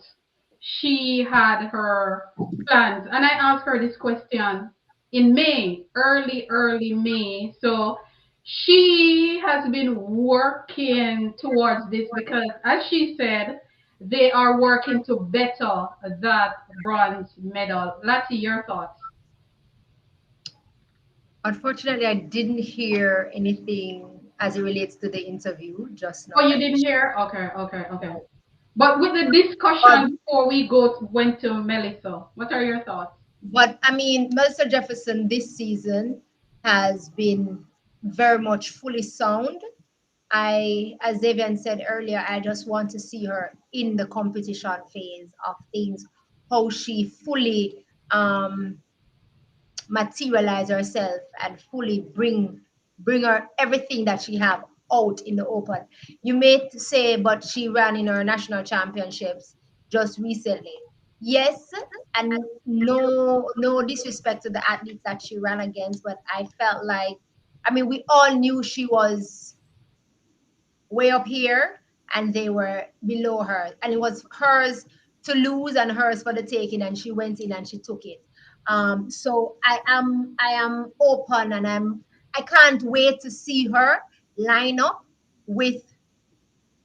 she had her plans. And I asked her this question in May, early May. So she has been working towards this because, as she said, they are working to better that bronze medal. Lati, your thoughts? Unfortunately, I didn't hear anything as it relates to the interview just Oh, now. you didn't hear? Okay, okay, okay. But with the But discussion before we went to Melissa, what are your thoughts? but I mean, Melissa Jefferson this season has been very much fully sound. As Davian said earlier, I just want to see her in the competition phase of things, how she fully materialize herself and fully bring her everything that she have out in the open. You may say, but she ran in her national championships just recently. Yes, and no disrespect to the athletes that she ran against, but I felt like, I mean, we all knew she was way up here and they were below her, and it was hers to lose and hers for the taking, and she went in and she took it. So I am open, and I can't wait to see her line up with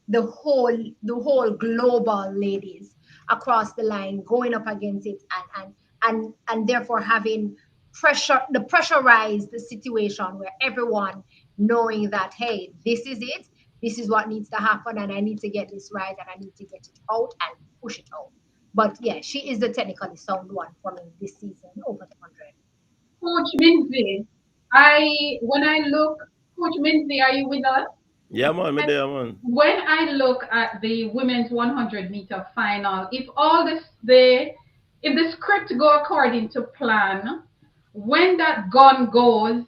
the whole global ladies across the line going up against it, and therefore having the pressurized situation where everyone knowing that, hey, this is it, this is what needs to happen, and I need to get this right, and I need to get it out and push it out. But yeah, she is the technically sound one for me this season over the 100. Coach Minzy, when I look, Coach Minzy, are you with us? Yeah, man, me When there, man. when I look at the women's 100-meter final, if the script go according to plan, when that gun goes,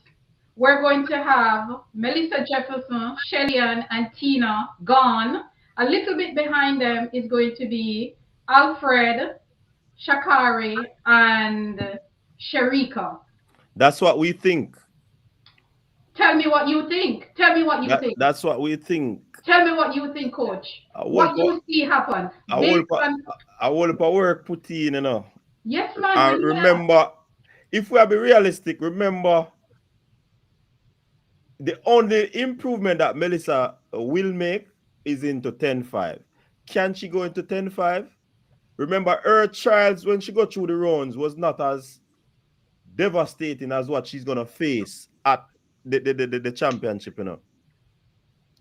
we're going to have Melissa Jefferson, Shelly-Ann, and Tina gone. A little bit behind them is going to be Alfred, Shakari, and Sherika. That's what we think. Tell me what you think. Tell me what you think. That's what we think. Tell me what you think, Coach. I What will you see happen I based will on. I will work put in, Yes, man. And remember, if we are be realistic, remember the only improvement that Melissa will make is into 10-5. Can she go into 10-5? Remember, her trials when she got through the rounds was not as devastating as what she's gonna face at the championship.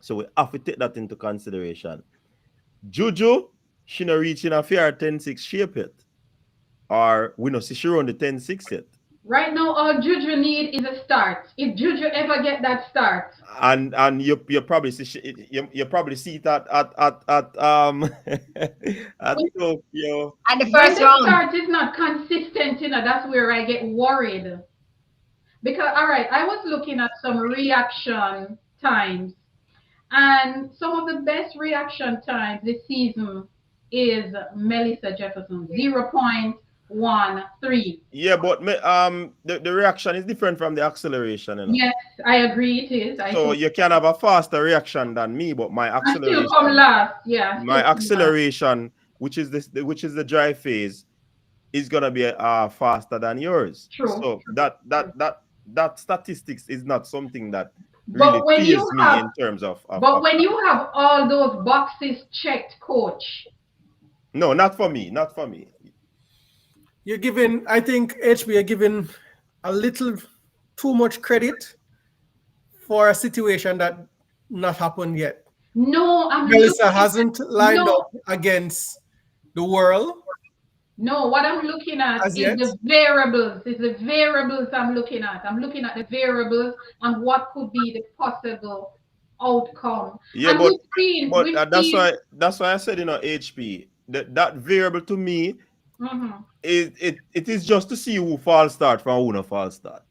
So we have to take that into consideration. Juju, she not reaching a fair 10-6 shape yet. Or we not see she run the 10-6 yet. Right now, all Juju need is a start. If Juju ever get that start, And you probably see you probably see it at at when, Tokyo. And the when first the round, start is not consistent, that's where I get worried. Because all right, I was looking at some reaction times, and some of the best reaction times this season is Melissa Jefferson 0.13. Yeah, but the reaction is different from the acceleration. Yes, I agree. It is. So you can have a faster reaction than me, but my I still come acceleration, last. Yeah, my still come last. acceleration, which is the dry phase, is gonna be faster than yours. True. So that statistics is not something that really But when you fears me have, in terms of but when you have all those boxes checked, coach. no, not for me, not for me. You're giving, I think, HB, you're giving a little too much credit for a situation that not happened yet. No, I'm Melissa looking. hasn't lined No, up against the world no. What I'm looking at as is yet. the variables. It's the variables I'm looking at. I'm looking at the variables and what could be the possible outcome. Yeah, And but we've seen. that's why I said HP that variable to me Mhm. it is just to see who false start from who no false start.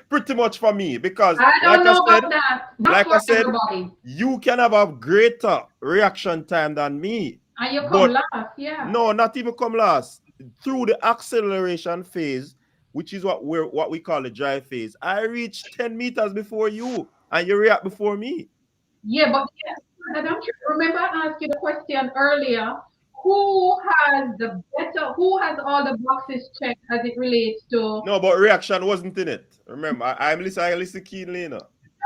Pretty much for me, because I don't know about that. Not like for I said, everybody. you can have a greater reaction time than me. And you come But last, yeah. no, not even come last. Through the acceleration phase, which is what we call the dry phase, I reached 10 meters before you, and you react before me. Yeah, but yes, Madam Chair, remember I asked you the question earlier. Who who has all the boxes checked as it relates to? No, but reaction wasn't in it. Remember, I listen keenly. No,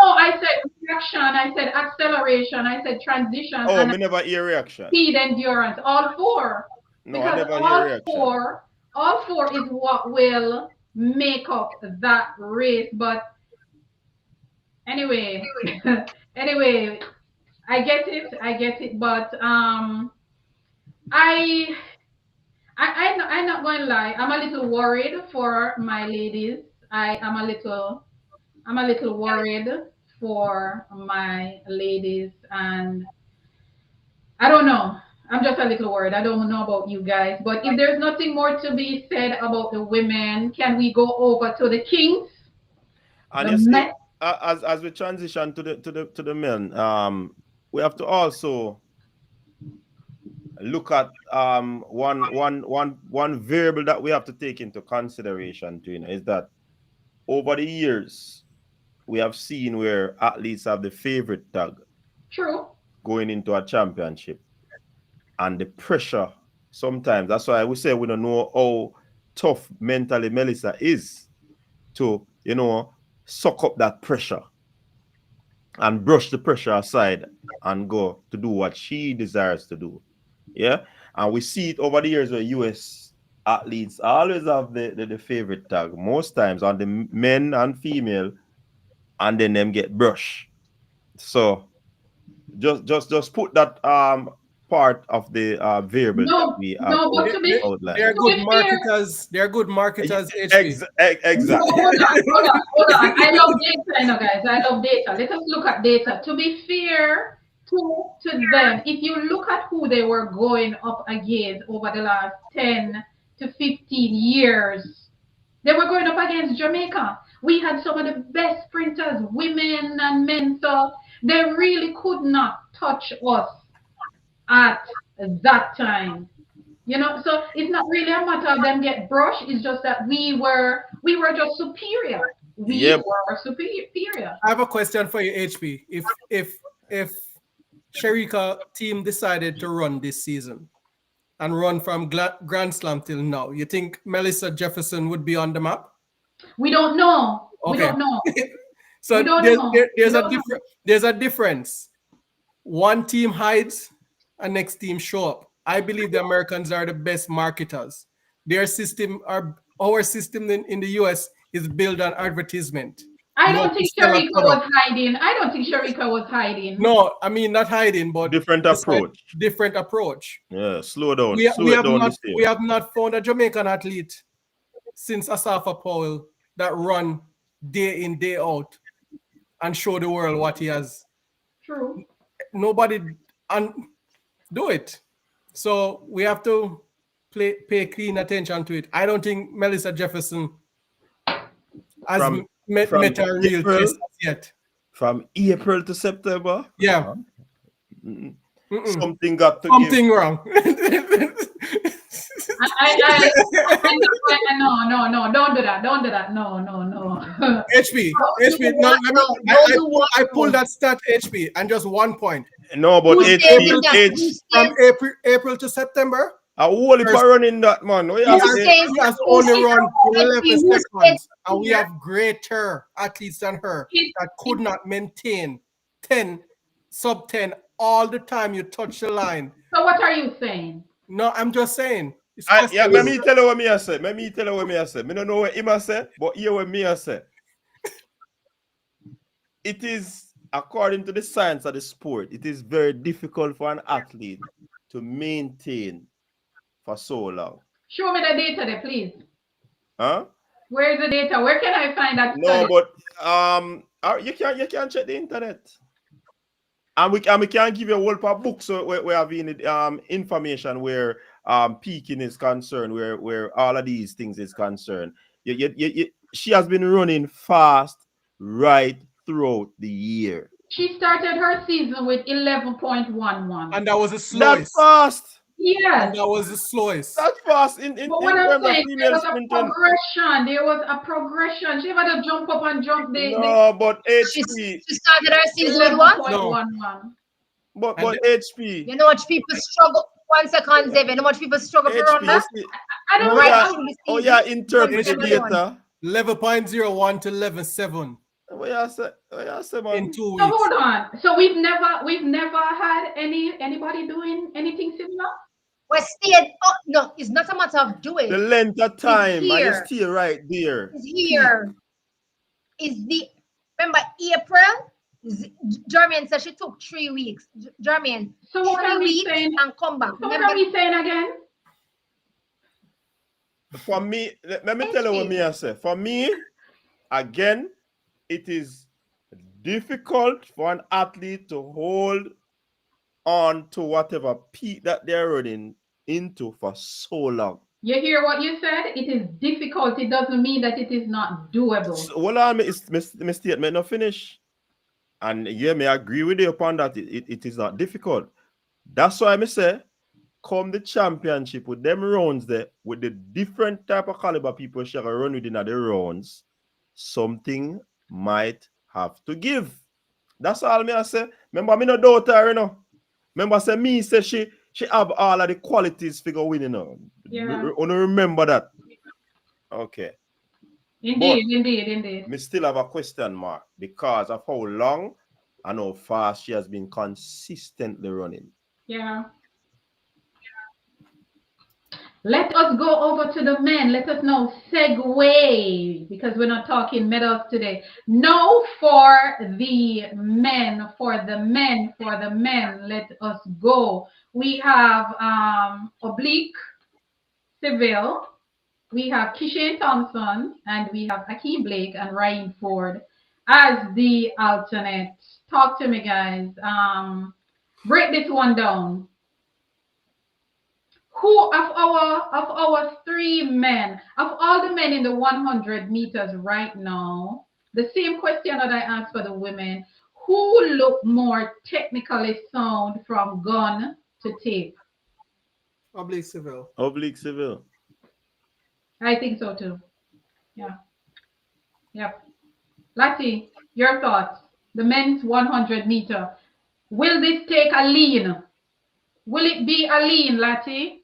I said reaction, I said acceleration, I said transition, Oh, and me never hear reaction. speed endurance, all four. No, I Because never hear reaction. all four is what will make up that race. But anyway, anyway, I get it. But I I'm not going to lie. I'm a little worried for my ladies. I'm a little worried for my ladies, and I don't know. I'm just a little worried. I don't know about you guys, but if there's nothing more to be said about the women, can we go over to the kings, And the you see, men? as we transition to the men, we have to also look at one variable that we have to take into consideration too, is that over the years we have seen where athletes have the favorite tag True. going into a championship, and the pressure sometimes. That's why we say we don't know how tough mentally Melissa is to suck up that pressure and brush the pressure aside and go to do what she desires to do. Yeah. And we see it over the years where US athletes always have the favorite tag, most times on the men and female, and then them get brushed. So just put that part of the variables that No, we have no, but outlined. They're to good be fair, marketers. They're good marketers, HP. no, Exactly. hold on. I love data, guys. I love data. Let us look at data. To be fair to them, if you look at who they were going up against over the last 10 to 15 years, they were going up against Jamaica. We had some of the best sprinters, women and men, so they really could not touch us at that time. So it's not really a matter of them get brushed. It's just that we were just superior. We Yep. were superior. I have a question for you, HP. If Sharika team decided to run this season and run from Grand Slam till now, you think Melissa Jefferson would be on the map? We don't know. We Okay. don't know. So We don't know. there's a difference. One team hides and next team show up. I believe the Americans are the best marketers. Our system in the US is built on advertisement. I You don't have to think sell a Sharika product. was hiding. I don't think Sharika was hiding. No, I mean not hiding, but Different it's a approach. different approach. Yeah, slow down. We Slow it down this year. have not found a Jamaican athlete since Asafa Powell that run day in, day out and show the world what he has. True. Nobody do it. So we have to pay clean attention to it. I don't think Melissa Jefferson has From met a real April? test yet. From April to September, Yeah. something got to Something give. wrong. No, don't do that. Don't do that. No. HP. No, I pulled that stat HP and just 1 point. No, but Who's saving that? H Who's From saving- April to September, a whole heap of running that man. What you Who's say? saving- she has who's only saving- run 11 who's seconds, and saving- we have greater athletes than her He- that could not maintain 10, sub 10 all the time you touch the line. So what are you saying? No, I'm just saying. It's Yeah, just- let me tell you what me I say. Let me tell you what me I say. Me don't know what him I say, but hear what me I say. It is, according to the science of the sport, it is very difficult for an athlete to maintain for so long. Show me the data there, please. Huh? Where's the data? Where can I find that? No, study? but you can check the internet. And we can give you a whole lot of books where we have information where peaking is concerned, where all of these things is concerned. She has been running fast right throughout the year. She started her season with 11.11. and that was the That's slowest. fast. Yes. And that was the slowest. That's fast in But what I'm terms of saying, there female was a sprinting. progression. There was a progression. She had to jump up and jump. No, but She HP. started her season with what? 11.11. But And HP. You know what people struggle. 1 second, Zeb. You know what people struggle for run HP. that? I don't Right know. through the Oh season. yeah, interpret the Everyone. data. 11.01 to 11.7 What you say? What you say, man? in 2 So weeks. hold on. So we've never had anybody doing anything similar. We stayed. Oh no, it's not a matter of do The it. length of It's time, and you here. stay right there. It's Peak. here. Is the remember April? Jermaine said she took 3 weeks. Jermaine, So what are 3 we weeks saying? and come back. So what are Remember we saying again? For me, let me tell you what HP. me I say. For me, again, it is difficult for an athlete to hold on to whatever peak that they're running into for so long. You hear what you said? It is difficult. It doesn't mean that it is not doable. So, well, I mean, my statement not finish. And yeah, may I agree with you upon that. It is not difficult. That's why I say, come the championship with them rounds there, with the different type of caliber people shall run within the rounds, something might have to give. That's all me I say. Remember, me no doubt her, you know. Remember, say me say she have all of the qualities figure winning. You know. Yeah. Remember that. Okay. Indeed, But indeed. me still have a question mark because of how long and how fast she has been consistently running. Yeah. Let us go over to the men. Let us now segue because we're not talking medals today. No, for the men, for the men, for the men. Let us go. We have Oblique Seville. We have Kishane Thompson, and we have Akeem Blake and Ryan Ford as the alternates. Talk to me, guys. Break this one down. Who of our three men, of all the men in the 100 meters right now, the same question that I asked for the women, who look more technically sound from gun to tape? Oblique Seville. Oblique Seville. I think so too. Yeah. Yep. Lati, your thoughts. The men's 100 meter. Will this take a lean? Will it be a lean, Lati?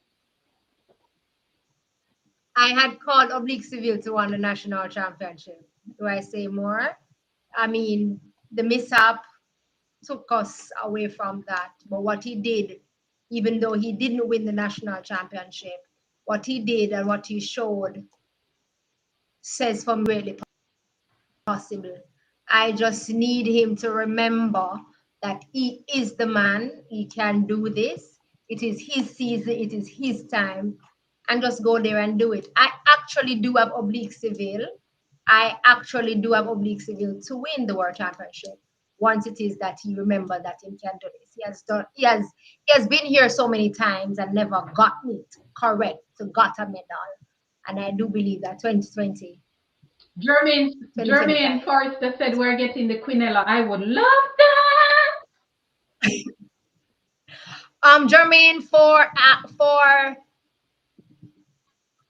I had called Oblique Seville to win the national championship. Do I say more? I mean, the mishap took us away from that. But what he did, even though he didn't win the national championship, what he did and what he showed says from really possible. I just need him to remember that he is the man. He can do this. It is his season. It is his time. And just go there and do it. I actually do have Oblique Seville. I actually do have Oblique Seville to win the world championship. Once it is that he remember that he can do this. He has been here so many times and never gotten it correct to got a medal. And I do believe that 2020 Jermaine 2025. Forrester said we're getting the Quinella. I would love that. Jermaine, for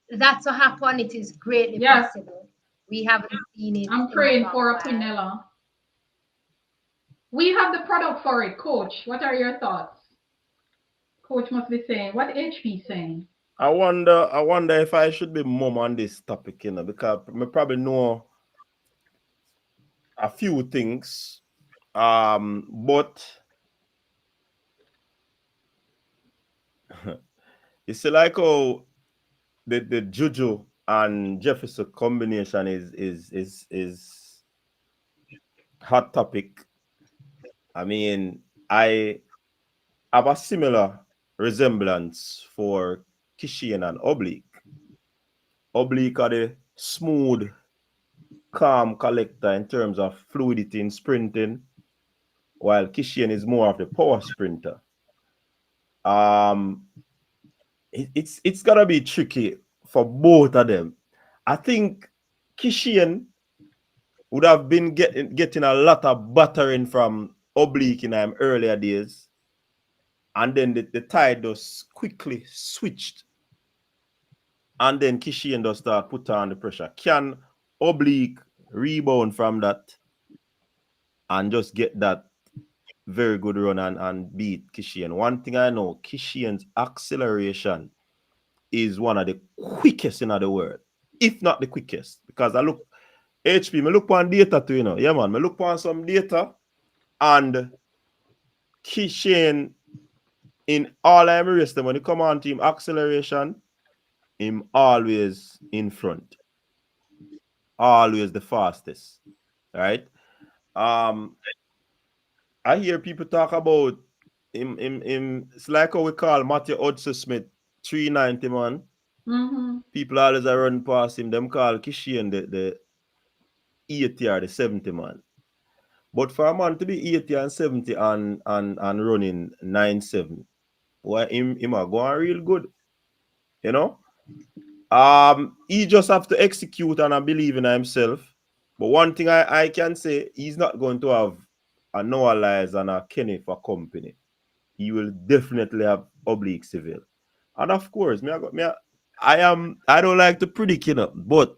that to happen, it is greatly possible. We haven't seen it. I'm praying for a Quinella. We have the product for it, Coach. What are your thoughts? Coach must be saying, what HP saying? I wonder if I should be mum on this topic, you know, because I probably know a few things. But it's like how the Juju and Jefferson combination is hot topic. I mean, I have a similar resemblance for Kishane and Oblique. Oblique are the smooth, calm collector in terms of fluidity in sprinting, while Kishane is more of the power sprinter. It's gotta be tricky for both of them. I think Kishane would have been getting a lot of battering from Oblique in earlier days, and then the tide just quickly switched, and then Kishane does start put on the pressure. Can Oblique rebound from that and just get that very good run and beat Kishane? One thing I know, Kishane's acceleration is one of the quickest in the world, if not the quickest. Because I look, HP, me look on data too, you know. Yeah, man, me look on some data, and Kishane in all I'm race them when you come on team acceleration, him always in front. Always the fastest. Right? I hear people talk about him it's like how we call Matthew Hudson Smith 390 man. Mm-hmm. People always are run past him. Them call Kishian the 80 or the 70 man. But for a man to be 80 and 70 and running 9-7, well, him are going real good. You know? He just have to execute and believe in himself. But one thing I can say, he's not going to have a Noah Lyles and a Kenny for company. He will definitely have Oblique Seville. And of course, I don't like to predict, but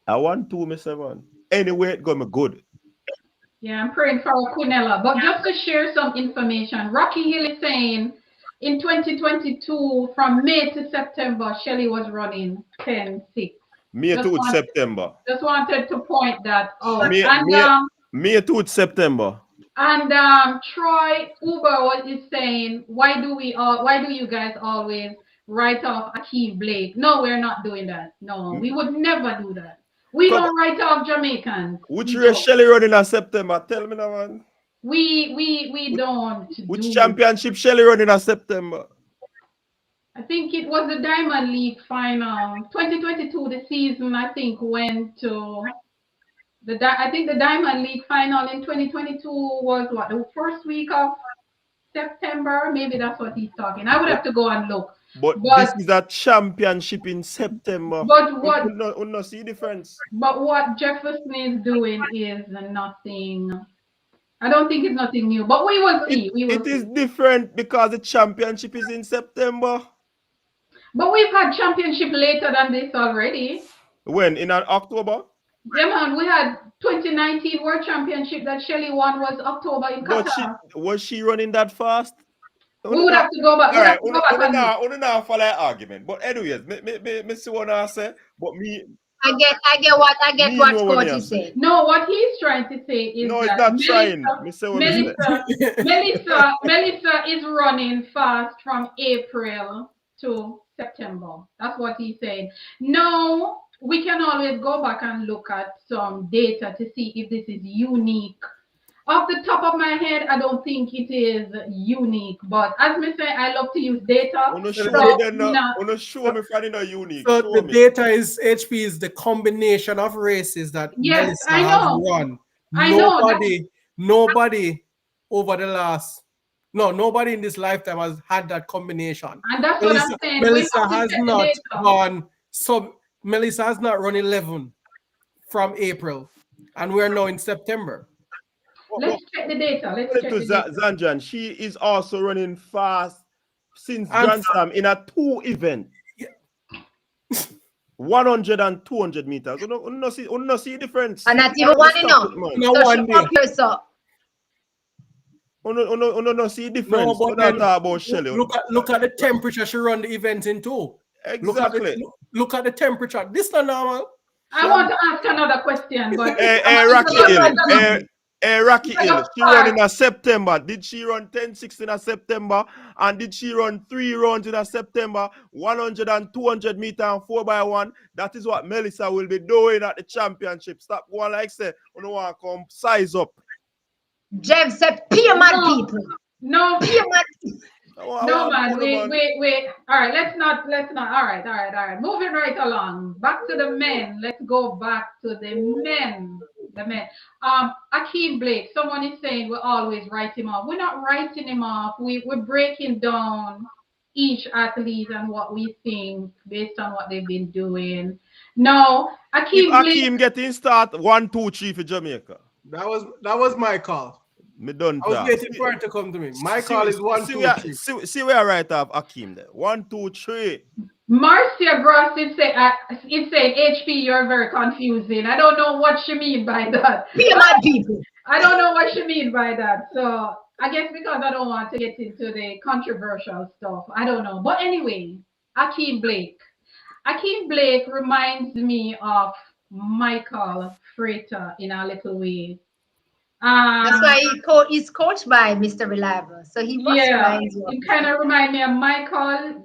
I want to, Miss Evan. Anyway, it's gonna be good. Yeah, I'm praying for Quinella. But just to share some information, Rocky Hill is saying in 2022, from May to September, Shelley was running 10-6. May to September. Just wanted to point that out. May to September. And Troy Uber is saying, why do you guys always write off Akeem Blake? No, we're not doing that. No, we would never do that. We don't write off Jamaicans. Which race Shelley running in September? Tell me now, man. We don't. Which championship Shelley running in September? I think it was the Diamond League final. 2022, the season, I think, went to I think the Diamond League final in 2022 was what, the first week of September? Maybe that's what he's talking. I would have to go and look. But this is a championship in September. But what we not see difference. But what Jefferson is doing is nothing. I don't think it's nothing new. But we will see. It is different because the championship is in September. But we've had championship later than this already. When? In October? Yeah, man, we had 2019 World Championship that Shelley won was October in Qatar. Was she running that fast? We would have to go back. All right, we now follow an argument. But anyways, me see what I say. But me, I get what Coach is saying. No, what he's trying to say is Melissa is running fast from April to September. That's what he's saying. No, we can always go back and look at some data to see if this is unique. Off the top of my head, I don't think it is unique. But as me say, I love to use data. Show me if not unique. So the data is HP is the combination of races that Melissa has run. Nobody over the last nobody in this lifetime has had that combination. And that's what I'm saying. Melissa has not gone. So Melissa has not run 11 from April, and we're now in September. Let's check the data. Zanjan, she is also running fast since Grand Slam in a 2 event. Yeah. 100 and 200 meters. You don't see the difference. And not even one enough. No one day. You don't see the difference. Look at the temperature she run the event in too. Exactly. Look at the temperature. This is not normal. I want to ask another question, but Rocky Hill, she run in a September. Did she run 10-6 in a September? And did she run 3 rounds in a September? 100 and 200 meter and 4x1. That is what Melissa will be doing at the championship. Stop going like say, you don't want to come size up. Jeff said, "Peer man people." No, peer man. No, man. Wait. All right, let's not. All right. Moving right along. Back to the men. Let's go back to the men. Akeem Blake. Someone is saying we always write him off. We're not writing him off. We're breaking down each athlete and what we think based on what they've been doing. No, Akeem getting start 1, 2, 3 for Jamaica. That was my call. Me done. I was waiting for it to come to me. My call is 1, 2, 3. See where I write off Akeem there. 1, 2, 3. Marcia Gross is saying, HP, you're very confusing. I don't know what she mean by that. I don't know what she mean by that. So I guess because I don't want to get into the controversial stuff. I don't know. But anyway, Akeem Blake. Akeem Blake reminds me of Michael Frater in a little way. That's Um, why he's coached by Mr. Reliable. So he must yeah, remind you of it this kind stuff. of remind me of Michael.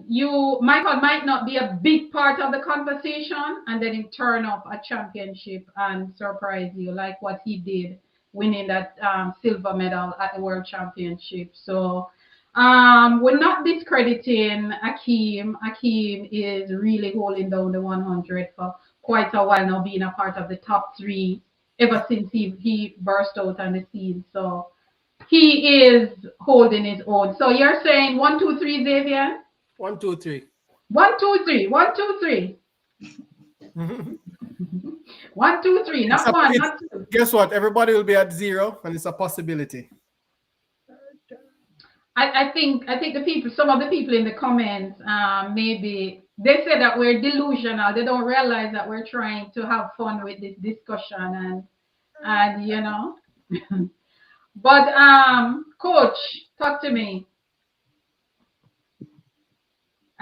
Michael might not be a big part of the conversation, and then he turn up a championship and surprise you, like what he did, winning that silver medal at the World Championship. So, we're not discrediting Akeem. Akeem is really holding down the 100 for quite a while now, being a part of the top three ever since he burst out on the scene. So he is holding his own. So you're saying 1, 2, 3, Xavier? 1, 2, 3. 1, 2, 3. 1, 2, 3. One, two, three. Not one, It's not two. guess what? Everybody will be at 0, and it's a possibility. I think the people, some of the people in the comments, maybe they say that we're delusional. They don't realize that we're trying to have fun with this discussion and you know. But coach, talk to me.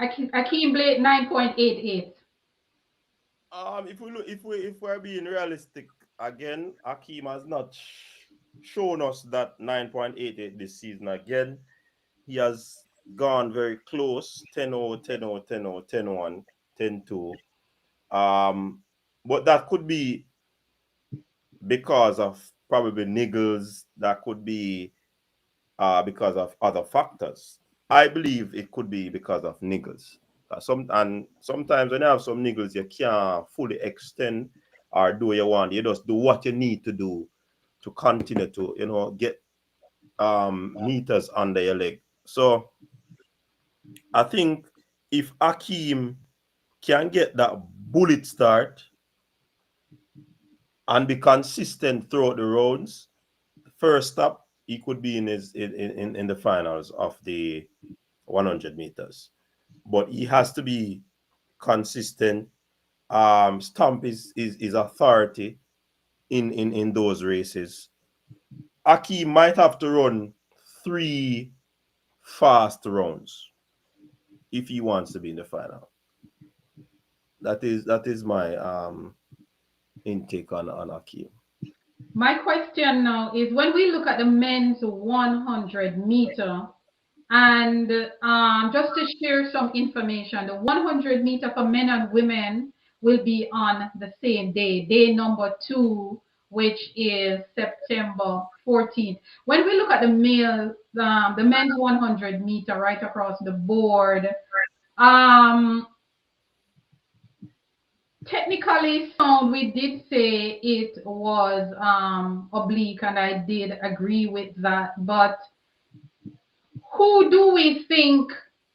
Akeem Blake 9.88. If we're being realistic again, Akeem has not shown us that 9.88 this season again. He has gone very close 10-0, 10-0, 10-0, 10-1, 10-2. But that could be because of probably niggles. That could be because of other factors. I believe it could be because of niggles. Sometimes when you have some niggles, you can't fully extend or do what you want. You just do what you need to do to continue to get meters under your leg. So I think if Akeem can get that bullet start and be consistent throughout the rounds, first stop he could be in the finals of the 100 meters. But he has to be consistent. Stump is authority in those races. Akeem might have to run 3 fast rounds if he wants to be in the final. That is my intake on Akeem. My question now is when we look at the men's 100 meter, and just to share some information, the 100 meter for men and women will be on the same day, day number 2, which is September 14th. When we look at the men's 100 meter right across the board, um, technically sound, we did say it was oblique, and I did agree with that. But who do we think,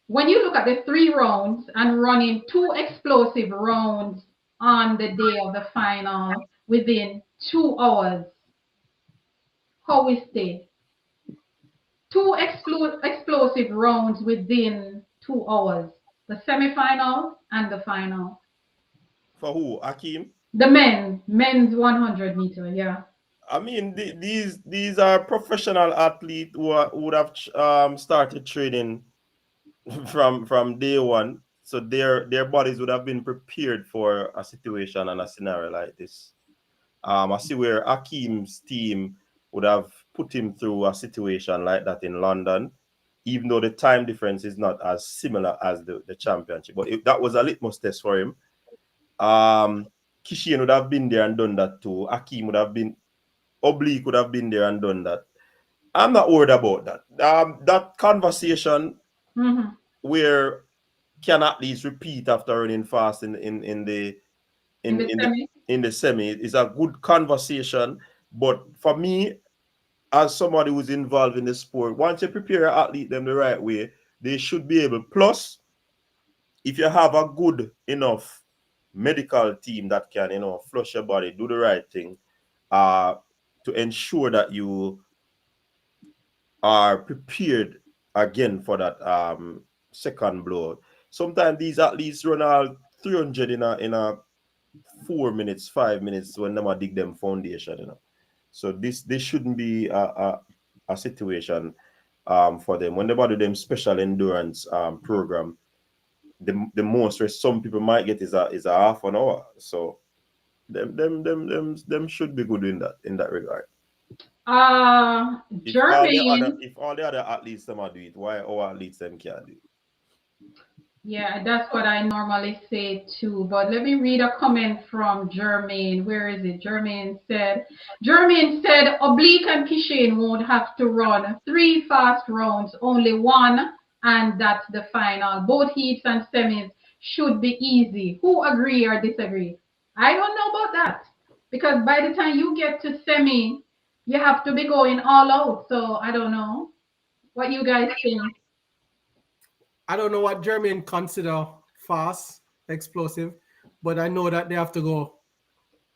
when you look at the 3 rounds and running 2 explosive rounds on the day of the final within 2 hours, how we stay? Explosive rounds within 2 hours, the semifinal and the final. For who? Akeem? The men's 100 meter, yeah. I mean, these are professional athletes would have started training from day one, so their bodies would have been prepared for a situation and a scenario like this. I see where Akeem's team would have put him through a situation like that in London, even though the time difference is not as similar as the championship. But that was a litmus test for him. Kishian would have been there and done that too. Akeem would have been, Oblique would have been there and done that. I'm not worried about that. That conversation where can athletes repeat after running fast in the semi is a good conversation. But for me, as somebody who's involved in the sport, once you prepare an athlete them the right way, they should be able. Plus, if you have a good enough medical team that can, flush your body, do the right thing, to ensure that you are prepared again for that second blow. Sometimes these athletes run all 300 in a 4 minutes, 5 minutes when them dig them foundation. So this shouldn't be a situation for them when they do them special endurance program. The most rest some people might get is a half an hour. So them should be good in that regard. Jermaine. If all the other athletes them are do it, why our athletes them can't do it? Yeah, that's what I normally say too. But let me read a comment from Jermaine. Where is it? Jermaine said, Oblique and Kishane won't have to run 3 fast rounds, only one, and that's the final. Both heats and semis should be easy. Who agree or disagree? I don't know about that because by the time you get to semi, you have to be going all out. So I don't know what you guys think. I don't know what German consider fast, explosive, but I know that they have to go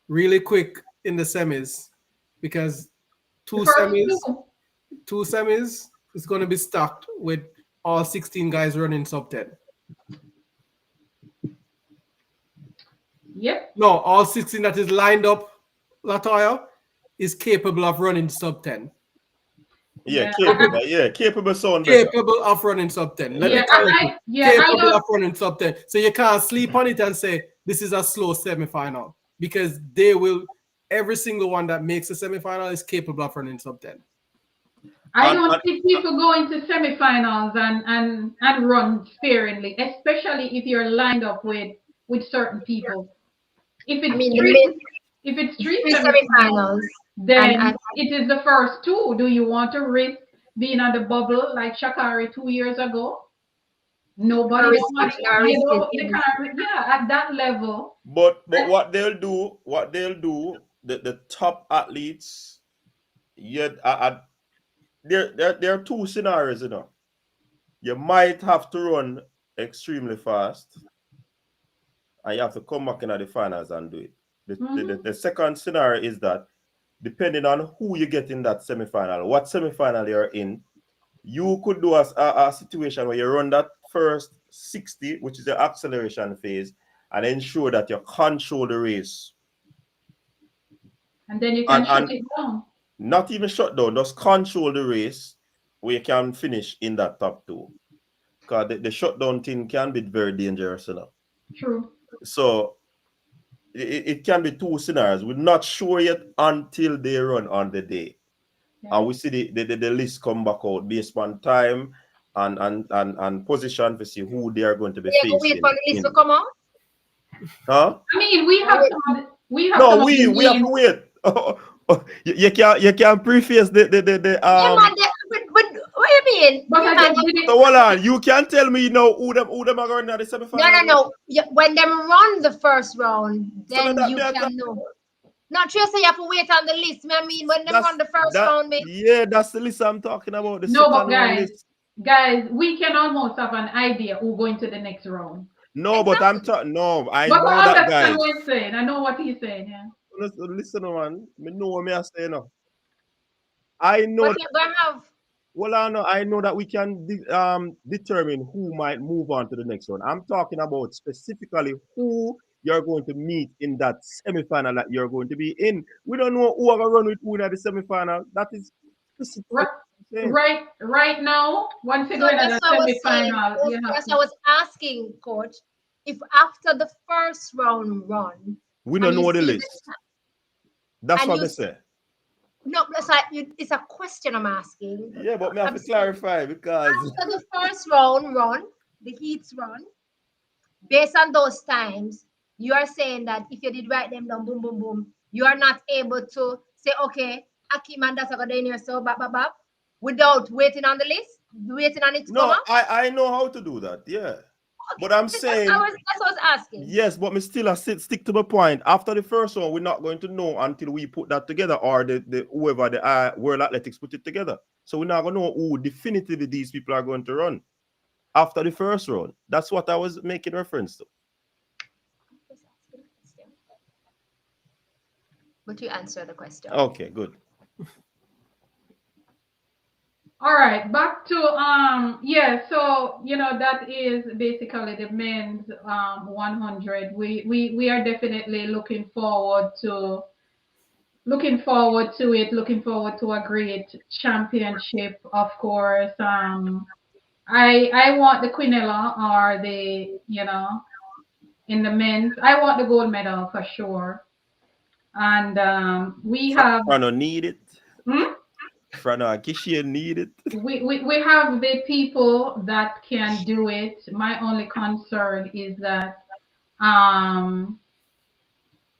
really quick in the semis because two The first semis, two. two semis is going to be stacked with all 16 guys running sub 10. Yep. No, all 16 that is lined up, Latoya, is capable of running sub 10. Yeah, Yeah, capable sound better. Capable of running sub 10. Let me yeah, correct you. I Capable don't. of running sub 10. So you can't sleep on it and say this is a slow semifinal because they will, every single one that makes a semifinal is capable of running sub 10. I don't see people going to semifinals and run sparingly, especially if you're lined up with certain people. If I it's mean, three three semifinals, semifinals, then and it is the first two. Do you want to risk being on the bubble like Shakari 2 years ago? Nobody risk, wants, you know, they can't, yeah, at that level. But what they'll do, the top athletes, yet there are two scenarios, you know. You might have to run extremely fast, and you have to come back into the finals and do it. The second scenario is that depending on who you get in that semifinal, what semifinal you're in, you could do a situation where you run that first 60, which is the acceleration phase, and ensure that you control the race. And then you can shut it down. Not even shut down, just control the race where you can finish in that top two. Because the shutdown thing can be very dangerous, you know. True. So it can be two scenarios. We're not sure yet until they run on the day. Yeah. And we see the list come back out based on time and position to see who they are going to be facing. Wait for the list to come out. Huh? I mean, we have we have to wait. You can't preface the Yeah, man, what do you mean? But So hold on, you can't tell me now who them are going to the semifinal. No. When them run the first round, then So you can know. Not sure, so you have to wait on the list. I mean, when them run the first round, maybe. Yeah, that's the list I'm talking about. The no, second but list. guys, we can almost have an idea who's going to the next round. No, exactly. But I'm talking. No, I but know I that, guys. what he's saying. I know what he's saying. Yeah. Listen, man. I know what I'm saying. No. I know. But you're gonna have. Well, I know that we can determine who might move on to the next one. I'm talking about specifically who you're going to meet in that semifinal that you're going to be in. We don't know who are going to run with who in the semifinal. That is right now. Once you go in the semifinal, I was asking, Coach, if after the first round run, we don't know the list. That's what they say. No, it's a question I'm asking. Yeah, but me have to clarify because after the first round run, the heats run, based on those times, you are saying that if you did write them down, boom, boom, boom, you are not able to say, okay, Akim and that's a good in here, so bap, without waiting on the list, waiting on it to come up? I know how to do that, yeah. Okay. But I'm saying that's what I was asking. Yes, but me still stick to the point. After the first one, we're not going to know until we put that together, or the whoever the World Athletics put it together. So we're not going to know who definitively these people are going to run after the first round. That's what I was making reference to. But you answer the question. Okay, good. All right, back to so that is basically the men's 100. We are definitely looking forward to it, looking forward to a great championship, of course. I want the Quinella or the in the men's. I want the gold medal for sure. And we have I don't need it. different now. Kishi need it. We have the people that can do it. My only concern is that, um,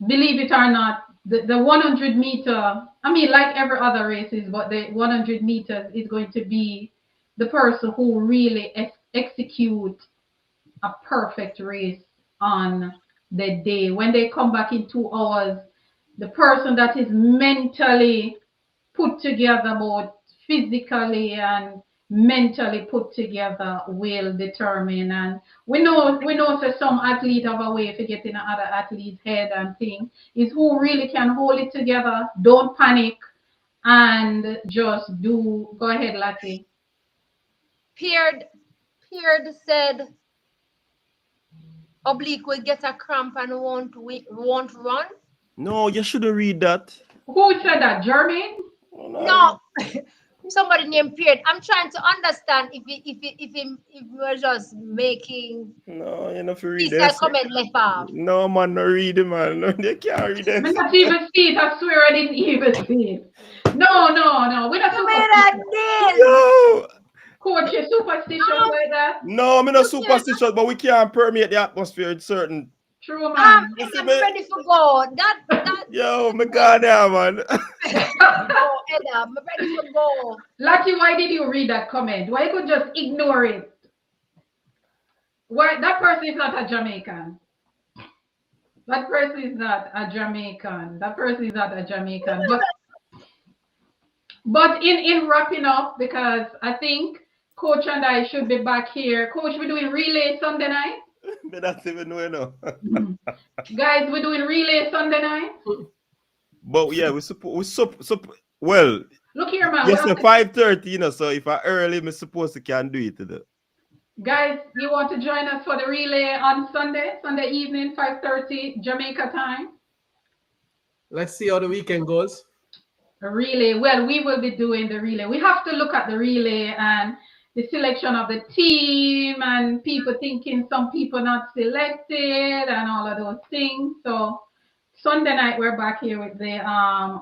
believe it or not, the 100 meter, I mean, like every other races, but the 100 meters is going to be the person who really execute a perfect race on the day. When they come back in 2 hours, the person that is mentally put together, both physically and mentally put together, will determine. And we know that some athlete have a way for getting another athlete's head and thing, is who really can hold it together, don't panic, and just do. Go ahead, Lati. Peard said Oblique will get a cramp and won't run. No, you shouldn't read that. Who said that? Jermaine? Oh, No, somebody named Peard. I'm trying to understand if we're just making No, you know if you read peace and this. comment left off. No man, no read it, man. No, you can't read I this. not even see it. I swear I didn't even see it. No. We're not You made a superstitious. deal. Yo! Coach, you're superstitious No. like that? No, I'm not You can't. superstitious, but we can't permeate the atmosphere in certain. True, man. I'm ready for go. That Yo, my God, yeah, man. go, Edda. I'm ready for go. Lucky, why did you read that comment? Why you could just ignore it? Why that person is not a Jamaican. That person is not a Jamaican. That person is not a Jamaican. But in wrapping up, because I think Coach and I should be back here. Coach, we're doing relay Sunday night. Me not even know, you know. Guys, we're doing relay Sunday night. But yeah, well, Look here, man. yes, at 5:30, you know, so if I early, me supposed to can do it today. Guys, you want to join us for the relay on Sunday evening, 5:30 Jamaica time? Let's see how the weekend goes. A relay. Well, we will be doing the relay. We have to look at the relay and the selection of the team, and people thinking some people not selected and all of those things. So Sunday night we're back here with the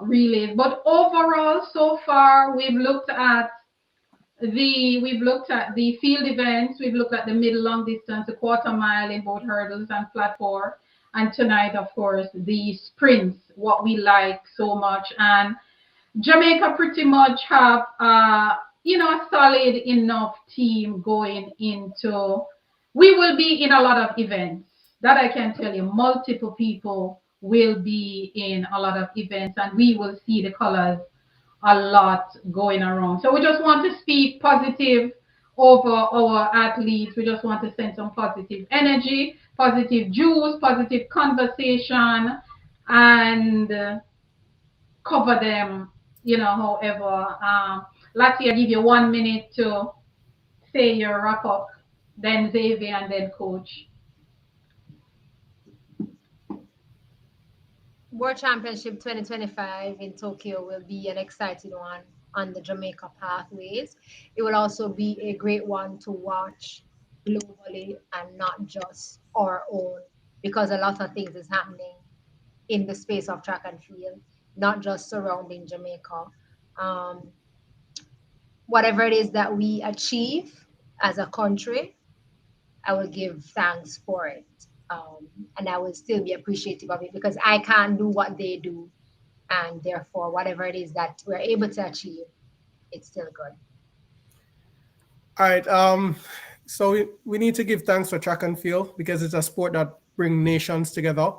relays. But overall, so far we've looked at the field events, we've looked at the middle long distance, the quarter mile in both hurdles and flat four, and tonight, of course, the sprints, what we like so much. And Jamaica pretty much have a solid enough team going into. We will be in a lot of events. That I can tell you. Multiple people will be in a lot of events, and we will see the colors a lot going around. So we just want to speak positive over our athletes. We just want to send some positive energy, positive juice, positive conversation, and cover them, however. Lati, I give you 1 minute to say your wrap up, then Xavier, and then Coach. World Championship 2025 in Tokyo will be an exciting one on the Jamaica pathways. It will also be a great one to watch globally and not just our own, because a lot of things is happening in the space of track and field, not just surrounding Jamaica. Whatever it is that we achieve as a country, I will give thanks for it. And I will still be appreciative of it because I can't do what they do. And therefore, whatever it is that we're able to achieve, it's still good. All right. So we need to give thanks for track and field because it's a sport that brings nations together.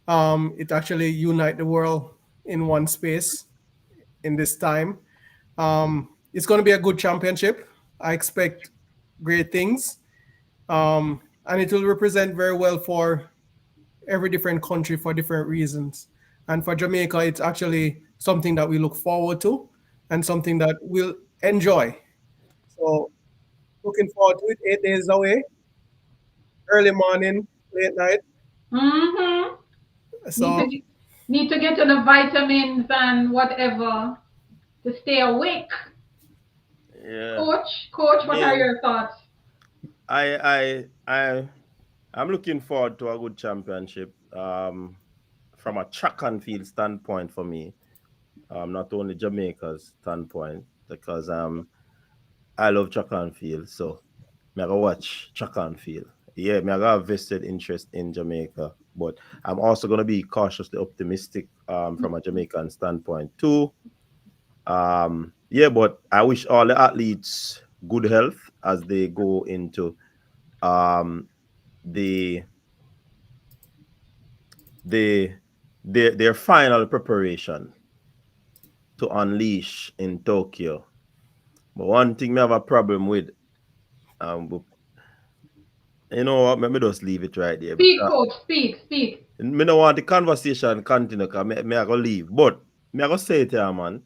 It actually unites the world in one space in this time. It's going to be a good championship. I expect great things. And it will represent very well for every different country for different reasons. And for Jamaica, it's actually something that we look forward to and something that we'll enjoy. So looking forward to it. 8 days away, early morning, late night. Mm-hmm. So need to get on the vitamins and whatever to stay awake. Yeah. Coach, what are your thoughts? I'm looking forward to a good championship. From a track and field standpoint for me, not only Jamaica's standpoint. because I love track and field, so me I go watch track and field. Yeah, me I got a vested interest in Jamaica, but I'm also gonna be cautiously optimistic from a Jamaican standpoint too. Yeah, but I wish all the athletes good health as they go into um the the their final preparation to unleash in Tokyo. But one thing me have a problem with, you know what, let me just leave it right there Speak, because coach. Speak. me don't want the conversation continue because me I go leave. But me I go say it here, man.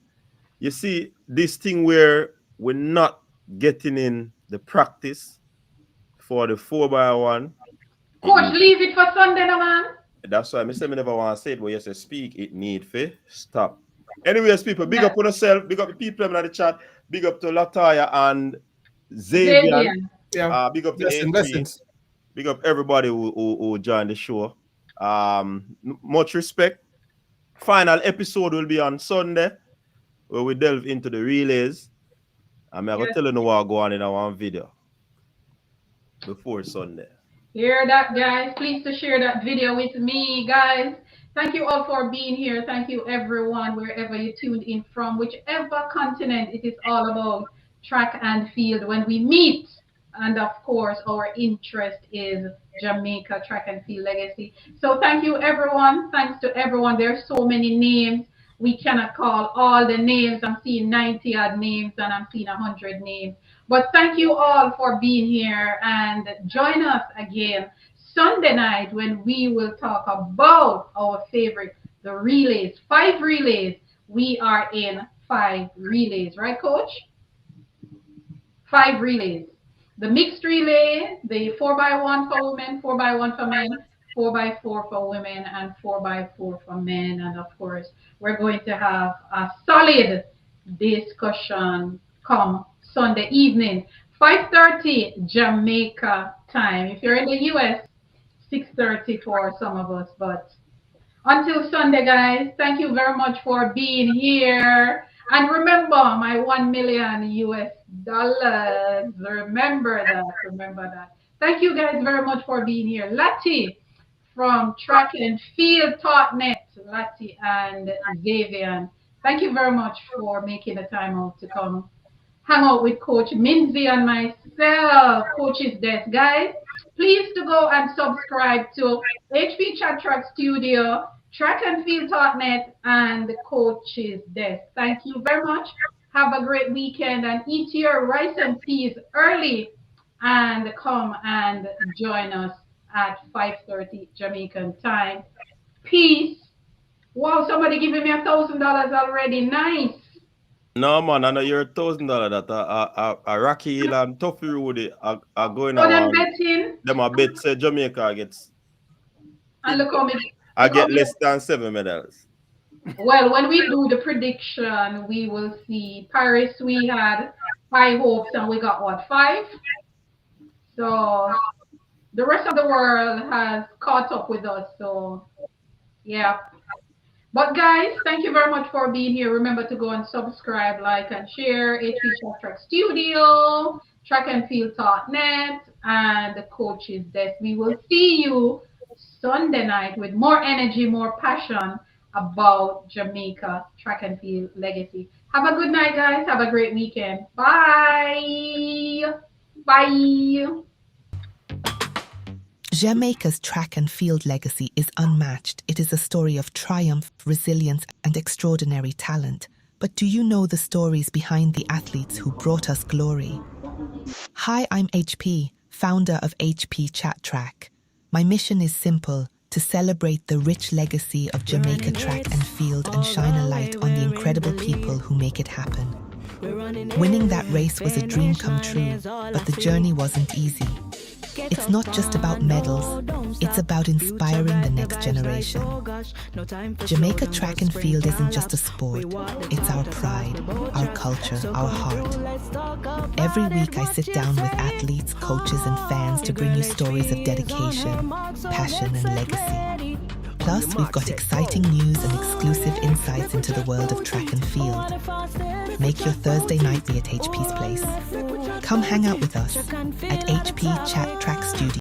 You see, this thing where we're not getting in the practice for the 4x1, Coach, leave it for Sunday, no man. that's why I say me never want to say it, but you say speak, it need to stop. Anyways, people, big Yeah. up on yourself, big up the people in the chat, big up to Lataya and Xavier, Xavier. Yeah. big up to Blessings, HP, blessings. big up everybody who joined the show. Much respect. Final episode will be on Sunday where we delve into the relays. I'm going to tell you what go on in our video before Sunday. Hear that, guys? Please to share that video with me, guys. Thank you all for being here. Thank you, everyone, wherever you tuned in from, whichever continent it is all about track and field when we meet. And of course, our interest is Jamaica track and field legacy. So thank you, everyone. Thanks to everyone. There's so many names. We cannot call all the names. I'm seeing 90 odd names and I'm seeing 100 names. But thank you all for being here and join us again Sunday night when we will talk about our favorite, the relays. 5 relays. We are in 5 relays, right, Coach? 5 relays. The mixed relay, the 4x1 for women, 4x1 for men, 4x4 for women, and 4x4 for men. And of course, we're going to have a solid discussion come Sunday evening, 5:30 Jamaica time. If you're in the US, 6:30 for some of us. But until Sunday, guys, thank you very much for being here. And remember my 1 million US dollars. Remember that. Thank you guys very much for being here. Lati from Track and Field Totnet, Lati and Xavier. Thank you very much for making the time out to come hang out with Coach Minzy and myself, Coach's Desk. Guys, please to go and subscribe to HP Chat Track Studio, Track and Field Totnet, and the Coach's Desk. Thank you very much. Have a great weekend and eat your rice and peas early and come and join us at 5:30 Jamaican time. Peace. Wow, somebody giving me $1,000 already. Nice. No, man, I know you're $1,000 that a Rocky Hill and Toffee Road are going So them on. betting. Them a bet say Jamaica gets. And look how many. I get less than 7 medals. Well, when we do the prediction, we will see. Paris, we had high hopes and we got what, 5? So the rest of the world has caught up with us. So yeah. But guys, thank you very much for being here. Remember to go and subscribe, like, and share. HP Shot Track Studio, Track and Field Totnet, and the Coach's Desk. We will see you Sunday night with more energy, more passion about Jamaica track and field legacy. Have a good night, guys. Have a great weekend. Bye. Bye. Jamaica's track and field legacy is unmatched. It is a story of triumph, resilience, and extraordinary talent. But do you know the stories behind the athletes who brought us glory? Hi, I'm HP, founder of HP Chat Track. My mission is simple: to celebrate the rich legacy of Jamaica track and field and shine a light on the incredible people who make it happen. Winning that race was a dream come true, but the journey wasn't easy. It's not just about medals, it's about inspiring the next generation. Jamaica track and field isn't just a sport, it's our pride, our culture, our heart. Every week I sit down with athletes, coaches and fans to bring you stories of dedication, passion and legacy. Plus, we've got exciting news and exclusive insights into the world of track and field. Make your Thursday night be at HP's place. Come hang out with us at HP Chat Track Studio.